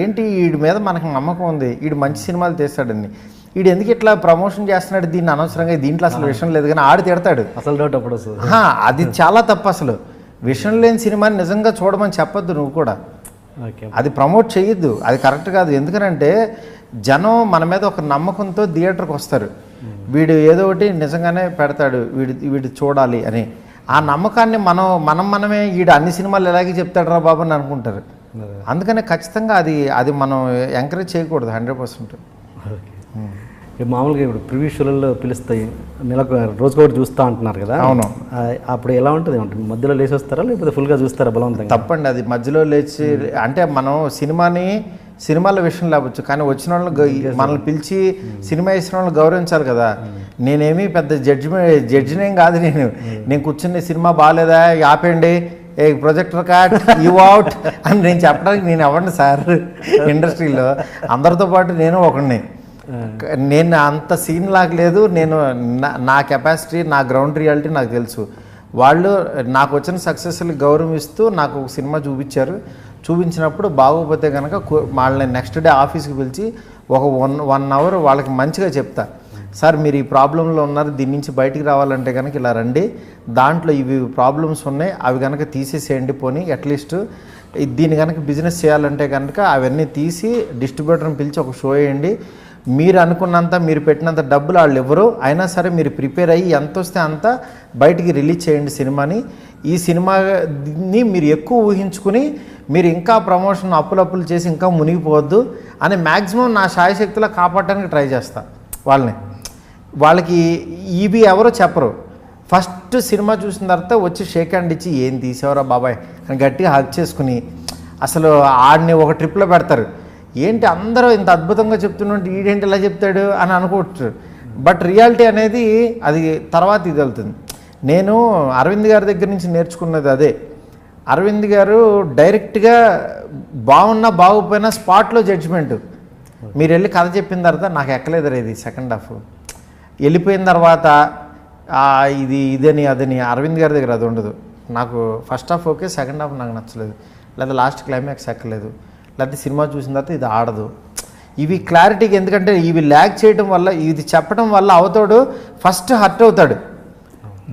ఏంటి, వీడి మీద మనకు నమ్మకం ఉంది, వీడు మంచి సినిమాలు తీస్తాడని. వీడు ఎందుకు ఇట్లా ప్రమోషన్ చేస్తున్నాడు, దీన్ని అనవసరంగా, దీంట్లో అసలు విషయం లేదు కానీ ఆడి తిడతాడు. అసలు డౌట్ అప్పుడు వస్తుంది. అది చాలా తప్పు. అసలు విషయం లేని సినిమాని నిజంగా చూడమని చెప్పొద్దు నువ్వు కూడా, అది ప్రమోట్ చేయొద్దు, అది కరెక్ట్ కాదు. ఎందుకనంటే జనం మన మీద ఒక నమ్మకంతో థియేటర్కి వస్తారు, వీడు ఏదో ఒకటి నిజంగానే పెడతాడు, వీడు చూడాలి అని. ఆ నమ్మకాన్ని మనమే వీడు అన్ని సినిమాలు ఎలాగే చెప్తాడు రా బాబు అని అనుకుంటారు. అందుకనే ఖచ్చితంగా అది మనం ఎంకరేజ్ చేయకూడదు 100%. మామూలుగా ఇప్పుడు ప్రివ్యూ షోలలో పిలుస్తాయి, నెలకు రోజుకొకటి చూస్తూ అంటున్నారు కదా. అవును. అప్పుడు ఎలా ఉంటుంది, మధ్యలో లేచి వస్తారా లేకపోతే ఫుల్గా చూస్తారా బలవంతంగా? తప్పండి, అది మధ్యలో లేచి అంటే మనం సినిమాల విషయం లేవచ్చు, కానీ వచ్చిన వాళ్ళని మనల్ని పిలిచి సినిమా వేసిన వాళ్ళని గౌరవించాలి కదా. నేనేమి పెద్ద జడ్జినేం కాదు, నేను కూర్చుని సినిమా బాగాలేదా ఆపేయండి, ఏ ప్రొజెక్టర్ కార్డ్ యూ అవుట్ అని నేను చెప్పడానికి నేను ఎవరిని సార్, ఇండస్ట్రీలో అందరితో పాటు నేను ఒకడిని. నేను అంత సీన్ లాగలేదు, నేను నా కెపాసిటీ, నా గ్రౌండ్ రియాలిటీ నాకు తెలుసు. వాళ్ళు నాకు వచ్చిన సక్సెస్ని గౌరవిస్తూ నాకు ఒక సినిమా చూపించినప్పుడు బాగోపోతే కనుక వాళ్ళని నెక్స్ట్ డే ఆఫీస్కి పిలిచి ఒక 1 అవర్ వాళ్ళకి మంచిగా చెప్తా, సార్ మీరు ఈ ప్రాబ్లంలో ఉన్నారు, దీని నుంచి బయటికి రావాలంటే కనుక ఇలా రండి, దాంట్లో ఇవి ప్రాబ్లమ్స్ ఉన్నాయి, అవి కనుక తీసేసేయండి, పోనీ అట్లీస్ట్ దీన్ని కనుక బిజినెస్ చేయాలంటే కనుక అవన్నీ తీసి డిస్ట్రిబ్యూటర్ని పిలిచి ఒక షో వేయండి, మీరు అనుకున్నంత మీరు పెట్టినంత డబ్బులు వాళ్ళు ఎవరు అయినా సరే మీరు ప్రిపేర్ అయ్యి ఎంత వస్తే అంత బయటికి రిలీజ్ చేయండి సినిమాని. ఈ సినిమాని మీరు ఎక్కువ ఊహించుకుని మీరు ఇంకా ప్రమోషన్ అప్పులు చేసి ఇంకా మునిగిపోవద్దు అని మ్యాక్సిమం నా శాయశక్తిలో కాపాడటానికి ట్రై చేస్తా. వాళ్ళకి ఇవి ఎవరో చెప్పరు. ఫస్ట్ సినిమా చూసిన తర్వాత వచ్చి షేక్ హ్యాండ్ ఇచ్చి ఏం తీసేవరా బాబాయ్ అని గట్టిగా హగ్ చేసుకుని అసలు ఆడిని ఒక ట్రిప్లో పెడతారు. ఏంటి అందరూ ఇంత అద్భుతంగా చెప్తున్నట్టు ఈడేంటి ఇలా చెప్తాడు అని అనుకోవచ్చు. బట్ రియాలిటీ అనేది అది తర్వాత ఇది వెళ్తుంది. నేను అరవింద్ గారి దగ్గర నుంచి నేర్చుకున్నది అదే. అరవింద్ గారు డైరెక్ట్గా బాగున్నా బాగోపోయినా స్పాట్లో జడ్జిమెంటు. మీరు వెళ్ళి కథ చెప్పిన తర్వాత నాకు ఎక్కలేదురా ఇది సెకండ్ హాఫ్, వెళ్ళిపోయిన తర్వాత ఇదని అదని. అరవింద్ గారి దగ్గర అది ఉండదు. నాకు first half okay, second half నాకు నచ్చలేదు, లేదా లాస్ట్ క్లైమాక్స్ ఎక్కలేదు, లేకపోతే సినిమా చూసిన తర్వాత ఇది ఆడదు. ఇవి క్లారిటీగా, ఎందుకంటే ఇవి ల్యాగ్ చేయడం వల్ల, ఇది చెప్పడం వల్ల అవతోడు ఫస్ట్ హర్ట్ అవుతాడు,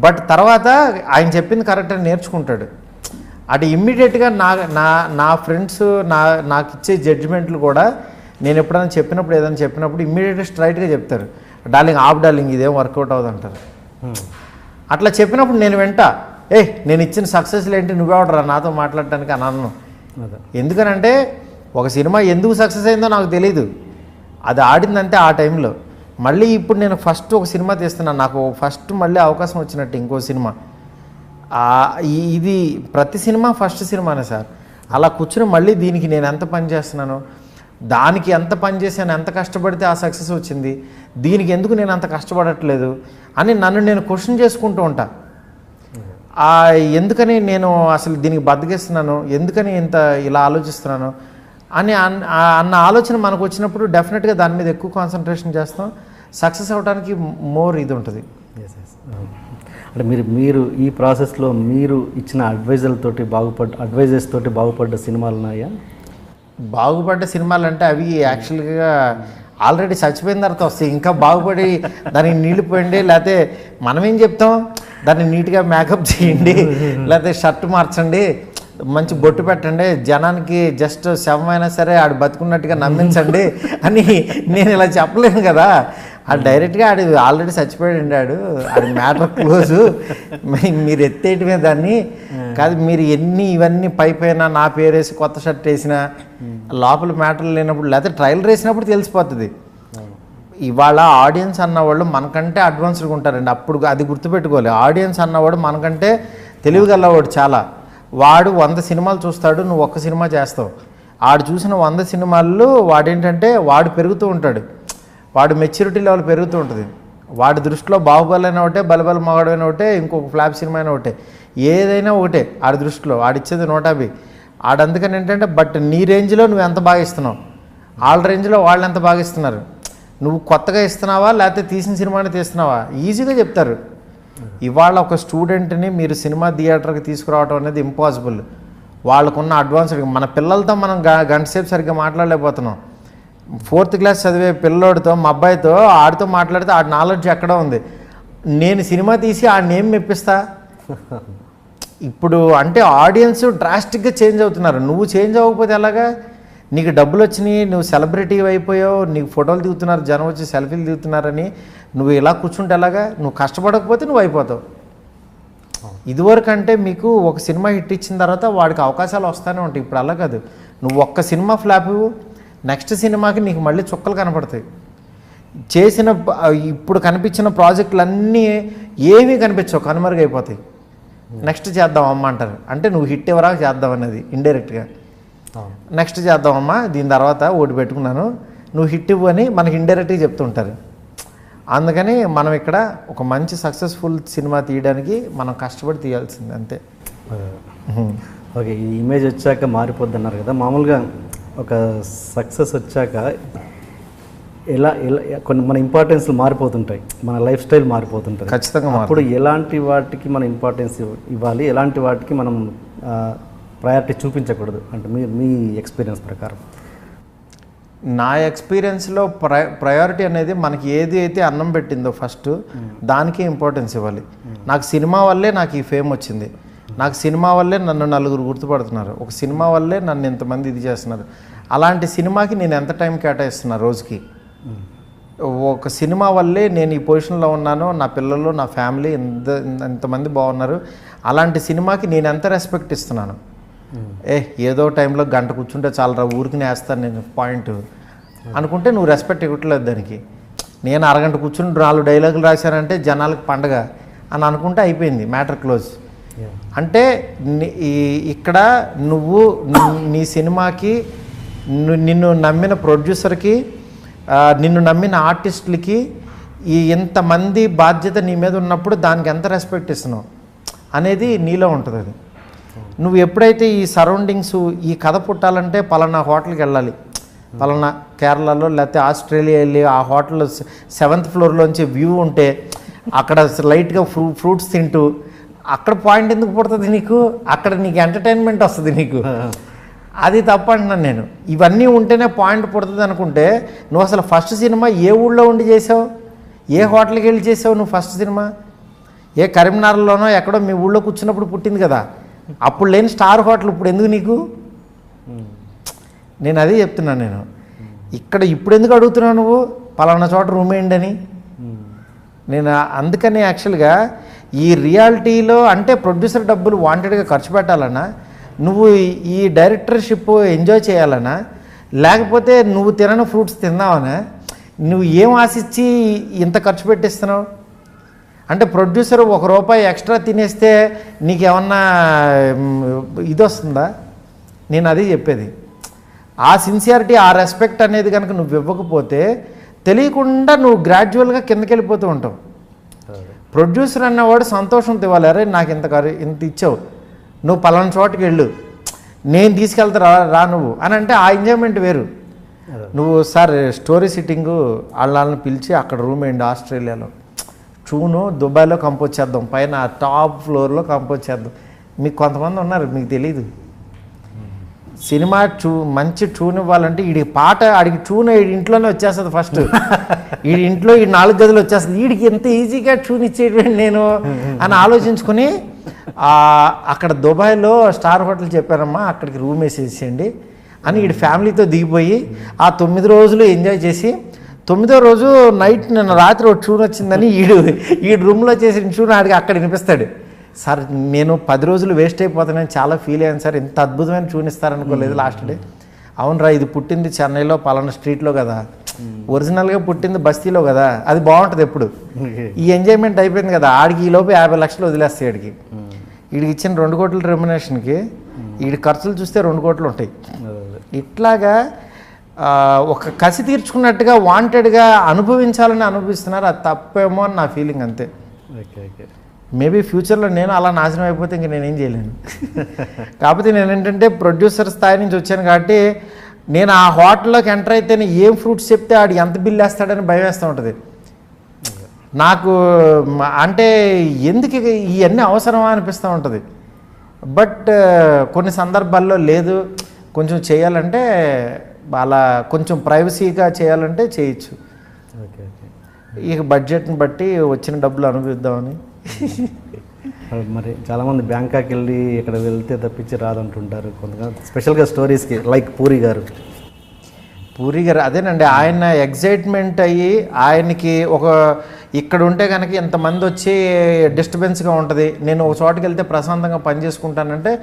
బట్ తర్వాత ఆయన చెప్పింది కరెక్ట్ అని నేర్చుకుంటాడు. అటు ఇమ్మీడియట్గా నా ఫ్రెండ్స్ నాకు ఇచ్చే జడ్జిమెంట్లు కూడా నేను ఎప్పుడైనా చెప్పినప్పుడు ఏదైనా చెప్పినప్పుడు ఇమ్మీడియట్గా స్ట్రైట్గా చెప్తారు, డార్లింగ్ ఆఫ్ డార్లింగ్ ఇదేం వర్కౌట్ అవ్వదు అంటారు. అట్లా చెప్పినప్పుడు నేను నేను ఇచ్చిన సక్సెస్లు ఏంటి, నువ్వెవడరా నాతో మాట్లాడటానికి అని అన్నాను. ఎందుకనంటే ఒక సినిమా ఎందుకు సక్సెస్ అయిందో నాకు తెలీదు, అది ఆడిందంటే ఆ టైంలో. మళ్ళీ ఇప్పుడు నేను ఫస్ట్ ఒక సినిమా తీస్తున్నాను, నాకు ఫస్ట్ మళ్ళీ అవకాశం వచ్చినట్టు ఇంకో సినిమా. ఇది ప్రతి సినిమా ఫస్ట్ సినిమానే సార్. అలా కూర్చుని మళ్ళీ దీనికి నేను ఎంత పని చేస్తున్నాను, దానికి ఎంత పని చేశాను, ఎంత కష్టపడితే ఆ సక్సెస్ వచ్చింది, దీనికి ఎందుకు నేను అంత కష్టపడట్లేదు అని నన్ను నేను క్వశ్చన్ చేసుకుంటూ ఉంటా. ఎందుకని నేను అసలు దీనికి బద్దకిస్తున్నాను, ఎందుకని ఇలా ఆలోచిస్తున్నాను అని అన్న ఆలోచన మనకు వచ్చినప్పుడు డెఫినెట్గా దాని మీద ఎక్కువ కాన్సన్ట్రేషన్ చేస్తాం, సక్సెస్ అవ్వడానికి మోర్ ఇది ఉంటుంది. అంటే మీరు ఈ ప్రాసెస్లో మీరు ఇచ్చిన అడ్వైజెస్ తోటి బాగుపడ్డ సినిమాలు ఉన్నాయా? బాగుపడ్డ సినిమాలు అంటే అవి యాక్చువల్గా ఆల్రెడీ చచ్చిపోయిన తర్వాత వస్తాయి. ఇంకా బాగుపడి దానికి నీళ్ళు పోయండి, లేకపోతే మనమేం చెప్తాం, దాన్ని నీట్గా మేకప్ చేయండి, లేకపోతే షర్ట్ మార్చండి, మంచి బొట్టు పెట్టండి, జనానికి జస్ట్ శవమైనా సరే ఆడు బతుకున్నట్టుగా నమ్మించండి అని నేను ఇలా చెప్పలేను కదా. డైరెక్ట్గా ఆల్రెడీ చచ్చిపోయాడు, ఆడి మ్యాటర్ క్లోజు, మీరు ఎత్తేయటమే దాన్ని కాదు. మీరు ఇవన్నీ పైన నా పేరు వేసి కొత్త షర్ట్ వేసినా లోపల మ్యాటర్లు లేనప్పుడు, లేకపోతే ట్రైలర్ వేసినప్పుడు తెలిసిపోతుంది. ఇవాళ ఆడియన్స్ అన్నవాళ్ళు మనకంటే అడ్వాన్స్డ్గా ఉంటారండి. అప్పుడు అది గుర్తుపెట్టుకోవాలి, ఆడియన్స్ అన్నవాడు మనకంటే తెలివిగలవాడు చాలా. వాడు 100 సినిమాలు చూస్తాడు, నువ్వు ఒక్క సినిమా చేస్తావు. ఆడు చూసిన 100 సినిమాల్లో వాడేంటంటే వాడు పెరుగుతూ ఉంటాడు, వాడు మెచ్యూరిటీ లెవెల్ పెరుగుతూ ఉంటుంది. వాడి దృష్టిలో బాహుబలి అయినా ఒకటే, బలబల మగాడైనా ఒకటే, ఇంకొక ఫ్లాప్ సినిమా అయినా ఒకటే, ఏదైనా ఒకటే ఆడి దృష్టిలో. ఆడిచ్చేది 150. ఆడందుకని ఏంటంటే బట్ నీ రేంజ్లో నువ్వు ఎంత బాగా ఇస్తున్నావు, వాళ్ళ రేంజ్లో వాళ్ళు ఎంత బాగా ఇస్తున్నారు, నువ్వు కొత్తగా ఇస్తున్నావా లేకపోతే తీసిన సినిమాని తీస్తున్నావా, ఈజీగా చెప్తారు. ఇవాళ ఒక స్టూడెంట్ని మీరు సినిమా థియేటర్కి తీసుకురావడం అనేది ఇంపాసిబుల్. వాళ్ళకున్న అడ్వాన్స్డ్, మన పిల్లలతో మనం గంట సేపు సరిగ్గా మాట్లాడలేకపోతున్నాం. 4th క్లాస్ చదివే పిల్లోడితో, మా అబ్బాయితో, ఆడితో మాట్లాడితే ఆడి నాలెడ్జ్ ఎక్కడ ఉంది. నేను సినిమా తీసి ఆడిని ఏం మెప్పిస్తా? ఇప్పుడు అంటే ఆడియన్స్ డ్రాస్టిక్గా చేంజ్ అవుతున్నారు. నువ్వు చేంజ్ అవ్వకపోతే ఎలాగా? నీకు డబ్బులు వచ్చినాయి, నువ్వు సెలబ్రిటీ అయిపోయావు, నీకు ఫోటోలు దిగుతున్నారు, జనం వచ్చి సెల్ఫీలు దిగుతున్నారని నువ్వు ఇలా కూర్చుంటే ఎలాగా? నువ్వు కష్టపడకపోతే నువ్వు అయిపోతావు. ఇదివరకు అంటే మీకు ఒక సినిమా హిట్ ఇచ్చిన తర్వాత వాడికి అవకాశాలు వస్తూనే ఉంటాయి. ఇప్పుడు అలా కాదు, నువ్వు ఒక్క సినిమా ఫ్లాప్, నెక్స్ట్ సినిమాకి నీకు మళ్ళీ చుక్కలు కనపడతాయి. చేసిన ఇప్పుడు కనిపించిన ప్రాజెక్టులన్నీ ఏమీ కనిపించవు, కనుమరుగైపోతాయి. నెక్స్ట్ చేద్దామమ్మా అంటారు, అంటే నువ్వు హిట్ ఎవరా చేద్దాం అనేది ఇండైరెక్ట్గా. నెక్స్ట్ చేద్దామమ్మా, దీని తర్వాత ఓటు పెట్టుకున్నాను, నువ్వు హిట్ ఇవ్వు అని మనకి ఇండైరెక్ట్గా చెప్తుంటారు. అందుకని మనం ఇక్కడ ఒక మంచి సక్సెస్ఫుల్ సినిమా తీయడానికి మనం కష్టపడి తీయాల్సింది అంతే. ఓకే, ఈ ఇమేజ్ వచ్చాక మారిపోద్ది అన్నారు కదా. మామూలుగా ఒక సక్సెస్ వచ్చాక ఎలా కొన్ని మన ఇంపార్టెన్స్లు మారిపోతుంటాయి, మన లైఫ్ స్టైల్ మారిపోతుంటుంది ఖచ్చితంగా. అప్పుడు ఎలాంటి వాటికి మనం ఇంపార్టెన్స్ ఇవ్వాలి, ఎలాంటి వాటికి మనం ప్రయారిటీ చూపించకూడదు అంటే మీ ఎక్స్పీరియన్స్ ప్రకారం? నా ఎక్స్పీరియన్స్లో ప్రయారిటీ అనేది మనకి ఏది అయితే అన్నం పెట్టిందో ఫస్ట్ దానికే ఇంపార్టెన్స్ ఇవ్వాలి. నాకు సినిమా వల్లే నాకు ఈ ఫేమ్ వచ్చింది, నాకు సినిమా వల్లే నన్ను నలుగురు గుర్తుపడుతున్నారు, ఒక సినిమా వల్లే నన్ను ఎంతమంది ఇది చేస్తున్నారు. అలాంటి సినిమాకి నేను ఎంత టైం కేటాయిస్తున్నా రోజుకి? ఒక సినిమా వల్లే నేను ఈ పొజిషన్లో ఉన్నాను, నా పిల్లలు, నా ఫ్యామిలీ ఎంతమంది బాగున్నారు. అలాంటి సినిమాకి నేను ఎంత రెస్పెక్ట్ ఇస్తున్నాను? ఏదో టైంలో గంట కూర్చుంటే చాలరా, ఊరికి నేస్తాను నేను పాయింట్ అనుకుంటే నువ్వు రెస్పెక్ట్ ఇవ్వట్లేదు దానికి. నేను అరగంట కూర్చుని 4 డైలాగులు రాశానంటే జనాలకు పండగ అని అనుకుంటే అయిపోయింది, మ్యాటర్ క్లోజ్. అంటే ఇక్కడ నువ్వు నీ సినిమాకి, నిన్ను నమ్మిన ప్రొడ్యూసర్కి, నిన్ను నమ్మిన ఆర్టిస్టులకి ఇంతమంది బాధ్యత నీ మీద ఉన్నప్పుడు దానికి ఎంత రెస్పెక్ట్ ఇస్తున్నావు అనేది నీలో ఉంటుంది. అది నువ్వు ఎప్పుడైతే ఈ సరౌండింగ్స్, ఈ కథ పుట్టాలంటే పలానా హోటల్కి వెళ్ళాలి, పలానా కేరళలో లేకపోతే ఆస్ట్రేలియా వెళ్ళి ఆ హోటల్ 7th ఫ్లోర్లోంచి వ్యూ ఉంటే అక్కడ లైట్గా ఫ్రూట్స్ తింటూ, అక్కడ పాయింట్ ఎందుకు పుడుతుంది నీకు? అక్కడ నీకు ఎంటర్టైన్మెంట్ వస్తుంది నీకు. అది తప్పు అంటున్నాను నేను. ఇవన్నీ ఉంటేనే పాయింట్ పుడుతుంది అనుకుంటే నువ్వు అసలు ఫస్ట్ సినిమా ఏ ఊళ్ళో ఉండి చేసావు, ఏ హోటల్కి వెళ్ళి చేసావు నువ్వు ఫస్ట్ సినిమా? ఏ కరీంనగర్లోనో ఎక్కడో మీ ఊళ్ళో కూర్చున్నప్పుడు పుట్టింది కదా, అప్పుడు లేని స్టార్ హోటల్ ఇప్పుడు ఎందుకు నీకు? నేను అదే చెప్తున్నాను. నేను ఇక్కడ ఇప్పుడు ఎందుకు అడుగుతున్నావు నువ్వు పలానా చోట రూమ్ ఏంటి అని? నేను అందుకని యాక్చువల్గా ఈ రియాలిటీలో అంటే ప్రొడ్యూసర్ డబ్బులు వాంటెడ్గా ఖర్చు పెట్టాలన్నా, నువ్వు ఈ డైరెక్టర్షిప్ ఎంజాయ్ చేయాలన్నా, లేకపోతే నువ్వు తినని ఫ్రూట్స్ తిందామనా, నువ్వు ఏం ఆశించి ఇంత ఖర్చు పెట్టిస్తున్నావు? అంటే ప్రొడ్యూసర్ ₹1 ఎక్స్ట్రా తినేస్తే నీకేమన్నా ఇది వస్తుందా? నేను అది చెప్పేది. ఆ సిన్సియారిటీ, ఆ రెస్పెక్ట్ అనేది కనుక నువ్వు ఇవ్వకపోతే తెలియకుండా నువ్వు గ్రాడ్యువల్గా కిందకి వెళ్ళిపోతూ ఉంటావు. ప్రొడ్యూసర్ అన్నవాడు సంతోషంతో ఇవ్వాలి. అరే నాకు ఇంత ఇచ్చావు, నువ్వు పలానా చోటుకి వెళ్ళు, నేను తీసుకెళ్తా రా నువ్వు అని అంటే ఆ ఎంజాయ్మెంట్ వేరు. నువ్వు సార్ స్టోరీ సిట్టింగు వాళ్ళని పిలిచి అక్కడ రూమ్ ఏంటి ఆస్ట్రేలియాలో, చూను దుబాయ్లో కంపోజ్ చేద్దాం, పైన టాప్ ఫ్లోర్లో కంపోజ్ చేద్దాం. మీకు కొంతమంది ఉన్నారు మీకు తెలీదు. సినిమా మంచి ట్యూన్ ఇవ్వాలంటే వీడి పాట ఆడికి ట్యూన్ వీడి ఇంట్లోనే వచ్చేస్తుంది. ఫస్ట్ వీడి ఇంట్లో ఈ 4 గదులు వచ్చేస్తుంది. వీడికి ఎంత ఈజీగా ట్యూన్ ఇచ్చేటువంటి నేను అని ఆలోచించుకుని అక్కడ దుబాయ్లో స్టార్ హోటల్ చెప్పారమ్మా అక్కడికి రూమ్ వేసేసేయండి అని వీడి ఫ్యామిలీతో దిగిపోయి ఆ 9 రోజులు ఎంజాయ్ చేసి 9వ రోజు నైట్ నిన్న రాత్రి ఒక ట్యూన్ వచ్చిందని ఈ రూమ్లో చేసిన ట్యూన్ ఆడికి అక్కడ వినిపిస్తాడు. సార్ నేను 10 రోజులు వేస్ట్ అయిపోతానని చాలా ఫీల్ అయ్యాను సార్, ఇంత అద్భుతమైన ట్యూన్ ఇస్తారనుకోలేదు లాస్ట్ డే. అవునరా ఇది పుట్టింది చెన్నైలో పలానా స్ట్రీట్లో కదా, ఒరిజినల్గా పుట్టింది బస్తీలో కదా, అది బాగుంటుంది ఎప్పుడు. ఈ ఎంజాయ్మెంట్ అయిపోయింది కదా, ఆడికి ఈ లోపు 50 లక్షలు వదిలేస్తాయి. ఆడికి వీడికి ఇచ్చిన 2 కోట్ల రెమ్యునేషన్కి వీడి ఖర్చులు చూస్తే 2 కోట్లు ఉంటాయి. ఇట్లాగా ఒక కసి తీర్చుకున్నట్టుగా వాంటెడ్గా అనుభవించాలని అనుభవిస్తున్నారు. అది తప్పేమో అని నా ఫీలింగ్ అంతే. మేబీ ఫ్యూచర్లో నేను అలా నాశనం అయిపోతే ఇంక నేనేం చేయలేను. కాకపోతే నేను ఏంటంటే ప్రొడ్యూసర్ స్థాయి నుంచి వచ్చాను కాబట్టి నేను ఆ హోటల్లోకి ఎంటర్ అయితేనే ఏం ఫ్రూట్స్ చెప్తే ఆడు ఎంత బిల్ వేస్తాడని భయం వేస్తూ ఉంటుంది నాకు. అంటే ఎందుకు ఇవన్నీ అవసరమా అనిపిస్తూ ఉంటుంది. బట్ కొన్ని సందర్భాల్లో లేదు, కొంచెం చేయాలంటే అలా కొంచెం ప్రైవసీగా చేయాలంటే చేయొచ్చు. ఇక బడ్జెట్ని బట్టి వచ్చిన డబ్బులు అనుభవిద్దామని. మరి చాలామంది బ్యాంకాక్ వెళ్ళి ఇక్కడ వెళ్తే తప్పించి రాదంటుంటారు కొంతమంది, స్పెషల్గా స్టోరీస్కి. లైక్ పూరి గారు అదేనండి, ఆయన ఎగ్జైట్మెంట్ అయ్యి ఆయనకి ఒక ఇక్కడ ఉంటే కనుక ఎంతమంది వచ్చి డిస్టర్బెన్స్గా ఉంటుంది, నేను ఒక చోటుకి వెళ్తే ప్రశాంతంగా పని చేసుకుంటానంటే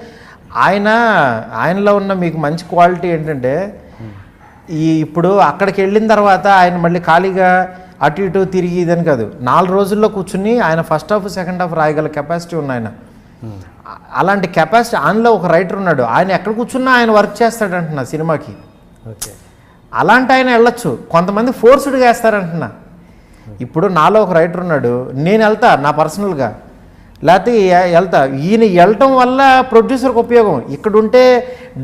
ఆయనలో ఉన్న మీకు మంచి క్వాలిటీ ఏంటంటే ఇప్పుడు అక్కడికి వెళ్ళిన తర్వాత ఆయన మళ్ళీ ఖాళీగా అటు ఇటు తిరిగి ఇదని కాదు, 4 రోజుల్లో కూర్చుని ఆయన ఫస్ట్ హాఫ్ సెకండ్ హాఫ్ రాయగల కెపాసిటీ ఉంది ఆయన. అలాంటి కెపాసిటీ ఆయనలో ఒక రైటర్ ఉన్నాడు, ఆయన ఎక్కడ కూర్చున్నా ఆయన వర్క్ చేస్తాడంటున్నా సినిమాకి. అలాంటి ఆయన వెళ్ళొచ్చు. కొంతమంది ఫోర్స్డ్గా వేస్తారంటున్నా. ఇప్పుడు నాలో ఒక రైటర్ ఉన్నాడు, నేను వెళ్తా నా పర్సనల్గా, లేకపోతే వెళ్తా. ఈయన వెళ్ళటం వల్ల ప్రొడ్యూసర్కి ఉపయోగం. ఇక్కడ ఉంటే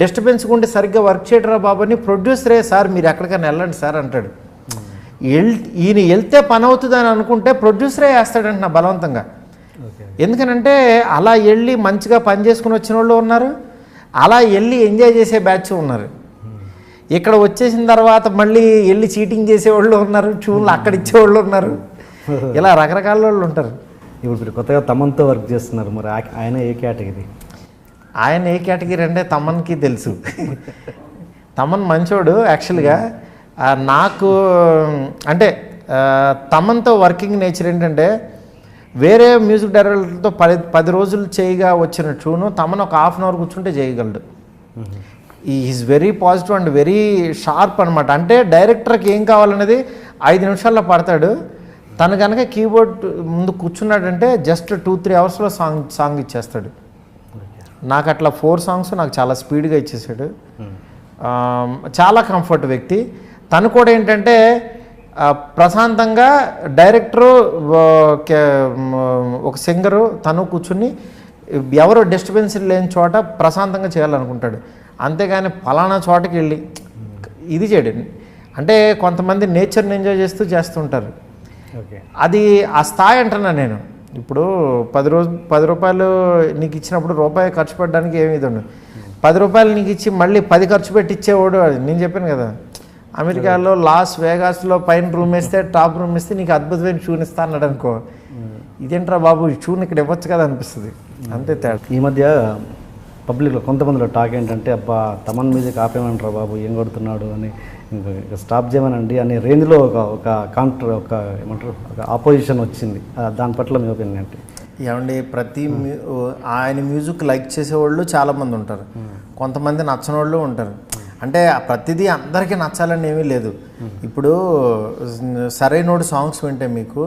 డిస్టర్బెన్స్గా ఉంటే సరిగ్గా వర్క్ చేయడరా బాబని ప్రొడ్యూసరే సార్ మీరు ఎక్కడికైనా వెళ్ళండి సార్ అంటాడు. ఈయన వెళ్తే పని అవుతుందని అనుకుంటే ప్రొడ్యూసరే వేస్తాడంట నా బలవంతంగా. ఎందుకనంటే అలా వెళ్ళి మంచిగా పని చేసుకుని వచ్చిన వాళ్ళు ఉన్నారు, అలా వెళ్ళి ఎంజాయ్ చేసే బ్యాచ్ ఉన్నారు. ఇక్కడ వచ్చేసిన తర్వాత మళ్ళీ వెళ్ళి చీటింగ్ చేసేవాళ్ళు ఉన్నారు, ట్యూన్లు అక్కడ ఇచ్చేవాళ్ళు ఉన్నారు, ఇలా రకరకాల వాళ్ళు ఉంటారు. ఇప్పుడు మీరు కొత్తగా తమన్తో వర్క్ చేస్తున్నారు, మరి ఆయన ఏ కేటగిరీ? ఆయన ఏ కేటగిరీ అంటే తమన్కి తెలుసు. తమన్ మంచోడు యాక్చువల్గా. నాకు అంటే తమన్తో వర్కింగ్ నేచర్ ఏంటంటే వేరే మ్యూజిక్ డైరెక్టర్లతో 10 రోజులు చేయగా వచ్చిన ట్యూను తమన్ ఒక ½ అవర్ కూర్చుంటే చేయగలడు. Is very positive and very sharp అనమాట. అంటే డైరెక్టర్కి ఏం కావాలనేది 5 నిమిషాల్లో పడతాడు. తను కనుక కీబోర్డ్ ముందు కూర్చున్నాడంటే జస్ట్ 2-3 అవర్స్లో సాంగ్ ఇచ్చేస్తాడు. నాకు అట్లా 4 సాంగ్స్ నాకు చాలా స్పీడ్గా ఇచ్చేసాడు. చాలా కంఫర్ట్ వ్యక్తి. తను కూడా ఏంటంటే ప్రశాంతంగా డైరెక్టరు ఒక సింగరు తను కూర్చుని ఎవరు డిస్టర్బెన్స్ లేని చోట ప్రశాంతంగా చేయాలనుకుంటాడు. అంతేగాని ఫలానా చోటకి వెళ్ళి ఇది చేయడం అంటే కొంతమంది నేచర్ని ఎంజాయ్ చేస్తుంటారు. అది ఆ స్థాయి అంటున్నా నేను. ఇప్పుడు 10 రూపాయలు నీకు ఇచ్చినప్పుడు రూపాయి ఖర్చు పెట్టడానికి ఏమి ఇది ఉండదు. రూపాయలు నీకు ఇచ్చి మళ్ళీ 10 ఖర్చు పెట్టి ఇచ్చేవాడు. నేను చెప్పాను కదా, అమెరికాలో లాస్ వేగాస్లో పైన రూమ్ వేస్తే టాప్ రూమ్ ఇస్తే నీకు అద్భుతమైన ట్యూన్ ఇస్తా అన్నాడు అనుకో, ఇదేంట్రా బాబు ఈ ట్యూన్ ఇక్కడ ఇవ్వచ్చు కదా అనిపిస్తుంది. అంతే తేడా. ఈ మధ్య పబ్లిక్లో కొంతమందిలో టాక్ ఏంటంటే, అబ్బా తమన్ మ్యూజిక్ ఆపేయమంటారా బాబు, ఏం కొడుతున్నాడు అని, ఇంకా స్టాప్ చేయమనండి అనే రేంజ్లో ఒక కాంట్ర ఒక ఏమంటారు ఒక ఆపోజిషన్ వచ్చింది. దాని పట్ల మీ ఒపీనియన్ ఏంటి? ఏమండి, ఆయన మ్యూజిక్ లైక్ చేసేవాళ్ళు చాలామంది ఉంటారు, కొంతమంది నచ్చని వాళ్ళు ఉంటారు. అంటే ప్రతిదీ అందరికీ నచ్చాలని ఏమీ లేదు. ఇప్పుడు సరైనోడు సాంగ్స్ వింటే మీకు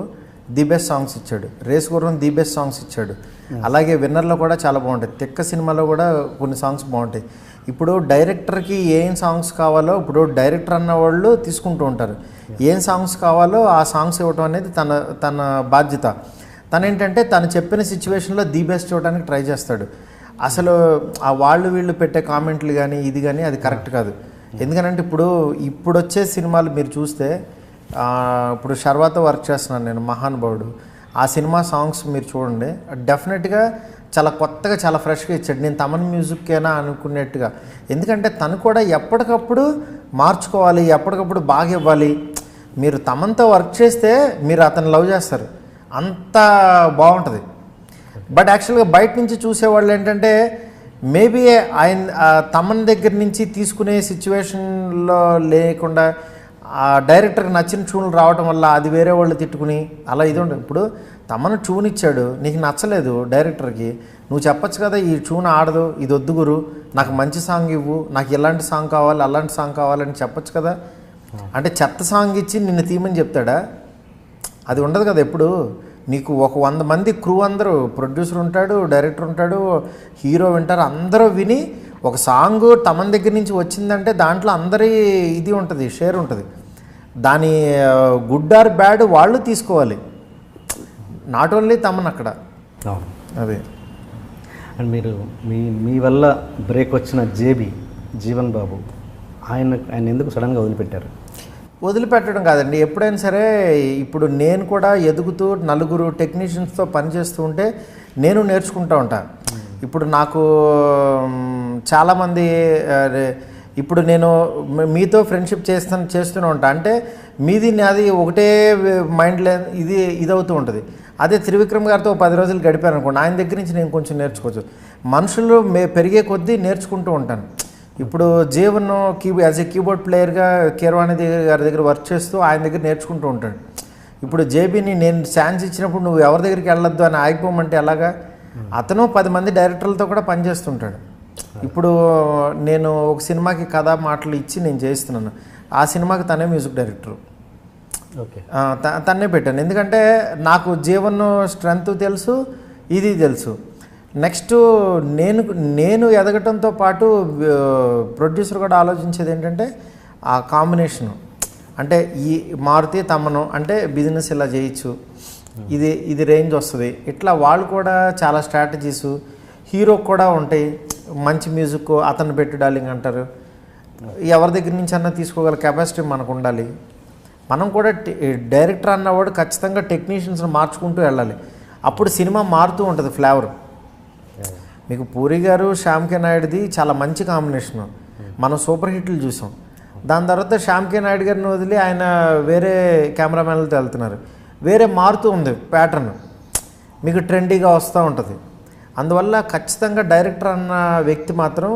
ది బెస్ట్ సాంగ్స్ ఇచ్చాడు, రేస్ గుర్రం ది బెస్ట్ సాంగ్స్ ఇచ్చాడు. అలాగే విన్నర్లో కూడా చాలా బాగుంటాయి, తిక్క సినిమాలో కూడా కొన్ని సాంగ్స్ బాగుంటాయి. ఇప్పుడు డైరెక్టర్కి ఏం సాంగ్స్ కావాలో, ఇప్పుడు డైరెక్టర్ అన్న వాళ్ళు తీసుకుంటూ ఉంటారు, ఏం సాంగ్స్ కావాలో ఆ సాంగ్స్ ఇవ్వటం అనేది తన బాధ్యత. తనేంటంటే తను చెప్పిన సిచ్యువేషన్లో ది బెస్ట్ ఇవ్వడానికి ట్రై చేస్తాడు. అసలు ఆ వీళ్ళు పెట్టే కామెంట్లు కానీ ఇది కానీ అది కరెక్ట్ కాదు. ఎందుకనంటే ఇప్పుడు వచ్చే సినిమాలు మీరు చూస్తే, ఇప్పుడు శర్వాతో వర్క్ చేస్తున్నాను నేను, మహానుభావుడు. ఆ సినిమా సాంగ్స్ మీరు చూడండి, డెఫినెట్గా చాలా కొత్తగా చాలా ఫ్రెష్గా ఇచ్చాడు. నేను తమన్ మ్యూజిక్కేనా అనుకునేట్టుగా. ఎందుకంటే తను కూడా ఎప్పటికప్పుడు మార్చుకోవాలి, ఎప్పటికప్పుడు బాగా ఇవ్వాలి. మీరు తమన్తో వర్క్ చేస్తే మీరు అతను లవ్ చేస్తారు, అంత బాగుంటుంది. బట్ యాక్చువల్గా బయట నుంచి చూసేవాళ్ళు ఏంటంటే మేబీ ఆయన తమన్ దగ్గర నుంచి తీసుకునే సిచ్యువేషన్లో లేకుండా ఆ డైరెక్టర్కి నచ్చిన ట్యూన్లు రావటం వల్ల అది వేరే వాళ్ళు తిట్టుకుని అలా ఇది ఉంటుంది. ఇప్పుడు తమను ట్యూన్ ఇచ్చాడు, నీకు నచ్చలేదు డైరెక్టర్కి, నువ్వు చెప్పచ్చు కదా ఈ ట్యూన్ ఆడదు, ఇది వద్దు గురు, నాకు మంచి సాంగ్ ఇవ్వు, నాకు ఇలాంటి సాంగ్ కావాలి అలాంటి సాంగ్ కావాలని చెప్పచ్చు కదా. అంటే చెత్త సాంగ్ ఇచ్చి నిన్ను తీయమని చెప్తాడా? అది ఉండదు కదా. ఎప్పుడు నీకు ఒక 100 మంది క్రూ, అందరూ ప్రొడ్యూసర్ ఉంటాడు, డైరెక్టర్ ఉంటాడు, హీరో వింటారు, అందరూ విని ఒక సాంగ్ తమన్ దగ్గర నుంచి వచ్చిందంటే దాంట్లో అందరి ఇది ఉంటుంది, షేర్ ఉంటుంది. దాని గుడ్ ఆర్ బ్యాడ్ వాళ్ళు తీసుకోవాలి, నాట్ ఓన్లీ తమన్ అక్కడ. అదే. అండ్ మీరు మీ వల్ల బ్రేక్ వచ్చిన జీవన్ బాబు ఆయన ఎందుకు సడన్గా వదిలిపెట్టారు? వదిలిపెట్టడం కాదండి, ఎప్పుడైనా సరే ఇప్పుడు నేను కూడా ఎదుగుతూ నలుగురు టెక్నీషియన్స్తో పనిచేస్తూ ఉంటే నేను నేర్చుకుంటూ ఉంటాను. ఇప్పుడు నాకు చాలామంది ఇప్పుడు నేను మీతో ఫ్రెండ్షిప్ చేస్తూనే ఉంటాను, అంటే మీది నాది ఒకటే మైండ్ ఇది అవుతూ ఉంటుంది. అదే త్రివిక్రమ్ గారితో 10 రోజులు గడిపాను అనుకోండి, ఆయన దగ్గర నుంచి నేను కొంచెం నేర్చుకోవచ్చు. మనుషులు పెరిగే కొద్దీ నేర్చుకుంటూ ఉంటాను. ఇప్పుడు జీవన్ యాజ్ ఏ కీబోర్డ్ ప్లేయర్గా కీరవాణి గారి దగ్గర వర్క్ చేస్తూ ఆయన దగ్గర నేర్చుకుంటూ ఉంటాడు. ఇప్పుడు జేబీని నేను ఛాన్స్ ఇచ్చినప్పుడు నువ్వు ఎవరి దగ్గరికి వెళ్ళొద్దు అని ఆగిపోమంటే ఎలాగా? అతను 10 మంది డైరెక్టర్లతో కూడా పనిచేస్తుంటాడు. ఇప్పుడు నేను ఒక సినిమాకి కథ మాటలు ఇచ్చి నేను చేస్తున్నాను, ఆ సినిమాకి తనే మ్యూజిక్ డైరెక్టరు. ఓకే, తన్నే పెట్టాను. ఎందుకంటే నాకు జీవన్ స్ట్రెంగ్త్ తెలుసు, ఇది తెలుసు. నెక్స్ట్ నేను ఎదగటంతో పాటు ప్రొడ్యూసర్ కూడా ఆలోచించేది ఏంటంటే ఆ కాంబినేషను. అంటే ఈ మారుతి తమను అంటే బిజినెస్ ఇలా చేయొచ్చు, ఇది రేంజ్ వస్తుంది, ఇట్లా వాళ్ళు కూడా చాలా స్ట్రాటజీస్ హీరో కూడా ఉంటాయి. మంచి మ్యూజిక్ అతను పెట్టు డార్లింగ్ అంటారు, ఎవరి దగ్గర నుంచి అన్నా తీసుకోగల కెపాసిటీ మనకు ఉండాలి. మనం కూడా డైరెక్టర్ అన్నవాడు ఖచ్చితంగా టెక్నీషియన్స్ని మార్చుకుంటూ వెళ్ళాలి, అప్పుడు సినిమా మారుతూ ఉంటుంది ఫ్లేవర్. మీకు పూరి గారు శ్యామ్ కే నాయుడుది చాలా మంచి కాంబినేషను, మనం సూపర్ హిట్లు చూసాం. దాని తర్వాత శ్యామ్ కే నాయుడు గారిని వదిలి ఆయన వేరే కెమెరామెన్లతో వెళ్తున్నారు, వేరే మారుతూ ఉంది ప్యాటర్న్, మీకు ట్రెండీగా వస్తూ ఉంటుంది. అందువల్ల ఖచ్చితంగా డైరెక్టర్ అన్న వ్యక్తి మాత్రం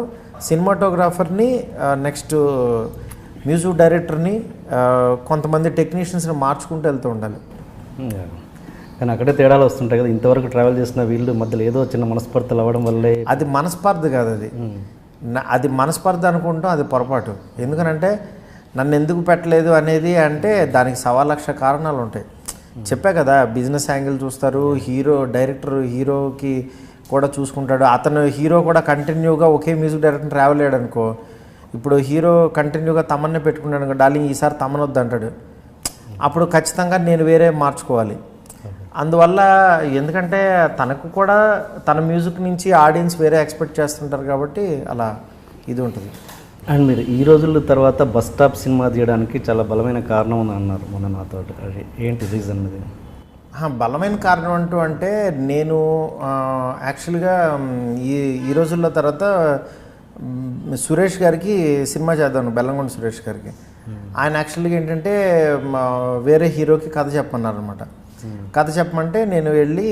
సినిమాటోగ్రాఫర్ని, నెక్స్ట్ మ్యూజిక్ డైరెక్టర్ని, కొంతమంది టెక్నీషియన్స్ని మార్చుకుంటూ వెళ్తూ ఉండాలి. కానీ అక్కడే తేడాలు వస్తుంటాయి కదా, ఇంతవరకు ట్రావెల్ చేసిన వీళ్ళు మధ్యలో ఏదో చిన్న మనస్పర్ధలు అవ్వడం వల్లే. అది మనస్పర్ధ కాదు, అది మనస్పర్ధ అనుకుంటాం, అది పొరపాటు. ఎందుకనంటే నన్ను ఎందుకు పెట్టలేదు అనేది అంటే దానికి 1,00,000 కారణాలు ఉంటాయి. చెప్పా కదా, బిజినెస్ యాంగిల్ చూస్తారు, డైరెక్టర్ హీరోకి కూడా చూసుకుంటాడు. అతను హీరో కూడా కంటిన్యూగా ఒకే మ్యూజిక్ డైరెక్టర్ ట్రావెల్ అయ్యాడు అనుకో, ఇప్పుడు హీరో కంటిన్యూగా తమన్నే పెట్టుకున్నాడు అనుకో, డార్లింగ్ ఈసారి తమనొద్దు అంటాడు, అప్పుడు ఖచ్చితంగా నేను వేరే మార్చుకోవాలి. అందువల్ల ఎందుకంటే తనకు కూడా తన మ్యూజిక్ నుంచి ఆడియన్స్ వేరే ఎక్స్పెక్ట్ చేస్తుంటారు కాబట్టి అలా ఇది ఉంటుంది. అండ్ మీరు ఈ రోజుల తర్వాత బస్ స్టాప్ సినిమా తీయడానికి చాలా బలమైన కారణం ఉంది అన్నారు మొన్న నాతో, ఏంటి రీజన్ అది? బలమైన కారణం అంటే నేను యాక్చువల్గా ఈ రోజుల్లో తర్వాత సురేష్ గారికి సినిమా చేద్దాం, బెల్లంకొండ సురేష్ గారికి. ఆయన యాక్చువల్గా ఏంటంటే వేరే హీరోకి కథ చెప్పమన్నారనమాట. కథ చెప్పమంటే నేను వెళ్ళి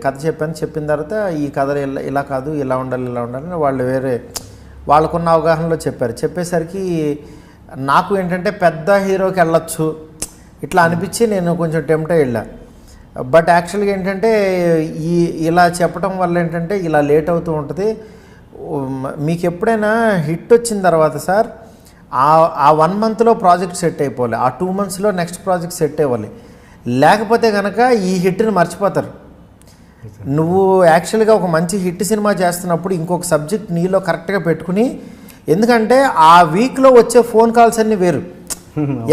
కథ చెప్పిన తర్వాత ఈ కథ ఇలా కాదు, ఇలా ఉండాలి వాళ్ళు వేరే వాళ్ళకున్న అవగాహనలో చెప్పేసరికి నాకు ఏంటంటే పెద్ద హీరోకి వెళ్ళొచ్చు ఇట్లా అనిపించి నేను కొంచెం టెంప్ట్ అయ్యి వెళ్ళా. బట్ యాక్చువల్గా ఏంటంటే ఇలా చెప్పడం వల్ల ఏంటంటే ఇలా లేట్ అవుతూ ఉంటుంది. మీకు ఎప్పుడైనా హిట్ వచ్చిన తర్వాత సార్ ఆ 1 monthలో ప్రాజెక్ట్ సెట్ అయిపోవాలి, ఆ 2 monthsలో నెక్స్ట్ ప్రాజెక్ట్ సెట్ అవ్వాలి. లేకపోతే కనుక ఈ హిట్ని మర్చిపోతారు. నువ్వు యాక్చువల్గా ఒక మంచి హిట్ సినిమా చేస్తున్నప్పుడు ఇంకొక సబ్జెక్ట్ నీలో కరెక్ట్గా పెట్టుకుని, ఎందుకంటే ఆ వీక్లో వచ్చే ఫోన్ కాల్స్ అన్నీ వేరు,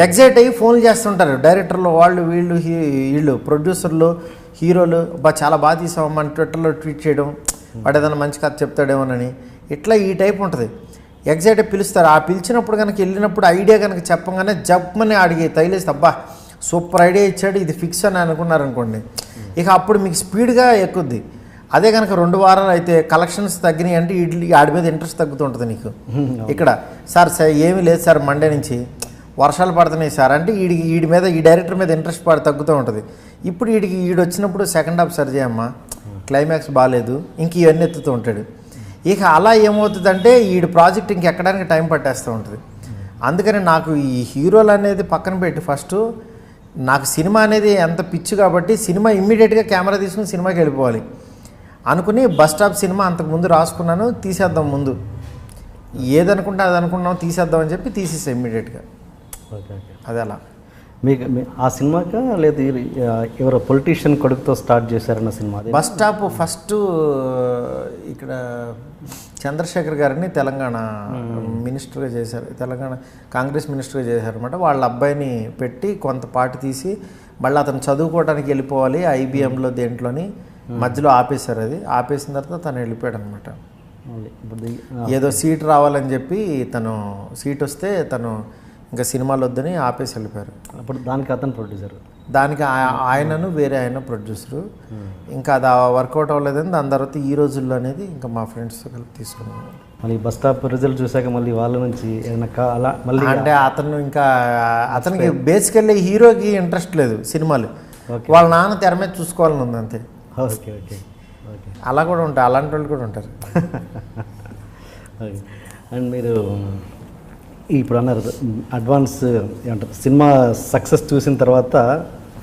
ఎగ్జైట్ అయ్యి ఫోన్లు చేస్తుంటారు డైరెక్టర్లు వీళ్ళు ప్రొడ్యూసర్లు హీరోలు, చాలా బాగా తీసామమ్మా అని ట్విట్టర్లో ట్వీట్ చేయడం, వాడు ఏదైనా మంచి కథ చెప్తాడేమోనని, ఇట్లా ఈ టైప్ ఉంటుంది. ఎగ్జైట్ పిలుస్తారు. ఆ పిలిచినప్పుడు కనుక వెళ్ళినప్పుడు ఐడియా కనుక చెప్పగానే జప్పమని అడిగి తగిలేస్తే అబ్బా సూపర్ ఐడియా ఇచ్చాడు ఇది ఫిక్స్ అని అనుకున్నారనుకోండి, ఇక అప్పుడు మీకు స్పీడ్గా ఎక్కుద్ది. అదే కనుక 2 వారాలు అయితే కలెక్షన్స్ తగ్గినాయి అంటే ఆడి మీద ఇంట్రెస్ట్ తగ్గుతుంటుంది నీకు. ఇక్కడ సార్ ఏమీ లేదు సార్ మండే నుంచి వర్షాలు పడుతున్నాయి సార్ అంటే వీడి మీద ఈ డైరెక్టర్ మీద ఇంట్రెస్ట్ తగ్గుతూ ఉంటుంది. ఇప్పుడు వీడు వచ్చినప్పుడు సెకండ్ హాఫ్ సరి చేయమ్మా, క్లైమాక్స్ బాగాలేదు, ఇంక ఇవన్నీ ఎత్తుతూ ఉంటాడు. ఇక అలా ఏమవుతుందంటే వీడి ప్రాజెక్ట్ ఇంకెక్కడానికి టైం పట్టేస్తూ ఉంటుంది. అందుకని నాకు ఈ హీరోలు అనేది పక్కన పెట్టి ఫస్ట్ నాకు సినిమా అనేది ఎంత పిచ్చి కాబట్టి సినిమా ఇమ్మీడియట్గా కెమెరా తీసుకుని సినిమాకి వెళ్ళిపోవాలి అనుకుని బస్ స్టాప్ సినిమా అంతకుముందు రాసుకున్నాను, తీసేద్దాం ముందు ఏదనుకుంటే అది అనుకున్నాం తీసేద్దాం అని చెప్పి తీసేసాను ఇమ్మీడియట్గా. Okay okay. అది అలా మీకు ఆ సినిమాకా లేదా ఎవరో పొలిటీషియన్ కొడుకుతో స్టార్ట్ చేశారన్న సినిమా బస్ స్టాప్ ఫస్ట్ ఇక్కడ చంద్రశేఖర్ గారిని తెలంగాణ మినిస్టర్గా చేశారు, తెలంగాణ కాంగ్రెస్ మినిస్టర్గా చేశారనమాట. వాళ్ళ అబ్బాయిని పెట్టి కొంత పాట తీసి మళ్ళీ అతను చదువుకోవడానికి వెళ్ళిపోవాలి ఐబిఎంలో దేంట్లోని మధ్యలో ఆపేశారు. అది ఆపేసిన తర్వాత తను వెళ్ళిపోయాడు అనమాట. ఏదో సీట్ రావాలని చెప్పి తను సీట్ వస్తే తను ఇంకా సినిమాలు వద్దని ఆపేసి వెళ్ళిపోయారు. అప్పుడు దానికి అతను ప్రొడ్యూసర్, దానికి ఆయనను వేరే ఆయన ప్రొడ్యూసరు. ఇంకా అది వర్కౌట్ అవ్వలేదని దాని తర్వాత ఈ రోజుల్లో అనేది ఇంకా మా ఫ్రెండ్స్తో కలిపి తీసుకున్నాం. మళ్ళీ బస్ స్టాప్ రిజల్ట్ చూసాక మళ్ళీ వాళ్ళ నుంచి ఏదైనా అలా మళ్ళీ అంటే అతనికి బేసికల్లీ హీరోకి ఇంట్రెస్ట్ లేదు సినిమాలు, వాళ్ళ నాన్న తెర మీద చూసుకోవాలని ఉంది అంతే. Okay okay okay. అలా కూడా ఉంటాయి, అలాంటి వాళ్ళు కూడా ఉంటారు. ఓకే. అండ్ మీరు ఇప్పుడు అన్నారు అడ్వాన్స్ ఏమంటారు సినిమా సక్సెస్ చూసిన తర్వాత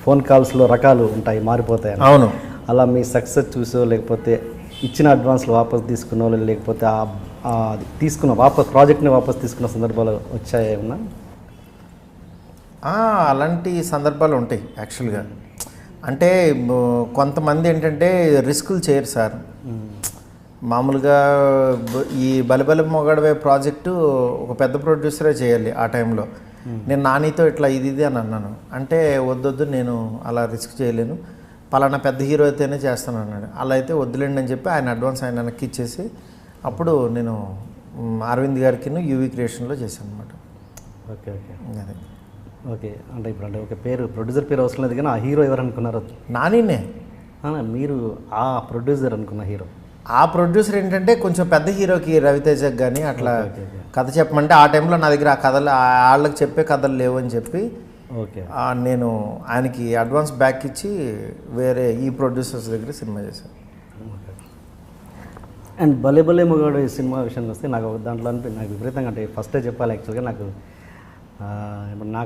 ఫోన్ కాల్స్లో రకాలు ఉంటాయి, మారిపోతాయి. అవును. అలా మీ సక్సెస్ చూసో లేకపోతే ఇచ్చిన అడ్వాన్స్లు వాపస్ తీసుకున్నో లేకపోతే తీసుకున్న ప్రాజెక్ట్ని వాపస్ తీసుకున్న సందర్భాలు వచ్చాయి ఏమన్నా? అలాంటి సందర్భాలు ఉంటాయి యాక్చువల్గా. అంటే కొంతమంది ఏంటంటే రిస్కులు చేయరు సార్. మామూలుగా ఈ బలిబలి మొగాడవే ప్రాజెక్టు ఒక పెద్ద ప్రొడ్యూసరే చేయాలి ఆ టైంలో. నేను నానితో ఇట్లా ఇది అని అన్నాను, అంటే వద్దొద్దు నేను అలా రిస్క్ చేయలేను, పలానా పెద్ద హీరో అయితేనే చేస్తాను అన్నాడు. అలా అయితే వద్దులేండి అని చెప్పి ఆయన అడ్వాన్స్ ఆయన వెనక్కి ఇచ్చేసి అప్పుడు నేను అరవింద్ గారికి యూవీ క్రియేషన్లో చేశాను అనమాట. Okay okay. అదే ఓకే. అంటే ఇప్పుడు అంటే ఒక పేరు ప్రొడ్యూసర్ పేరు అవసరం లేదు కానీ ఆ హీరో ఎవరు అనుకున్నారు? నానినే. మీరు ఆ ప్రొడ్యూసర్ అనుకున్న హీరో? ఆ ప్రొడ్యూసర్ ఏంటంటే కొంచెం పెద్ద హీరోకి రవితేజకి కానీ అట్లా కథ చెప్పమంటే ఆ టైంలో నా దగ్గర ఆ కథలు వాళ్ళకి చెప్పే కథలు లేవు అని చెప్పి ఓకే నేను ఆయనకి అడ్వాన్స్ బ్యాక్ ఇచ్చి వేరే ఈ ప్రొడ్యూసర్స్ దగ్గర సినిమా చేశాను. అండ్ భలే భలే మగాడు ఈ సినిమా విషయానికి వస్తే నాకు దాంట్లో నాకు విపరీతంగా అంటే ఫస్టే చెప్పాలి యాక్చువల్గా నాకు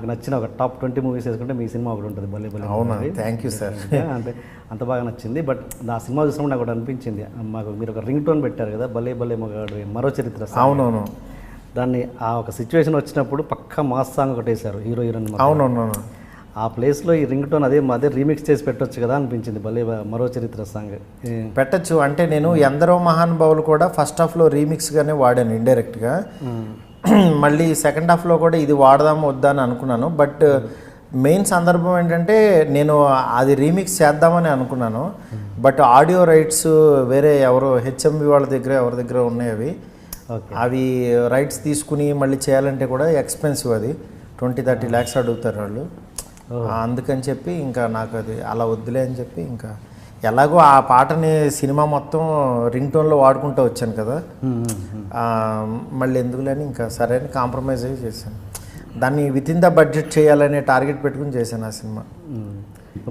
నచ్చిన ఒక టాప్ 20 మూవీస్ వేసుకుంటే మీ సినిమా ఒకటి ఉంటుంది భలే భలే. అవునా, థ్యాంక్ యూ సార్. అంటే అంత బాగా నచ్చింది. బట్ ఆ సినిమా చూసినప్పుడు నాకు ఒకటి అనిపించింది, మాకు మీరు ఒక రింగ్ టోన్ పెట్టారు కదా భలే భలే మగాడు మరో చరిత్ర. అవునవును. దాన్ని ఆ ఒక సిచ్యువేషన్ వచ్చినప్పుడు పక్కా మాస్ సాంగ్ ఒకటి వేశారు హీరో హీరోయిన్. అవునవును. ఆ ప్లేస్లో ఈ రింగ్ టోన్ అదే రీమిక్స్ చేసి పెట్టొచ్చు కదా అనిపించింది భలే మరో చరిత్ర సాంగ్. పెట్టచ్చు అంటే నేను ఎందరో మహానుభావులు కూడా ఫస్ట్ హాఫ్లో రీమిక్స్గానే వాడాను ఇండైరెక్ట్గా. మళ్ళీ సెకండ్ హాఫ్లో కూడా ఇది వాడదాము వద్దా అని అనుకున్నాను. బట్ మెయిన్ సందర్భం ఏంటంటే నేను అది రీమిక్స్ చేద్దామని అనుకున్నాను. బట్ ఆడియో రైట్స్ వేరే ఎవరో హెచ్ఎంవి వాళ్ళ దగ్గర ఎవరి దగ్గర ఉన్నాయి అవి. అవి రైట్స్ తీసుకుని మళ్ళీ చేయాలంటే కూడా ఎక్స్పెన్సివ్, అది 20-30 lakhs అడుగుతారు వాళ్ళు. అందుకని చెప్పి ఇంకా నాకు అది అలా వద్దులే అని చెప్పి ఇంకా ఎలాగో ఆ పాటని సినిమా మొత్తం రింగ్ టోన్లో వాడుకుంటూ వచ్చాను కదా, మళ్ళీ ఎందుకులేని ఇంకా సరైన కాంప్రమైజ్ అయ్యి చేశాను. దాన్ని విత్ ఇన్ ద బడ్జెట్ చేయాలనే టార్గెట్ పెట్టుకుని చేశాను ఆ సినిమా.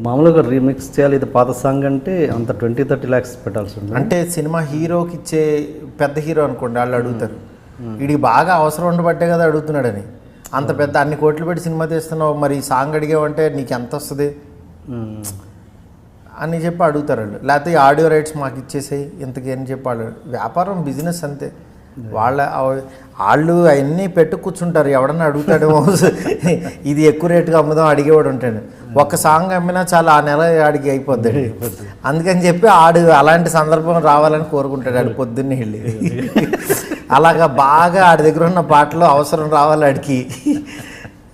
మామూలుగా రీమిక్స్ చేయాలి ఇది పాత సాంగ్ అంటే అంత 20-30 lakhs పెట్టాల్సి ఉంటుంది. అంటే సినిమా హీరోకి ఇచ్చే పెద్ద హీరో అనుకోండి, వాళ్ళు అడుగుతారు వీడికి బాగా అవసరం ఉండబట్టే కదా అడుగుతున్నాడని. అంత పెద్ద అన్ని కోట్లు పెట్టి సినిమా తీస్తున్నావు, మరి సాంగ్ అడిగావంటే నీకు ఎంత వస్తుంది అని చెప్పి అడుగుతారు వాళ్ళు. లేకపోతే ఆడియో రైట్స్ మాకు ఇచ్చేసాయి ఇంతకీ అని చెప్పి వాళ్ళు. వ్యాపారం బిజినెస్ అంతే. వాళ్ళు అవన్నీ పెట్టు కూర్చుంటారు, ఎవడన్నా అడుగుతాడేమో ఇది ఎక్కువ రేటుగా అమ్ముదాం అడిగేవాడు ఉంటాడు. ఒక్క సాంగ్ అమ్మినా చాలా ఆ నెల ఆడికి అయిపోద్దాడు. అందుకని చెప్పి అలాంటి సందర్భం రావాలని కోరుకుంటాడు ఆడు పొద్దున్నే వెళ్ళి. అలాగా బాగా ఆడి దగ్గర ఉన్న పాటలు అవసరం రావాలి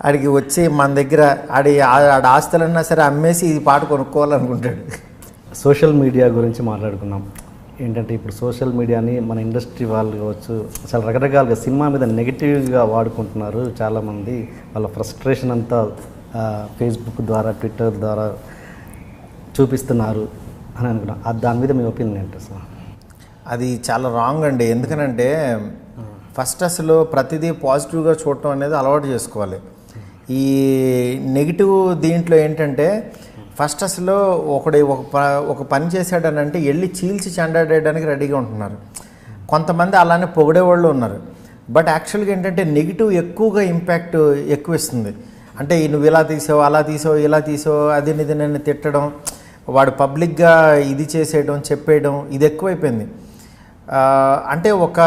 ఆడికి వచ్చి మన దగ్గర ఆడి ఆస్తులన్నా సరే అమ్మేసి ఈ పాట కొనుక్కోవాలనుకుంటాడు. సోషల్ మీడియా గురించి మాట్లాడుకున్నాం. ఏంటంటే ఇప్పుడు సోషల్ మీడియాని మన ఇండస్ట్రీ వాళ్ళు కావచ్చు చాలా రకరకాలుగా సినిమా మీద నెగిటివ్గా వాడుకుంటున్నారు చాలామంది. వాళ్ళ ఫ్రస్ట్రేషన్ అంతా ఫేస్బుక్ ద్వారా ట్విట్టర్ ద్వారా చూపిస్తున్నారు అని అనుకున్నాం. దాని మీద మీ ఒపీనియన్ ఏంటి సార్? అది చాలా రాంగ్ అండి. ఎందుకనంటే ఫస్ట్ అసలు ప్రతిదీ పాజిటివ్గా చూడటం అనేది అలవాటు చేసుకోవాలి. ఈ నెగిటివ్ దీంట్లో ఏంటంటే ఫస్ట్ అసలు ఒక పని చేశాడనంటే వెళ్ళి చీల్చి చెండాడేయడానికి రెడీగా ఉంటున్నారు. కొంతమంది అలానే పొగిడేవాళ్ళు ఉన్నారు. బట్ యాక్చువల్గా ఏంటంటే నెగిటివ్ ఎక్కువగా ఇంపాక్ట్ ఎక్కువ ఇస్తుంది. అంటే నువ్వు ఇలా తీసావు, అలా తీసావు, ఇలా తీసావు, అది ఇది నేను తిట్టడం, వాడు పబ్లిక్గా ఇది చేసేయడం, చెప్పేయడం, ఇది ఎక్కువైపోయింది. అంటే ఒక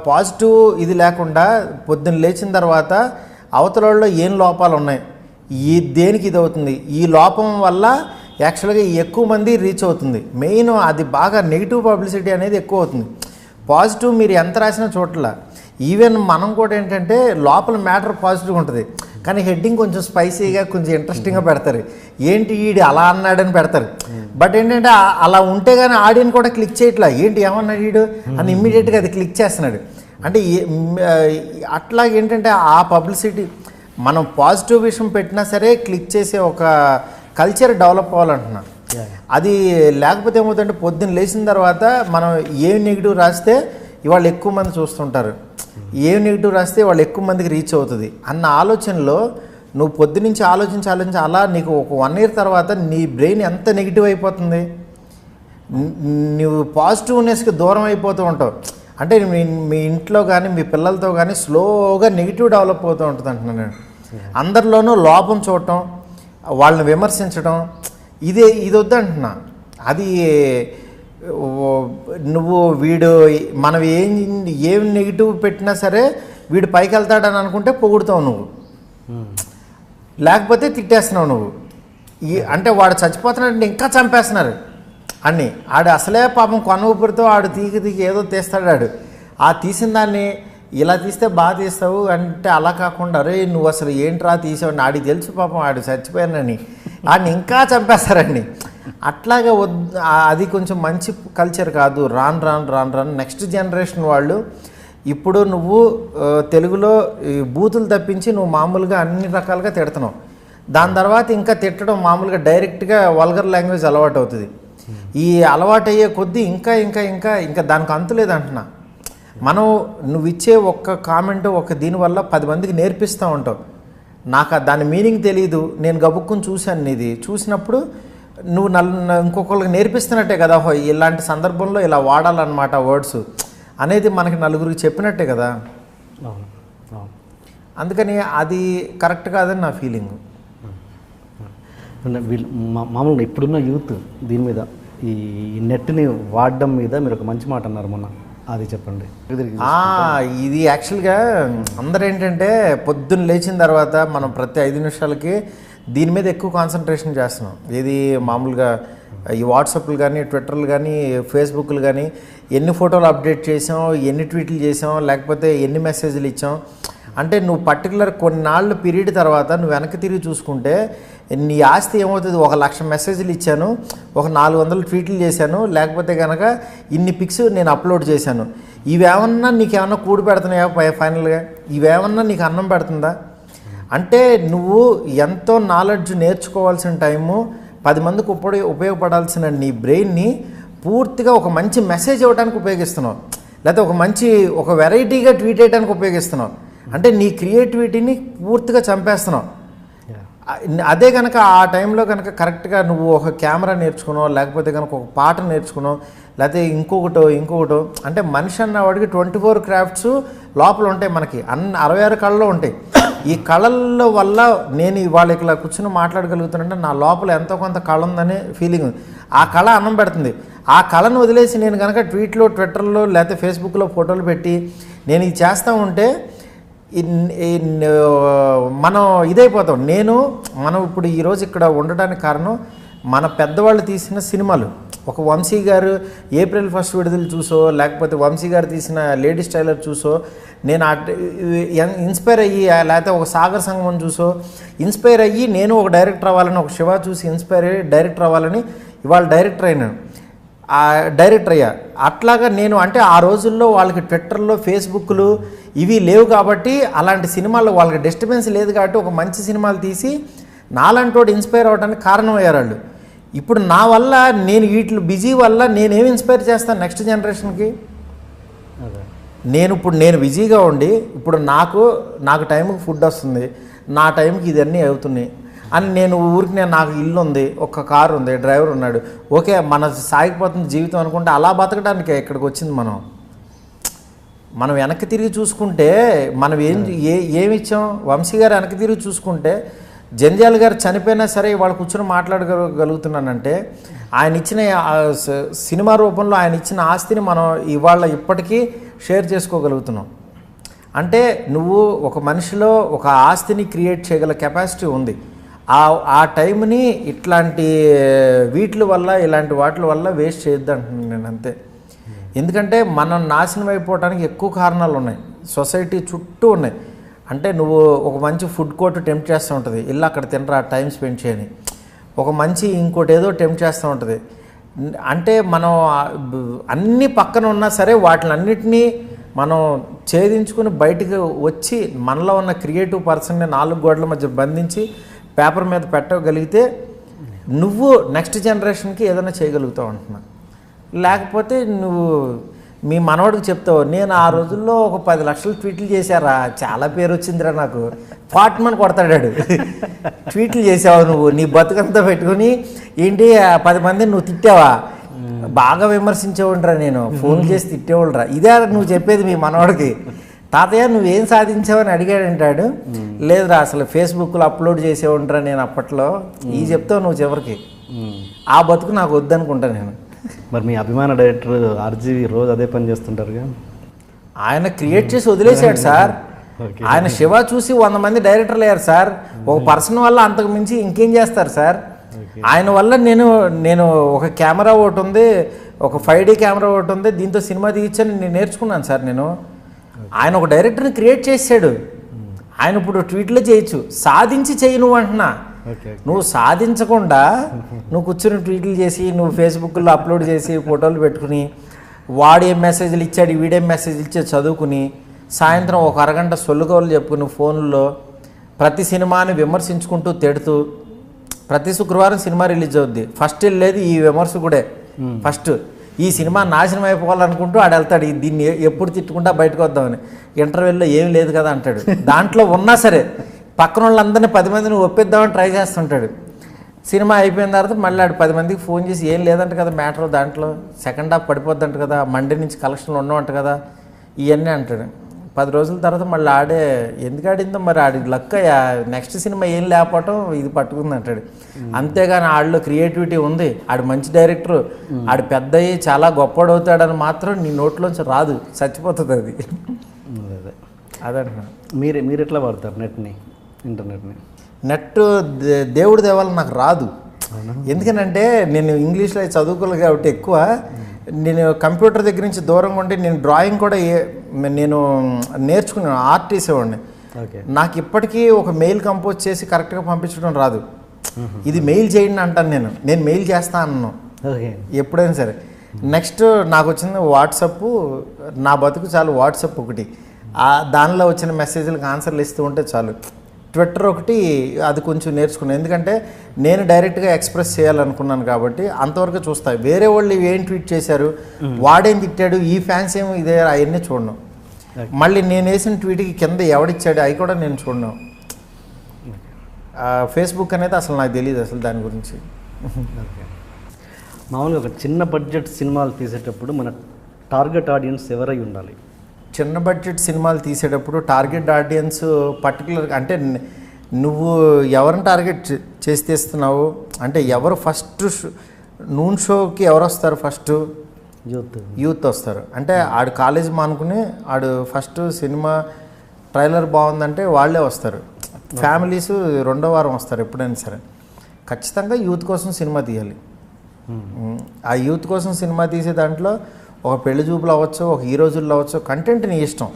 పాజిటివ్ ఇది లేకుండా పొద్దున్న లేచిన తర్వాత అవతలలో ఏం లోపాలు ఉన్నాయి, దేనికి ఇది అవుతుంది, ఈ లోపం వల్ల యాక్చువల్గా ఎక్కువ మంది రీచ్ అవుతుంది. మెయిన్ అది బాగా నెగిటివ్ పబ్లిసిటీ అనేది ఎక్కువ అవుతుంది. పాజిటివ్ మీరు ఎంత రాసినా చూడట్లా. ఈవెన్ మనం కూడా ఏంటంటే లోపల మ్యాటర్ పాజిటివ్గా ఉంటుంది, కానీ హెడ్డింగ్ కొంచెం స్పైసీగా కొంచెం ఇంట్రెస్టింగ్గా పెడతారు. ఏంటి ఈడు అలా అన్నాడని పెడతారు. బట్ ఏంటంటే అలా ఉంటే కానీ ఆడియన్ కూడా క్లిక్ చేయట్లా, ఏంటి ఏమన్నాడు వీడు అని ఇమ్మీడియట్గా అది క్లిక్ చేస్తున్నాడు. అంటే అట్లాగేంటంటే ఆ పబ్లిసిటీ మనం పాజిటివ్ విషయం పెట్టినా సరే క్లిక్ చేసే ఒక కల్చర్ డెవలప్ అవ్వాలంటున్నా. అది లేకపోతే ఏమవుతుందంటే పొద్దున్న లేచిన తర్వాత మనం ఏం నెగిటివ్ రాస్తే ఇవాళ ఎక్కువ మంది చూస్తుంటారు, ఏం నెగిటివ్ రాస్తే వాళ్ళు ఎక్కువ మందికి రీచ్ అవుతుంది అన్న ఆలోచనలో నువ్వు పొద్దునుంచి ఆలోచించి అలా నీకు ఒక 1 year తర్వాత నీ బ్రెయిన్ ఎంత నెగిటివ్ అయిపోతుంది, నువ్వు పాజిటివ్నెస్కి దూరం అయిపోతూ ఉంటావు. అంటే మీ ఇంట్లో కానీ మీ పిల్లలతో కానీ స్లోగా నెగిటివ్ డెవలప్ అవుతూ ఉంటుంది అంటున్నాను నేను. అందరిలోనూ లోపం చూడటం, వాళ్ళని విమర్శించడం, ఇది వద్దంటున్నా. అది నువ్వు మనం ఏం నెగిటివ్ పెట్టినా సరే వీడు పైకి వెళ్తాడని అనుకుంటే పొగుడుతావు నువ్వు, లేకపోతే తిట్టేస్తున్నావు నువ్వు. అంటే వాడు చచ్చిపోతున్నాడంటే ఇంకా చంపేస్తున్నారు అన్నీ. ఆడు అసలే పాపం కొన ఊపిరితో ఆడు తీగి ఏదో తీస్తాడు. ఆ తీసిన దాన్ని ఇలా తీస్తే బాగా తీస్తావు అంటే అలా కాకుండా అరే నువ్వు అసలు ఏంట్రా తీసావు, ఆడికి తెలుసు పాపం ఆడు చచ్చిపోయానని ఆడిని ఇంకా చంపేస్తారండి. అట్లాగా అది కొంచెం మంచి కల్చర్ కాదు. రాను నెక్స్ట్ జనరేషన్ వాళ్ళు ఇప్పుడు నువ్వు తెలుగులో బూతులు తప్పించి నువ్వు మామూలుగా అన్ని రకాలుగా తిడుతున్నావు. దాని తర్వాత ఇంకా తిట్టడం మామూలుగా డైరెక్ట్గా వల్గర్ లాంగ్వేజ్ అలవాటు అవుతుంది. ఈ అలవాటు అయ్యే కొద్దీ ఇంకా దానికి అంతులేదు అంటున్నా. మనం నువ్వు ఇచ్చే ఒక్క కామెంట్ దీనివల్ల 10 మందికి నేర్పిస్తూ ఉంటావు. నాకు దాని మీనింగ్ తెలియదు, నేను గబుక్కుని చూశాను, ఇది చూసినప్పుడు నువ్వు ఇంకొకరికి నేర్పిస్తున్నట్టే కదా, ఇలాంటి సందర్భంలో ఇలా వాడాలన్నమాట వర్డ్స్ అనేది మనకి నలుగురికి చెప్పినట్టే కదా. అందుకని అది కరెక్ట్ కాదని నా ఫీలింగ్. మామూలుగా ఇప్పుడున్న యూత్ దీని మీద ఈ నెట్ని వాడడం మీద మీరు ఒక మంచి మాట అన్నారు మొన్న, అది చెప్పండి. ఇది యాక్చువల్గా అందరూ ఏంటంటే పొద్దున్న లేచిన తర్వాత మనం ప్రతి 5 నిమిషాలకి దీని మీద ఎక్కువ కాన్సన్ట్రేషన్ చేస్తున్నాం. ఇది మామూలుగా ఈ వాట్సాప్లు కానీ ట్విట్టర్లు కానీ ఫేస్బుక్లు కానీ ఎన్ని ఫోటోలు అప్డేట్ చేసాం, ఎన్ని ట్వీట్లు చేసాం, లేకపోతే ఎన్ని మెసేజ్లు ఇచ్చాం అంటే నువ్వు పర్టికులర్ కొన్నాళ్ళు పీరియడ్ తర్వాత నువ్వు వెనక్కి తిరిగి చూసుకుంటే నీ ఆస్తి ఏమవుతుంది, 1,00,000 మెసేజ్లు ఇచ్చాను, ఒక 400 ట్వీట్లు చేశాను, లేకపోతే కనుక ఇన్ని పిక్స్ నేను అప్లోడ్ చేశాను, ఇవేమన్నా నీకేమన్నా కూడి పెడుతున్నాయా ఫైనల్గా, ఇవేమన్నా నీకు అన్నం పెడుతుందా? అంటే నువ్వు ఎంతో నాలెడ్జ్ నేర్చుకోవాల్సిన టైము 10 మందికి ఉపయోగపడాల్సిన నీ బ్రెయిన్ని పూర్తిగా ఒక మంచి మెసేజ్ ఇవ్వడానికి ఉపయోగిస్తున్నావు, లేకపోతే ఒక వెరైటీగా ట్వీట్ చేయడానికి ఉపయోగిస్తున్నావు. అంటే నీ క్రియేటివిటీని పూర్తిగా చంపేస్తున్నావు. అదే కనుక ఆ టైంలో కనుక కరెక్ట్గా నువ్వు ఒక కెమెరా నేర్చుకున్నావు, లేకపోతే కనుక ఒక పాట నేర్చుకున్నావు, లేకపోతే ఇంకొకటో అంటే మనిషి అన్నవాడికి 24 క్రాఫ్ట్స్ లోపల ఉంటాయి. మనకి 66 కళలు ఉంటాయి. ఈ కళల వల్ల నేను ఇవాళ ఇక్కడ కూర్చొని మాట్లాడగలుగుతానంటే నా లోపల ఎంతో కొంత కళ ఉందనే ఫీలింగ్ ఉంది. ఆ కళ అన్నం పెడుతుంది. ఆ కళను వదిలేసి నేను కనుక ట్విట్టర్లో లేకపోతే ఫేస్బుక్లో ఫోటోలు పెట్టి నేను ఇది చేస్తూ ఉంటే మనం ఇదైపోతాం. మనం ఇప్పుడు ఈరోజు ఇక్కడ ఉండడానికి కారణం మన పెద్దవాళ్ళు తీసిన సినిమాలు. ఒక వంశీ గారు ఏప్రిల్ 1 విడుదల చూసో, లేకపోతే వంశీ గారు తీసిన లేడీస్ టైలర్ చూసో నేను ఇన్స్పైర్ అయ్యి, లేకపోతే ఒక సాగర్ సంగమం చూసో ఇన్స్పైర్ అయ్యి నేను ఒక డైరెక్టర్ అవ్వాలని, ఒక శివ చూసి ఇన్స్పైర్ అయ్యి డైరెక్టర్ అవ్వాలని ఇవాళ డైరెక్టర్ అయ్యా. అట్లాగా నేను అంటే ఆ రోజుల్లో వాళ్ళకి ట్విట్టర్లో ఫేస్బుక్లు ఇవి లేవు కాబట్టి అలాంటి సినిమాల్లో వాళ్ళకి డిస్టర్బెన్స్ లేదు కాబట్టి ఒక మంచి సినిమాలు తీసి నాలాంటి వాడు ఇన్స్పైర్ అవ్వడానికి కారణం అయ్యారు వాళ్ళు. ఇప్పుడు నా వల్ల నేను వీటి బిజీ వల్ల నేనేమి ఇన్స్పైర్ చేస్తాను నెక్స్ట్ జనరేషన్కి? నేను బిజీగా ఉండి ఇప్పుడు నాకు టైంకి ఫుడ్ వస్తుంది, నా టైంకి ఇదన్నీ అవుతున్నాయి అని నేను నాకు ఇల్లు ఉంది, ఒక కారు ఉంది, డ్రైవర్ ఉన్నాడు, ఓకే మన సాగిపోతుంది జీవితం అనుకుంటే అలా బతకడానికే ఇక్కడికి వచ్చింది. మనం వెనక్కి తిరిగి చూసుకుంటే మనం ఏమిచ్చాం? వంశీ గారు వెనక్కి తిరిగి చూసుకుంటే జంధ్యాల గారు చనిపోయినా సరే వాళ్ళు కూర్చొని మాట్లాడగలుగుతున్నానంటే ఆయన ఇచ్చిన సినిమా రూపంలో ఆయన ఇచ్చిన ఆస్తిని మనం ఇప్పటికీ షేర్ చేసుకోగలుగుతున్నాం. అంటే నువ్వు ఒక మనిషిలో ఒక ఆస్తిని క్రియేట్ చేయగల కెపాసిటీ ఉంది. ఆ టైంని ఇట్లాంటి ఇలాంటి వాటి వల్ల వేస్ట్ చేయొద్దు అంటున్నాను నేను, అంతే. ఎందుకంటే మనం నాశనం అయిపోవడానికి ఎక్కువ కారణాలు ఉన్నాయి, సొసైటీ చుట్టూ ఉన్నాయి. అంటే నువ్వు ఒక మంచి ఫుడ్ కోర్ట్ టెంప్ట్ చేస్తూ ఉంటుంది, ఇల్లు అక్కడ తినరా టైం స్పెండ్ చేయని. ఒక మంచి ఇంకోటి ఏదో టెంప్ట్ చేస్తూ ఉంటుంది. అంటే మనం అన్నీ పక్కన ఉన్నా సరే వాటిలన్నిటినీ మనం ఛేదించుకుని బయటకు వచ్చి మనలో ఉన్న క్రియేటివ్ పర్సన్ని 4 గోడల మధ్య బంధించి పేపర్ మీద పెట్టగలిగితే నువ్వు నెక్స్ట్ జనరేషన్కి ఏదైనా చేయగలుగుతావు అంటున్నా. లేకపోతే నువ్వు మీ మనవాడికి చెప్తావు, నేను ఆ రోజుల్లో ఒక 10 లక్షలు ట్వీట్లు చేశారా, చాలా పేరు వచ్చిందిరా నాకు, ఫాట్మని కొడతాడాడు. ట్వీట్లు చేసావు నువ్వు, నీ బతుకంతా పెట్టుకుని ఏంటి 10 మందిని నువ్వు తిట్టావా, బాగా విమర్శించేవాడిరా, నేను ఫోన్ చేసి తిట్టేవాళ్ళరా, ఇదే నువ్వు చెప్పేది మీ మనవాడికి. తాతయ్య నువ్వేం సాధించావని అడిగాడంటాడు. లేదురా అసలు ఫేస్బుక్లో అప్లోడ్ చేసేవాడిరా నేను అప్పట్లో, ఈ చెప్తావు నువ్వు చివరికి. ఆ బతుకు నాకు వద్దనుకుంటా నేను. మరి మీ అభిమాన డైరెక్టర్ ఆర్జీవి రోజు అదే పని చేస్తుంటారుగా? ఆయన క్రియేట్ చేసి వదిలేశాడు సార్. ఆయన శివ చూసి 100 మంది డైరెక్టర్లు అయ్యారు సార్. ఒక పర్సన్ వల్ల అంతకు మించి ఇంకేం చేస్తారు సార్? ఆయన వల్ల నేను ఒక కెమెరా ఒకటి ఉంది, ఒక 5D కెమెరా ఒకటి ఉంది, దీంతో సినిమా తీయించని నేను నేర్చుకున్నాను సార్. ఆయన ఒక డైరెక్టర్ని క్రియేట్ చేశాడు. ఆయన ఇప్పుడు ట్వీట్లో చేయొచ్చు, సాధించి చెయ్యి నువ్వు అంటున్నా. నువ్వు సాధించకుండా నువ్వు కూర్చుని ట్వీట్లు చేసి నువ్వు ఫేస్బుక్లో అప్లోడ్ చేసి ఫోటోలు పెట్టుకుని వాడేం మెసేజ్లు ఇచ్చాడు వీడేం మెసేజ్లు ఇచ్చాడు చదువుకుని సాయంత్రం ఒక అరగంట సొల్లుగోలు చెప్పుకుని ఫోన్లో ప్రతి సినిమాని విమర్శించుకుంటూ తిడుతూ, ప్రతి శుక్రవారం సినిమా రిలీజ్ అవుద్ది, ఫస్ట్ వెళ్ళేది ఈ విమర్శకుడే. ఫస్ట్ ఈ సినిమా నాశనం అయిపోవాలనుకుంటూ ఆడు వెళ్తాడు, దీన్ని ఎప్పుడు తిట్టుకుంటా బయటకు వద్దామని. ఇంటర్వ్యూలో ఏం లేదు కదా అంటాడు. దాంట్లో ఉన్నా సరే పక్కన వాళ్ళందరినీ 10 మందిని ఒప్పిద్దామని ట్రై చేస్తుంటాడు. సినిమా అయిపోయిన తర్వాత మళ్ళీ ఆడు 10 మందికి ఫోన్ చేసి ఏం లేదంట కదా మ్యాటర్, దాంట్లో సెకండ్ హాఫ్ పడిపోద్దంట కదా, మండే నుంచి కలెక్షన్లు ఉండవంట కదా, ఇవన్నీ అంటాడు. 10 రోజుల తర్వాత మళ్ళీ ఆడే ఎందుకు ఆడిందో మరి ఆడి లక్, నెక్స్ట్ సినిమా ఏం లేకపోవటం ఇది పట్టుకుంది అంటాడు. అంతేగాని ఆడిలో క్రియేటివిటీ ఉంది, ఆడు మంచి డైరెక్టరు, ఆడు పెద్ద అయ్యి చాలా గొప్పడవుతాడని మాత్రం నీ నోట్లోంచి రాదు, చచ్చిపోతుంది అది. అదంటున్నా. మీరు ఎట్లా వాడతారు ఇంటర్నెట్ని? నెట్ దేవుడి దేవాల నాకు రాదు. ఎందుకనంటే నేను ఇంగ్లీష్లో చదువుకోలేదు కాబట్టి ఎక్కువ. నేను కంప్యూటర్ దగ్గర నుంచి దూరంగా ఉండి నేను డ్రాయింగ్ కూడా నేను నేర్చుకున్నాను, ఆర్ట్ వేసేవాడిని. నాకు ఇప్పటికీ ఒక మెయిల్ కంపోజ్ చేసి కరెక్ట్గా పంపించడం రాదు. ఇది మెయిల్ చేయండి అంటాను, నేను మెయిల్ చేస్తా అన్నాను ఎప్పుడైనా సరే. నెక్స్ట్ నాకు వచ్చింది వాట్సప్, నా బతుకు చాలు వాట్సప్ ఒకటి. దానిలో వచ్చిన మెసేజ్లకు ఆన్సర్లు ఇస్తూ ఉంటే చాలు. ట్విట్టర్ ఒకటి అది కొంచెం నేర్చుకున్నాను, ఎందుకంటే నేను డైరెక్ట్గా ఎక్స్ప్రెస్ చేయాలనుకున్నాను కాబట్టి అంతవరకు చూస్తాను. వేరే వాళ్ళు ఏం ట్వీట్ చేశారు, వాడేం తిట్టాడు, ఈ ఫ్యాన్స్ ఏమో ఇదే, అవన్నీ చూడను. మళ్ళీ నేను వేసిన ట్వీట్కి కింద ఎవడిచ్చాడు అవి కూడా నేను చూడను. ఫేస్బుక్ అనేది అసలు నాకు తెలియదు అసలు దాని గురించి. మామూలుగా ఒక చిన్న బడ్జెట్ సినిమాలు తీసేటప్పుడు మన టార్గెట్ ఆడియన్స్ ఎవరై ఉండాలి? చిన్న బడ్జెట్ సినిమాలు తీసేటప్పుడు టార్గెట్ ఆడియన్స్ పర్టికులర్గా అంటే నువ్వు ఎవరిని టార్గెట్ చేసి తీస్తున్నావు అంటే ఎవరు ఫస్ట్ నూన్ షోకి ఎవరు వస్తారు? ఫస్ట్ యూత్ వస్తారు. అంటే ఆడు కాలేజ్ మానుకుని ఆడు ఫస్ట్ సినిమా ట్రైలర్ బాగుందంటే వాళ్ళే వస్తారు. ఫ్యామిలీస్ రెండో వారం వస్తారు ఎప్పుడైనా సరే. ఖచ్చితంగా యూత్ కోసం సినిమా తీయాలి. ఆ యూత్ కోసం సినిమా తీసే దాంట్లో ఒక పెళ్లి చూపులు అవ్వచ్చు, ఒక ఈ రోజుల్లో అవ్వచ్చు, కంటెంట్ నీ ఇష్టం.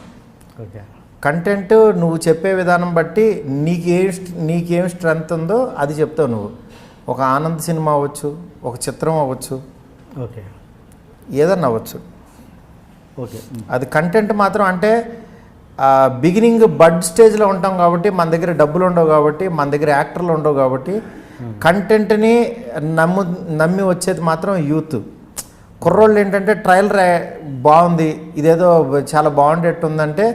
కంటెంట్ నువ్వు చెప్పే విధానం బట్టి నీకేం స్ట్రెంగ్త్ ఉందో అది చెప్తావు నువ్వు. ఒక ఆనంద్ సినిమా అవ్వచ్చు, ఒక చిత్రం అవ్వచ్చు, ఓకే, ఏదన్నా అవ్వచ్చు. ఓకే, అది కంటెంట్ మాత్రం అంటే బిగినింగ్ బడ్ స్టేజ్లో ఉంటాం కాబట్టి మన దగ్గర డబ్బులు ఉండవు, కాబట్టి మన దగ్గర యాక్టర్లు ఉండవు, కాబట్టి కంటెంట్ని నమ్మి వచ్చేది మాత్రం యూత్. కుర్రోళ్ళు ఏంటంటే ట్రయల్ బాగుంది, ఇదేదో చాలా బాగుండేట్టు ఉందంటే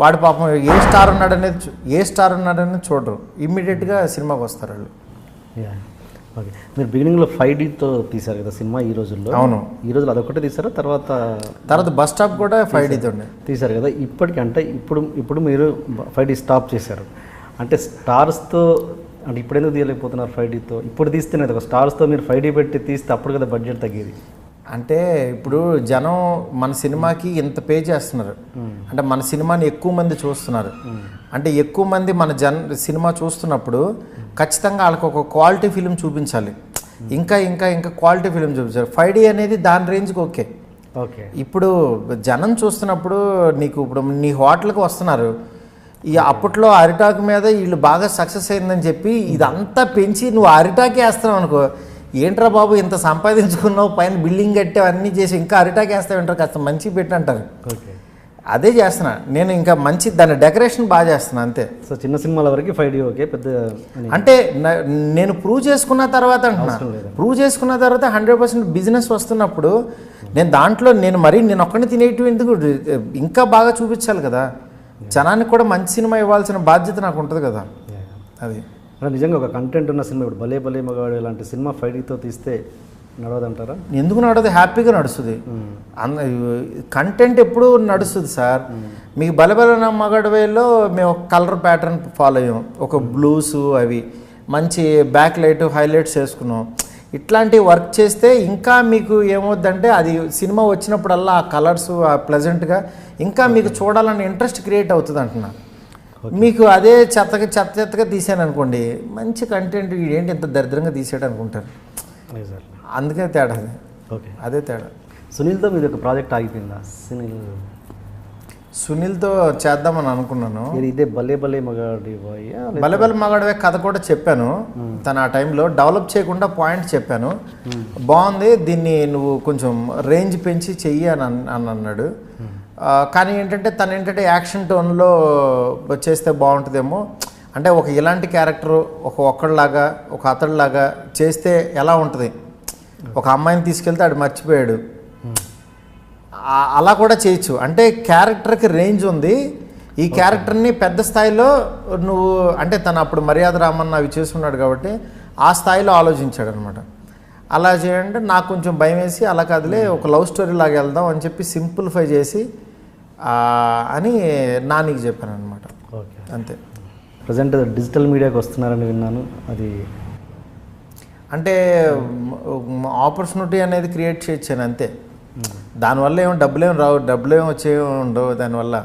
వాడు పాపం ఏ స్టార్ ఉన్నాడనేది చూడరు, ఇమ్మీడియట్గా సినిమాకి వస్తారు వాళ్ళు. ఓకే, మీరు బిగినింగ్లో 5Dతో తీశారు కదా సినిమా ఈ రోజుల్లో? అవును, ఈ రోజుల్లో అదొకటే తీసారా? తర్వాత బస్ స్టాప్ కూడా 5Dతో తీశారు కదా. ఇప్పటికి అంటే ఇప్పుడు మీరు 5D స్టాప్ చేశారు అంటే స్టార్స్తో అంటే ఇప్పుడు ఎందుకు తీయలేకపోతున్నారు 5Dతో? ఇప్పుడు తీస్తేనే కదా స్టార్స్తో మీరు 5D పెట్టి తీస్తే అప్పుడు కదా బడ్జెట్ తగ్గేది. అంటే ఇప్పుడు జనం మన సినిమాకి ఇంత పే చేస్తున్నారు అంటే మన సినిమాని ఎక్కువ మంది చూస్తున్నారు అంటే ఎక్కువ మంది మన సినిమా చూస్తున్నప్పుడు ఖచ్చితంగా వాళ్ళకి ఒక క్వాలిటీ ఫిలిం చూపించాలి, ఇంకా ఇంకా ఇంకా క్వాలిటీ ఫిలిం చూపించాలి. 5D అనేది దాని రేంజ్కి ఓకే. ఓకే, ఇప్పుడు జనం చూస్తున్నప్పుడు నీకు ఇప్పుడు నీ హోటల్కి వస్తున్నారు, ఈ అప్పట్లో అరిటాకు మీద వీళ్ళు బాగా సక్సెస్ అయిందని చెప్పి ఇదంతా పెంచి నువ్వు అరిటాకే వేస్తున్నావు అనుకో, ఏంట్రా బాబు ఇంత సంపాదించుకున్నావు, పైన బిల్డింగ్ కట్టావు, అన్నీ చేసి ఇంకా అరిటాకే వేస్తావు, కాస్త మంచి పెట్టి అంటారు. ఓకే, అదే చేస్తున్నా నేను, ఇంకా మంచి దాని డెకరేషన్ బాగా చేస్తున్నా అంతే. సో చిన్న సినిమాల వరకు 5D ఓకే, పెద్ద అంటే నేను ప్రూవ్ చేసుకున్న తర్వాత అంటున్నా, ప్రూవ్ చేసుకున్న తర్వాత 100% బిజినెస్ వస్తున్నప్పుడు నేను దాంట్లో నేను ఒక్కడిని తినేటివి ఎందుకు, ఇంకా బాగా చూపించాలి కదా, జనానికి కూడా మంచి సినిమా ఇవ్వాల్సిన బాధ్యత నాకు ఉంటుంది కదా. అది నిజంగా ఒక కంటెంట్ ఉన్న సినిమా ఇప్పుడు భలే భలే మగాడు ఇలాంటి సినిమా 5Dతో తీస్తే నడవదంటారా? ఎందుకు నడవదు? హ్యాపీగా నడుస్తుంది. కంటెంట్ ఎప్పుడు నడుస్తుంది సార్. మీకు బలబల మగాడు వేలో మేము ఒక కలర్ ప్యాటర్న్ ఫాలో అయ్యాం, ఒక బ్లూస్ అవి మంచి బ్యాక్ లైట్ హైలైట్స్ వేసుకున్నాం. ఇట్లాంటి వర్క్ చేస్తే ఇంకా మీకు ఏమవుద్దంటే అది సినిమా వచ్చినప్పుడల్లా ఆ కలర్స్ ఆ ప్లెజెంట్గా ఇంకా మీకు చూడాలని ఇంట్రెస్ట్ క్రియేట్ అవుతుంది అంటున్నా. మీకు అదే చెత్తగా తీసాను అనుకోండి, మంచి కంటెంట్ ఏంటి ఇంత దరిద్రంగా తీసాడు అనుకుంటారు. అందుకే తేడా అది. ఓకే, అదే తేడా. సునీల్తో మీది ఒక ప్రాజెక్ట్ ఆగిపోయిందా? సునీల్తో చేద్దామని అనుకున్నాను. ఇదే భలే భలే మగాడి భలే భలే మగాడివే కథ కూడా చెప్పాను, తను ఆ టైంలో డెవలప్ చేయకుండా పాయింట్ చెప్పాను, బాగుంది దీన్ని నువ్వు కొంచెం రేంజ్ పెంచి చెయ్యి అని అన్నాడు. కానీ ఏంటంటే తను ఏంటంటే యాక్షన్ టోన్లో చేస్తే బాగుంటుందేమో, అంటే ఒక ఇలాంటి క్యారెక్టరు ఒక్కడిలాగా ఒక అతడిలాగా చేస్తే ఎలా ఉంటుంది, ఒక అమ్మాయిని తీసుకెళ్తే ఆడు మర్చిపోయాడు, అలా కూడా చేయొచ్చు. అంటే క్యారెక్టర్కి రేంజ్ ఉంది, ఈ క్యారెక్టర్ని పెద్ద స్థాయిలో నువ్వు అంటే తను అప్పుడు మర్యాద రామన్న అవి చేసుకున్నాడు కాబట్టి ఆ స్థాయిలో ఆలోచించాడు అనమాట. అలా చేయండి నాకు కొంచెం భయం వేసి అలా కాదులే ఒక లవ్ స్టోరీ లాగా వెళ్దాం అని చెప్పి సింప్లిఫై చేసి అని నానికి చెప్పాను అనమాట. ఓకే, అంతే. ప్రజెంట్ డిజిటల్ మీడియాకి వస్తున్నారని విన్నాను, అది అంటే ఆపర్చునిటీ అనేది క్రియేట్ చేయొచ్చాను అంతే. దానివల్ల ఏమో డబ్బులేం రావు, డబ్బులేం వచ్చే ఉండవు దానివల్ల.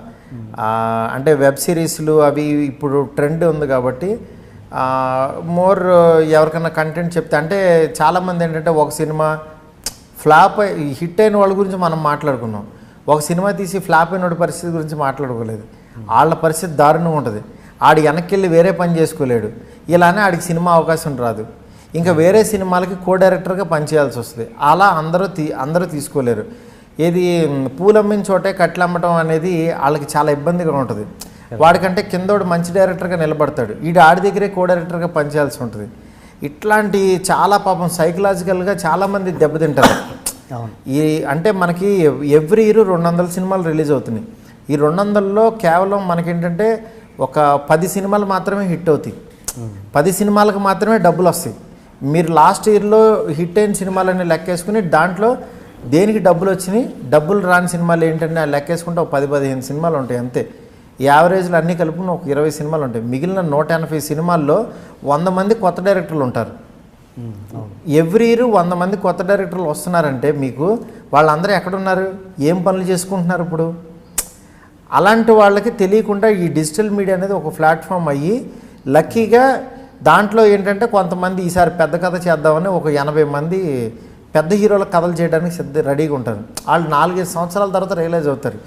అంటే వెబ్ సిరీస్లు అవి ఇప్పుడు ట్రెండ్ ఉంది కాబట్టి మోర్ ఎవరికైనా కంటెంట్ చెప్తే అంటే చాలామంది ఏంటంటే ఒక సినిమా ఫ్లాప్ హిట్ అయిన వాళ్ళ గురించి మనం మాట్లాడుకున్నాం, ఒక సినిమా తీసి ఫ్లాప్ అయిన పరిస్థితి గురించి మాట్లాడుకోలేదు. వాళ్ళ పరిస్థితి దారుణంగా ఉంటుంది, ఆడి వెనక్కి వెళ్ళి వేరే పని చేసుకోలేడు, ఇలానే ఆడికి సినిమా అవకాశం రాదు, ఇంకా వేరే సినిమాలకి కో డైరెక్టర్గా పనిచేయాల్సి వస్తుంది. అలా అందరూ తీసుకోలేరు. ఏది పూలమ్మిన చోటే కట్లమ్మటం అనేది వాళ్ళకి చాలా ఇబ్బందిగా ఉంటుంది. వాడికంటే కిందోడు మంచి డైరెక్టర్గా నిలబడతాడు, ఆడి దగ్గరే కో డైరెక్టర్గా పనిచేయాల్సి ఉంటుంది. ఇట్లాంటి చాలా పాపం సైకలాజికల్గా చాలామంది దెబ్బతింటారు. ఈ అంటే మనకి ఎవ్రీ ఇయర్ 200 సినిమాలు రిలీజ్ అవుతున్నాయి. ఈ 200లో కేవలం మనకేంటంటే ఒక 10 సినిమాలు మాత్రమే హిట్ అవుతాయి, 10 సినిమాలకు మాత్రమే డబ్బులు వస్తాయి. మీరు లాస్ట్ ఇయర్లో హిట్ అయిన సినిమాలన్నీ లెక్కేసుకుని దాంట్లో దేనికి డబ్బులు వచ్చినాయి, డబ్బులు రాని సినిమాలు ఏంటంటే లెక్కేసుకుంటే ఒక 10-15 సినిమాలు ఉంటాయి అంతే. యావరేజ్లో అన్నీ కలుపుకుని ఒక 20 సినిమాలు ఉంటాయి. మిగిలిన 180 సినిమాల్లో 100 మంది కొత్త డైరెక్టర్లు ఉంటారు. ఎవ్రీ ఇయర్ 100 మంది కొత్త డైరెక్టర్లు వస్తున్నారంటే మీకు వాళ్ళందరూ ఎక్కడున్నారు, ఏం పనులు చేసుకుంటున్నారు ఇప్పుడు? అలాంటి వాళ్ళకి తెలియకుండా ఈ డిజిటల్ మీడియా అనేది ఒక ప్లాట్ఫామ్ అయ్యి లక్కీగా దాంట్లో ఏంటంటే కొంతమంది ఈసారి పెద్ద కథ చేద్దామని ఒక 80 మంది పెద్ద హీరోల కథలు చేయడానికి రెడీగా ఉంటారు. వాళ్ళు 4-5 సంవత్సరాల తర్వాత రియలైజ్ అవుతారు.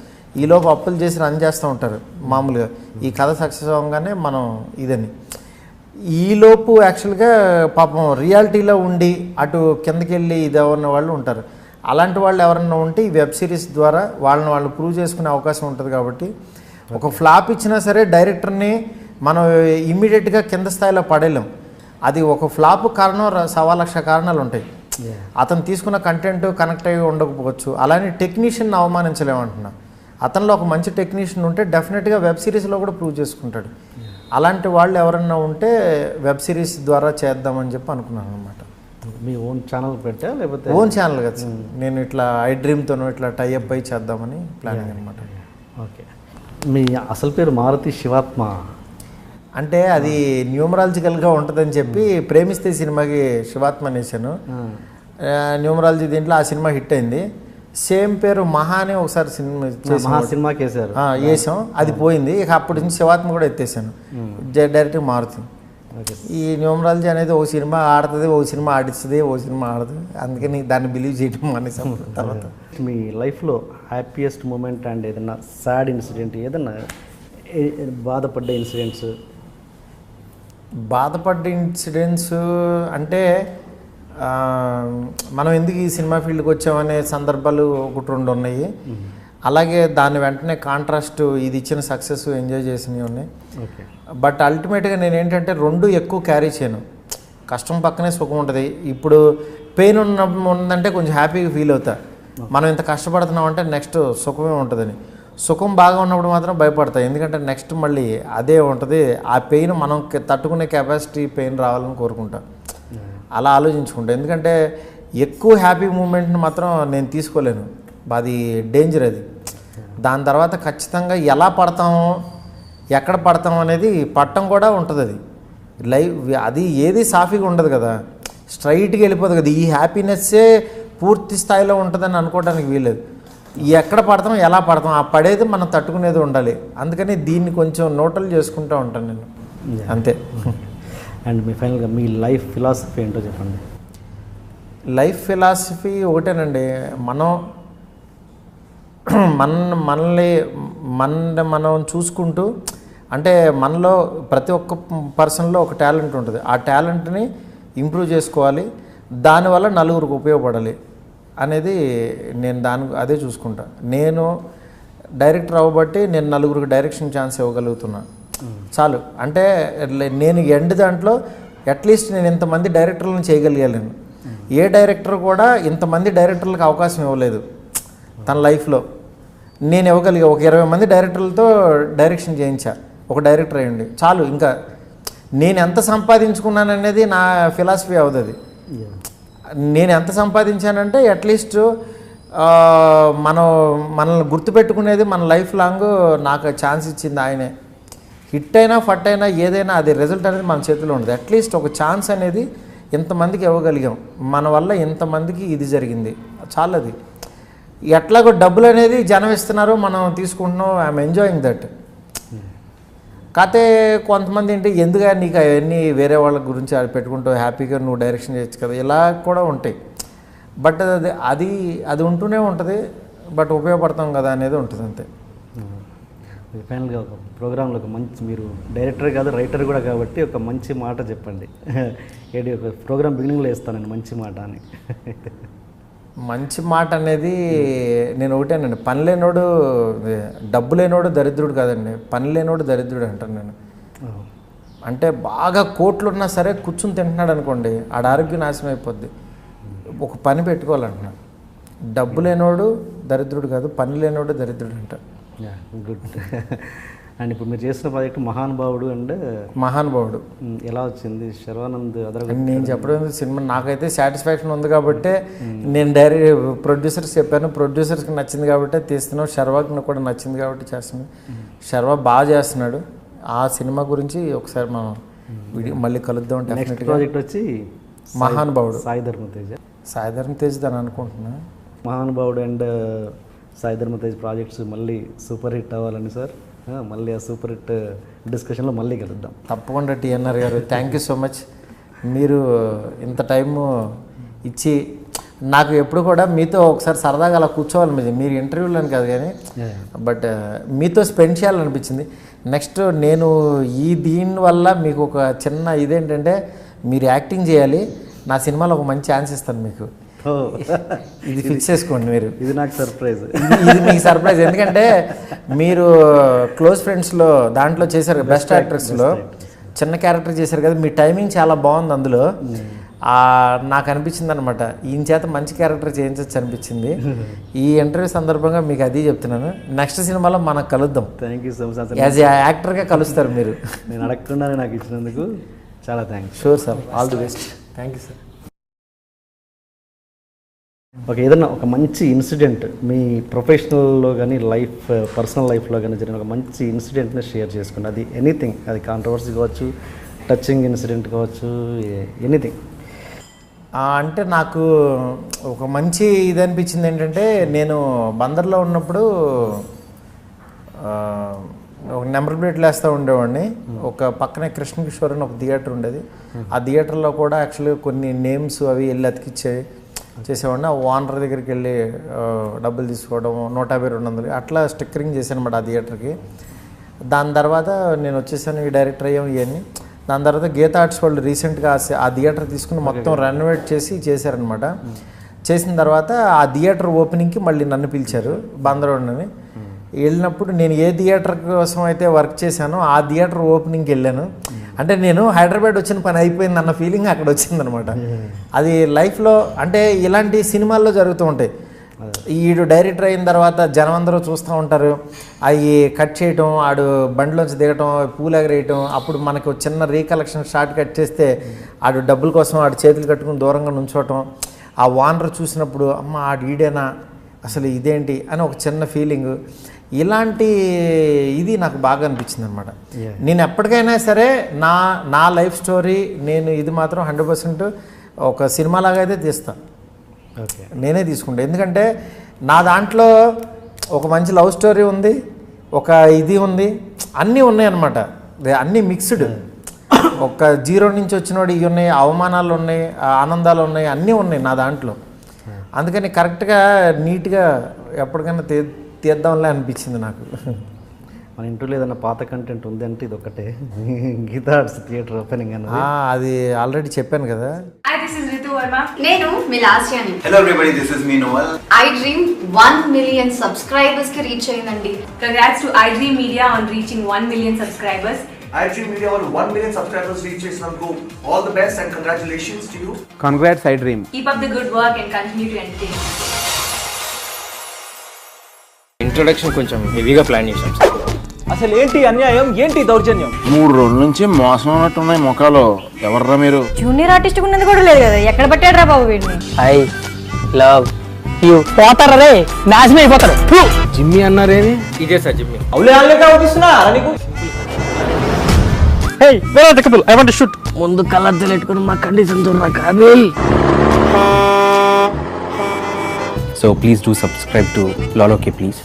ఈలోపు అప్పులు చేసి రన్ చేస్తూ ఉంటారు మామూలుగా, ఈ కథ సక్సెస్ అవ్వగానే మనం ఇదని. ఈలోపు యాక్చువల్గా పాపం రియాలిటీలో ఉండి అటు కిందకి వెళ్ళి ఇది ఉన్న వాళ్ళు ఉంటారు. అలాంటి వాళ్ళు ఎవరన్నా ఉంటే ఈ వెబ్ సిరీస్ ద్వారా వాళ్ళని వాళ్ళు ప్రూవ్ చేసుకునే అవకాశం ఉంటుంది. కాబట్టి ఒక ఫ్లాప్ ఇచ్చినా సరే డైరెక్టర్ని మనం ఇమ్మీడియట్గా కింద స్థాయిలో పడేయలేం. అది ఒక ఫ్లాప్ కారణం 1,000,000 కారణాలు ఉంటాయి. అతను తీసుకున్న కంటెంట్ కనెక్ట్ అయ్యి ఉండకపోవచ్చు. అలానే టెక్నీషియన్ అవమానించలేమంటున్నా. అతనిలో ఒక మంచి టెక్నీషియన్ ఉంటే డెఫినెట్గా వెబ్ సిరీస్లో కూడా ప్రూవ్ చేసుకుంటాడు. అలాంటి వాళ్ళు ఎవరన్నా ఉంటే వెబ్ సిరీస్ ద్వారా చేద్దామని చెప్పి అనుకున్నాను అనమాట. మీ ఓన్ ఛానల్ పెట్టా లేకపోతే? ఓన్ ఛానల్ కదా సార్, నేను ఇట్లా iDreamతోనూ ఇట్లా టైఅప్ అయి చేద్దామని ప్లానింగ్ అనమాట. ఓకే. మీ అసలు పేరు మారుతి శివాత్మ అంటే అది న్యూమరాలజికల్గా ఉంటుందని చెప్పి ప్రేమిస్తే సినిమాకి శివాత్మ అనేసాను. న్యూమరాలజీ దీంట్లో ఆ సినిమా హిట్ అయింది. సేమ్ పేరు మహా అని ఒకసారి సినిమాకి వేసాం, అది పోయింది. ఇక అప్పటి నుంచి శివాత్మ కూడా ఎత్తేసాను, డైరెక్ట్గా మారుతుంది. ఈ న్యూమరాలజీ అనేది ఒక సినిమా ఆడుతుంది, ఒక సినిమా ఆడిస్తుంది, ఒక సినిమా ఆడదు. అందుకని దాన్ని బిలీవ్ చేయడం మానేసాం. తర్వాత మీ లైఫ్లో హ్యాపీయెస్ట్ మూమెంట్ అండ్ ఏదన్నా సాడ్ ఇన్సిడెంట్, ఏదన్నా బాధపడ్డ ఇన్సిడెంట్స్? బాధపడ్డ ఇన్సిడెంట్స్ అంటే మనం ఎందుకు ఈ సినిమా ఫీల్డ్కి వచ్చామనే సందర్భాలు 1-2 ఉన్నాయి. అలాగే దాని వెంటనే కాంట్రాస్ట్ ఇది ఇచ్చిన సక్సెస్ ఎంజాయ్ చేసినవి ఉన్నాయి. బట్ అల్టిమేట్గా నేను ఏంటంటే 2 ఎక్కువ క్యారీ చేయను. కష్టం పక్కనే సుఖం ఉంటుంది. ఇప్పుడు పెయిన్ ఉందంటే కొంచెం హ్యాపీగా ఫీల్ అవుతా, మనం ఇంత కష్టపడుతున్నాం అంటే నెక్స్ట్ సుఖమే ఉంటుందని. సుఖం బాగా ఉన్నప్పుడు మాత్రం భయపడతాయి, ఎందుకంటే నెక్స్ట్ మళ్ళీ అదే ఉంటుంది. ఆ పెయిన్ మనం తట్టుకునే కెపాసిటీ పెయిన్ రావాలని కోరుకుంటా, అలా ఆలోచించుకుంటా. ఎందుకంటే ఎక్కువ హ్యాపీ మూమెంట్ని మాత్రం నేను తీసుకోలేను, అది డేంజర్. అది దాని తర్వాత ఖచ్చితంగా ఎలా పడతామో ఎక్కడ పడతాం అనేది పట్టం కూడా ఉంటుంది. అది లైఫ్ అది ఏది సాఫీగా ఉండదు కదా, స్ట్రైట్గా వెళ్ళిపోదు కదా. ఈ హ్యాపీనెస్సే పూర్తి స్థాయిలో ఉంటుందని అనుకోవడానికి వీలేదు. ఎక్కడ పడతాం ఎలా పడతాం ఆ పడేది మనం తట్టుకునేది ఉండాలి. అందుకని దీన్ని కొంచెం నోటలు చేసుకుంటూ ఉంటాను నేను, అంతే. అండ్ మీ ఫైనల్గా మీ లైఫ్ ఫిలాసఫీ ఏంటో చెప్పండి. లైఫ్ ఫిలాసఫీ ఒకటేనండి, మనల్ని మనం చూసుకుంటూ, అంటే మనలో ప్రతి ఒక్క పర్సన్లో ఒక టాలెంట్ ఉంటుంది. ఆ టాలెంట్ని ఇంప్రూవ్ చేసుకోవాలి, దానివల్ల నలుగురికి ఉపయోగపడాలి అనేది నేను అదే చూసుకుంటా. నేను డైరెక్టర్ అవ్వబట్టి నేను నలుగురికి డైరెక్షన్ ఛాన్స్ ఇవ్వగలుగుతున్నా చాలు. అంటే నేను దాంట్లో అట్లీస్ట్ నేను ఇంతమంది డైరెక్టర్లను చేయగలిగాను. ఏ డైరెక్టర్ కూడా ఇంతమంది డైరెక్టర్లకు అవకాశం ఇవ్వలేదు తన లైఫ్లో. నేను ఇవ్వగలిగా ఒక 20 మంది డైరెక్టర్లతో డైరెక్షన్ చేయించా, ఒక డైరెక్టర్ అయ్యండి చాలు. ఇంకా నేను ఎంత సంపాదించుకున్నాను అనేది నా ఫిలాసఫీ అవుతుంది. నేను ఎంత సంపాదించానంటే అట్లీస్ట్ మనల్ని గుర్తుపెట్టుకునేది మన లైఫ్ లాంగ్ నాకు ఛాన్స్ ఇచ్చింది ఆయనే. హిట్ అయినా ఫట్ అయినా ఏదైనా అది రిజల్ట్ అనేది మన చేతిలో ఉంటుంది. అట్లీస్ట్ ఒక ఛాన్స్ అనేది ఇంతమందికి ఇవ్వగలిగాం, మన వల్ల ఇంతమందికి ఇది జరిగింది చాలు. అది ఎట్లాగో డబ్బులు అనేది జనం ఇస్తున్నారు, మనం తీసుకుంటున్నాం, ఐఎమ్ ఎంజాయింగ్ దట్. కాకపోతే కొంతమంది ఏంటి ఎందుకు నీకు అవన్నీ వేరే వాళ్ళ గురించి పెట్టుకుంటూ హ్యాపీగా నువ్వు డైరెక్షన్ చేయొచ్చు కదా, ఇలా కూడా ఉంటాయి. బట్ అది ఉంటూనే ఉంటుంది, బట్ ఉపయోగపడతాం కదా అనేది ఉంటుంది అంతే. ఫైనల్గా ఒక ప్రోగ్రాంలో ఒక మంచి, మీరు డైరెక్టర్ కాదు రైటర్ కూడా కాబట్టి ఒక మంచి మాట చెప్పండి. ఒక ప్రోగ్రామ్ బిగినింగ్లో ఇస్తానండి మంచి మాట అని. మంచి మాట అనేది నేను ఒకటేనండి, పని లేనోడు డబ్బు లేనోడు దరిద్రుడు కాదండి, పని లేనోడు దరిద్రుడు అంటాను నేను. అంటే బాగా కోట్లు ఉన్నా సరే కూర్చుని తింటున్నాడు అనుకోండి, ఆడ ఆరోగ్యం నాశనం అయిపోద్ది. ఒక పని పెట్టుకోవాలంటున్నాడు. డబ్బు లేనోడు దరిద్రుడు కాదు, పని లేనోడు దరిద్రుడు అంటారు. గుడ్. అండ్ ఇప్పుడు మీరు చేసిన ప్రాజెక్ట్ మహానుభావుడు అండ్ మహానుభావుడు ఎలా వచ్చింది? శర్వానంద్ నేను చెప్పడం సినిమా నాకైతే సాటిస్ఫాక్షన్ ఉంది కాబట్టి నేను ప్రొడ్యూసర్స్ చెప్పాను, ప్రొడ్యూసర్స్కి నచ్చింది కాబట్టి తీస్తున్నాం, శర్వాకి కూడా నచ్చింది కాబట్టి చేస్తున్నాం. శర్వా బాగా చేస్తున్నాడు. ఆ సినిమా గురించి ఒకసారి మనం మళ్ళీ కలుద్దాం. నెక్స్ట్ ప్రాజెక్ట్ వచ్చి మహానుభావుడు, సాయి ధర్మతేజ్. సాయి ధర్మతేజ్ దాని అనుకుంటున్నా. మహానుభావుడు అండ్ సాయి ధర్మతేజ్ ప్రాజెక్ట్స్ మళ్ళీ సూపర్ హిట్ అవ్వాలని సార్, మళ్ళీ ఆ సూపర్ హిట్ డిస్కషన్లో మళ్ళీ కలుద్దాం. తప్పకుండా టిఎన్ఆర్ గారు, థ్యాంక్ యూ సో మచ్. మీరు ఇంత టైము ఇచ్చి నాకు ఎప్పుడు కూడా మీతో ఒకసారి సరదాగా అలా కూర్చోవాలనిపించింది. మీరు ఇంటర్వ్యూలని కాదు కానీ బట్ మీతో స్పెండ్ చేయాలనిపించింది. నెక్స్ట్ నేను దీనివల్ల మీకు ఒక చిన్న ఇదేంటంటే మీరు యాక్టింగ్ చేయాలి, నా సినిమాలో ఒక మంచి ఛాన్స్ ఇస్తాను మీకు. ఇది ఫిక్స్ చేసుకోండి మీరు. ఇది నాకు సర్ప్రైజ్. ఇది మీకు సర్ప్రైజ్, ఎందుకంటే మీరు క్లోజ్ ఫ్రెండ్స్లో దాంట్లో చేశారు, బెస్ట్ యాక్ట్రెస్లో చిన్న క్యారెక్టర్ చేశారు కదా, మీ టైమింగ్ చాలా బాగుంది అందులో. నాకు అనిపించింది అనమాట, ఈయన చేత మంచి క్యారెక్టర్ చేయించవచ్చు అనిపించింది. ఈ ఇంటర్వ్యూ సందర్భంగా మీకు అది చెప్తున్నాను. నెక్స్ట్ సినిమాలో మనం కలుద్దాం. Thank you so much. As a యాక్టర్గా కలుస్తారు మీరు. నేను అడగకుండానే నాకు ఇచ్చినందుకు చాలా thanks. Sure sir, all the best. Thank you sir. ఏదన్నా ఒక మంచి ఇన్సిడెంట్ మీ ప్రొఫెషనల్లో కానీ పర్సనల్ లైఫ్లో కానీ జరిగిన ఒక మంచి ఇన్సిడెంట్ని షేర్ చేసుకోండి. అది ఎనీథింగ్, అది కాంట్రవర్సీ కావచ్చు, టచింగ్ ఇన్సిడెంట్ కావచ్చు, ఎనీథింగ్. అంటే నాకు ఒక మంచి ఇది అనిపించింది ఏంటంటే, నేను బందర్లో ఉన్నప్పుడు ఒక నెంబర్ ప్లేట్లు వేస్తూ ఉండేవాడిని. ఒక పక్కనే కృష్ణ కిషోర్ అని ఒక థియేటర్ ఉండేది. ఆ థియేటర్లో కూడా యాక్చువల్గా కొన్ని నేమ్స్ అవి వెళ్ళి అతికిచ్చేవి చేసేవాడిని. ఆ ఓనర్ దగ్గరికి వెళ్ళి డబ్బులు తీసుకోవడం 150-200 అట్లా స్టిక్కరింగ్ చేశాను అనమాట ఆ థియేటర్కి. దాని తర్వాత నేను వచ్చేసాను, ఈ డైరెక్టర్ అయ్యాం ఇవన్నీ. దాని తర్వాత గీతా ఆర్ట్స్ వాళ్ళు రీసెంట్గా ఆ థియేటర్ తీసుకుని మొత్తం రెనోవేట్ చేసి చేశారనమాట. చేసిన తర్వాత ఆ థియేటర్ ఓపెనింగ్కి మళ్ళీ నన్ను పిలిచారు బందరోడ్ని. వెళ్ళినప్పుడు నేను ఏ థియేటర్ కోసం అయితే వర్క్ చేశానో ఆ థియేటర్ ఓపెనింగ్కి వెళ్ళాను. అంటే నేను హైదరాబాద్ వచ్చిన పని అయిపోయింది అన్న ఫీలింగ్ అక్కడ వచ్చిందనమాట. అది లైఫ్లో అంటే ఇలాంటి సినిమాల్లో జరుగుతూ ఉంటాయి. ఈడు డైరెక్టర్ అయిన తర్వాత జనం అందరూ చూస్తూ ఉంటారు, అవి కట్ చేయటం, ఆడు బండిలోంచి దిగటం, పూలు ఎగరేయటం. అప్పుడు మనకు చిన్న రీకలెక్షన్ షార్ట్ కట్ చేస్తే ఆడు డబ్బుల కోసం ఆడు చేతులు కట్టుకుని దూరంగా నుంచోవటం. ఆ ఓనర్ చూసినప్పుడు అమ్మ ఆడు ఈడేనా, అసలు ఇదేంటి అని ఒక చిన్న ఫీలింగ్. ఇలాంటి ఇది నాకు బాగా అనిపించింది అనమాట. నేను ఎప్పటికైనా సరే నా లైఫ్ స్టోరీ నేను ఇది మాత్రం 100% ఒక సినిమాలాగా అయితే తీస్తాను. నేనే తీసుకుంటా. ఎందుకంటే నా దాంట్లో ఒక మంచి లవ్ స్టోరీ ఉంది, ఒక ఇది ఉంది, అన్నీ ఉన్నాయి అన్నమాట. అన్నీ మిక్స్డ్. ఒక జీరో నుంచి వచ్చినోడు ఇవి ఉన్నాయి, అవమానాలు ఉన్నాయి, ఆనందాలు ఉన్నాయి, అన్నీ ఉన్నాయి నా దాంట్లో. అందుకని కరెక్ట్గా నీట్గా ఎప్పటికైనా తీద్దాంలే అనిపించింది నాకు. మన ఇంట్లో ఏదైనా పాత కంటెంట్ ఉంది అంటే ఇది ఒకటే, గీతా ఆర్ట్స్ థియేటర్ ఓపెనింగ్ అన్నది. అది ఆల్రెడీ చెప్పాను కదా. Hi, this is Ritu Verma. నేను మీ లాస్యాని. Hello everybody, this is me Noel. iDream 1 million subscribers కి రీచ్ అయిందండి. Congrats to iDream Media on reaching 1 million subscribers. iDream Media on 1 million subscribers reach Islamco. All the best and congratulations to you. Congrats, iDream. Keep up the good work and continue to entertain. Introduction కొంచెం హెవీగా plan చేసాం sir. అసలు ఏంటి అన్యాయం, ఏంటి దౌర్జన్యం? 3 రోజుల నుంచి మోసం ఉన్నట్టున్నాయి ముఖాలు. ఎవర్రా మీరు? జూనియర్ ఆర్టిస్ట్ ఉన్నది కూడా లేదు కదా, ఎక్కడ పట్టాడు రా బాబు వీడిని. I love you. పోతారా రే, నాశనం అయిపోతారు. జిమ్మి అన్నారేమి? ఇదే సార్ జిమ్మి. అవులే ఆన్లైన్ అవుతున్నా నీకు. Hey where are the couple, I want to shoot. ముందు కలర్ తెలెట్టుకుని మా కండిషన్ చూడరా Kaabil. So please do subscribe to Lolo K please.